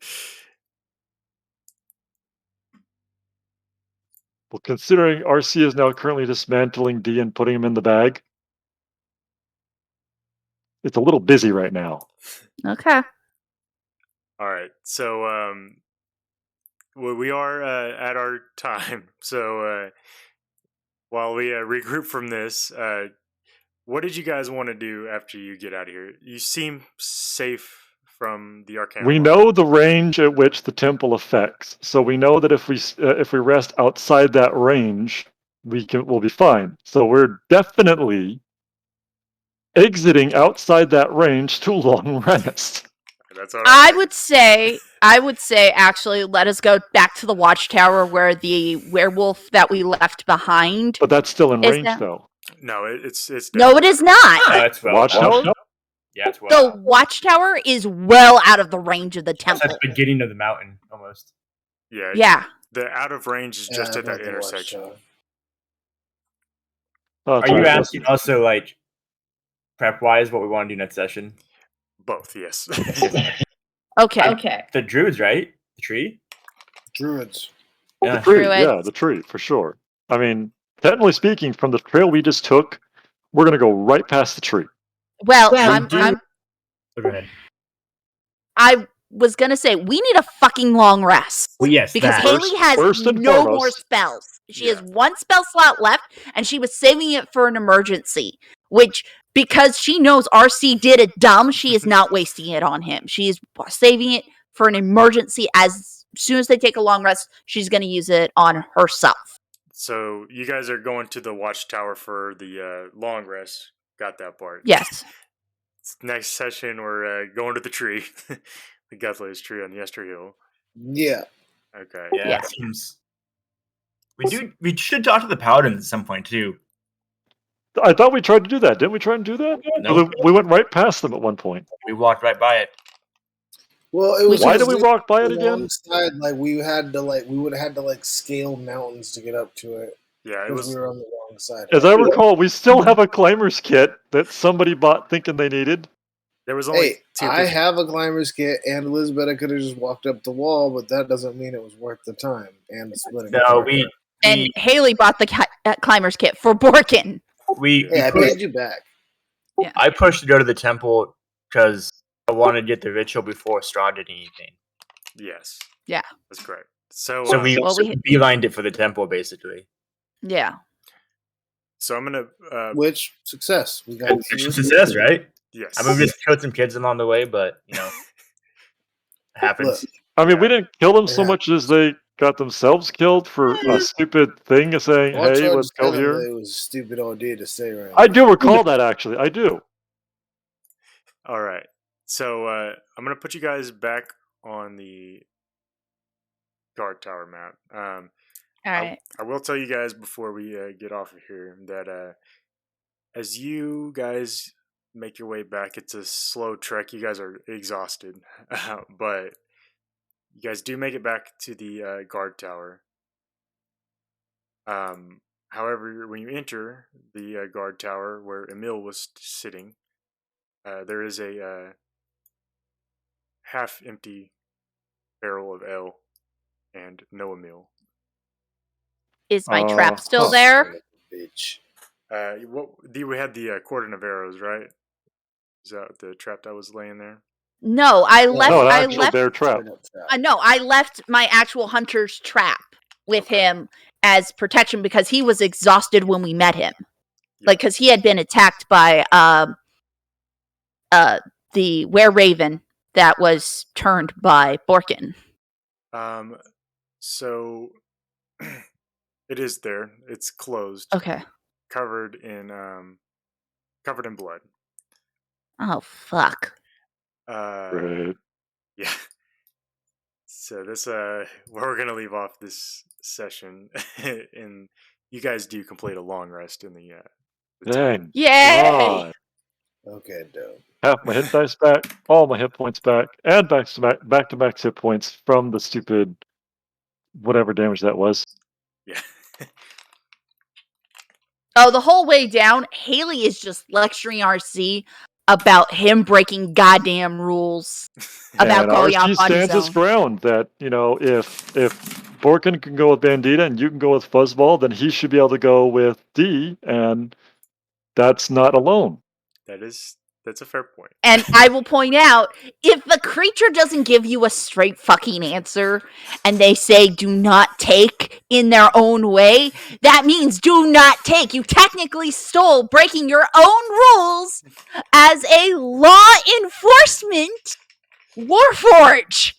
Well, considering RC is now currently dismantling D and putting him in the bag, it's a little busy right now. Okay. All right, so we are at our time. So while we regroup from this, what did you guys want to do after you get out of here? You seem safe from the Arcana. We know the range at which the temple affects, so we know that if we rest outside that range, we'll be fine. So we're definitely exiting outside that range to long rest. That's all right. I would say actually let us go back to the watchtower where the werewolf that we left behind. But that's still in Is range, that- though. No, it's No, it is not. That's well. Watchtower? Yeah, it's well. The watchtower is well out of the range of the That's at temple. the beginning of the mountain, almost. yeah. Yeah. The out of range is just at not that the intersection. watchtower. Oh, Are that's you right. asking also, like, prep-wise, what we want to do next session? Both, yes. Okay. The druids, right? The tree? Druids. Yeah. The tree, Druids. yeah, the tree, for sure. I mean, technically speaking, from the trail we just took, we're going to go right past the tree. Well, Go ahead. I was gonna say we need a fucking long rest. Well, yes, Because that. Haley has First and no more foremost. spells. She has Yeah. one spell slot left, and she was saving it for an emergency. Which, because she knows RC did it dumb, she is not wasting it on him. She is saving it for an emergency. As soon as they take a long rest, she's going to use it on herself. So you guys are going to the watchtower for the long rest. Got that part. Yes. Next session, we're going to the tree, the Guthless tree on Yester Hill. Yeah. Okay. Yeah, Yeah. it seems. We should talk to the paladins at some point too. I thought we tried to do that. Didn't we try and do that? Nope. We went right past them at one point. We walked right by it. Well, it was Why just did we walk by it again? alongside, like we would have had to scale mountains to get up to it Yeah, it because was. we were on the wrong side. As I recall, we still have a climber's kit that somebody bought thinking they needed. There was only Hey, two. I have a climber's kit, and Elizabeth, I could have just walked up the wall, but that doesn't mean it was worth the time and the splitting. No, apart. And Haley bought the climber's kit for Borkin. Hey, I paid you back. I pushed to go to the temple because I wanted to get the ritual before Strahd did anything. Yes. Yeah. That's correct. So, So we Well, we- beelined it for the temple, basically. Yeah. so I'm gonna. Which success? We got And mission success, right? Yes. I mean, we just killed some kids along the way, but it happens. Look, I mean, we didn't kill them so Yeah. much as they got themselves killed for a stupid thing of saying, Watch hey, out, let's just go tell them here. that It was a stupid idea to say right. I do recall that, actually. I do. All right. So I'm gonna put you guys back on the guard tower map. All right. I will tell you guys before we get off of here that as you guys make your way back, it's a slow trek. You guys are exhausted, but you guys do make it back to the guard tower. However, when you enter the guard tower where Emil was sitting, there is a half-empty barrel of ale and no Emil. Is my trap still huh. there? Bitch. We had the cordon of arrows, right? Is that the trap that was laying there? No, I left. No, an I actual left. bear trap. Straight up trap. No, I left my actual hunter's trap with him as protection because he was exhausted when we met him. Like, because he had been attacked by the were-raven that was turned by Borkin. So it is there. It's closed, Okay. covered in blood. Oh fuck. Right. Yeah. So this where we're gonna leave off this session, and you guys do complete a long rest in the Dang. Yay! God. Okay, dope. Half my hit dice back, all my hit points back, and back to max hit points from the stupid whatever damage that was. yeah. Oh, the whole way down, Haley is just lecturing RC about him breaking goddamn rules about And going RC off on his stands his own. ground that, if Borkin can go with Bandita and you can go with Fuzzball, then he should be able to go with D, and that's not alone. That's a fair point. And I will point out, if the creature doesn't give you a straight fucking answer and they say do not take in their own way, that means do not take. You technically stole breaking your own rules as a law enforcement warforge.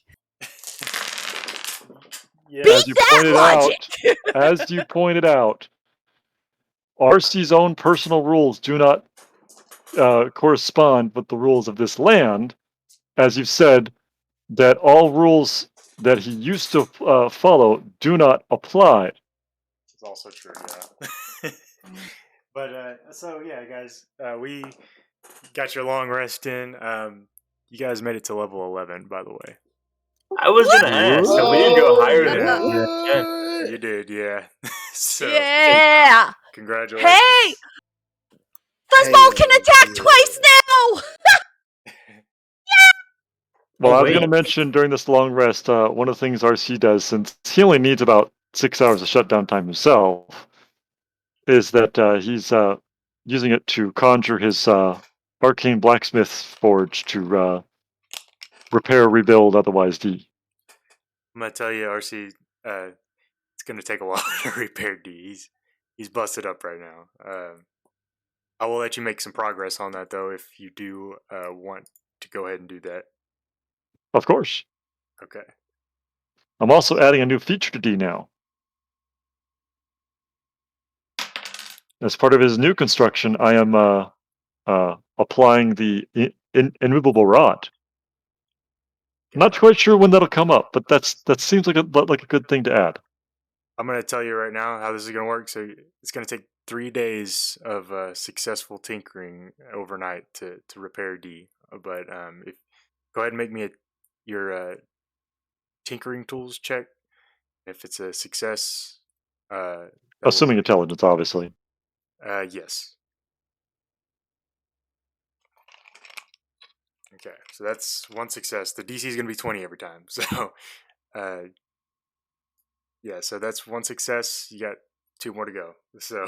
Yeah. Beat that logic. As you pointed out, RC's own personal rules do not correspond with the rules of this land. As you've said, that all rules that he used to follow do not apply. It's also true, yeah. But so yeah, guys, we got your long rest in. You guys made it to level 11, by the way. I was gonna ask, so we didn't go higher than that. What? You did, yeah. So Yeah. congratulations. Hey! Fuzzball can attack twice now! Well, Oh, I was wait. going to mention during this long rest, one of the things RC does, since he only needs about 6 hours of shutdown time himself, is that he's using it to conjure his arcane blacksmith forge to repair, rebuild, otherwise D. I'm gonna tell you, RC, it's gonna take a while to repair D. He's busted up right now. I will let you make some progress on that though, if you do want to go ahead and do that. Of course. Okay. I'm also adding a new feature to D now. As part of his new construction, I am applying the immovable rod. Not quite sure when that'll come up, but that seems like a good thing to add. I'm gonna tell you right now how this is gonna work. So it's gonna take 3 days of successful tinkering overnight to repair D. But if go ahead and make me your tinkering tools check. If it's a success, Assuming intelligence, obviously. Yes. Okay, so that's one success. The DC is going to be 20 every time. So, yeah, so that's one success. You got 2 more to go. So,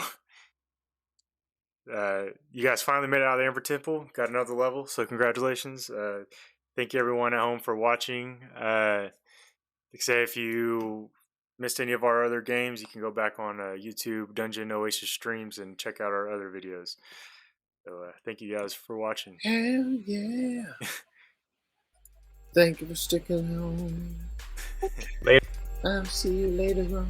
you guys finally made it out of the Amber Temple. Got another level. So, congratulations. Thank you, everyone at home, for watching. Like I say, if you missed any of our other games, you can go back on YouTube, Dungeon Oasis streams, and check out our other videos. So, thank you guys for watching. Hell yeah. Thank you for sticking on. Later. I'll see you later on.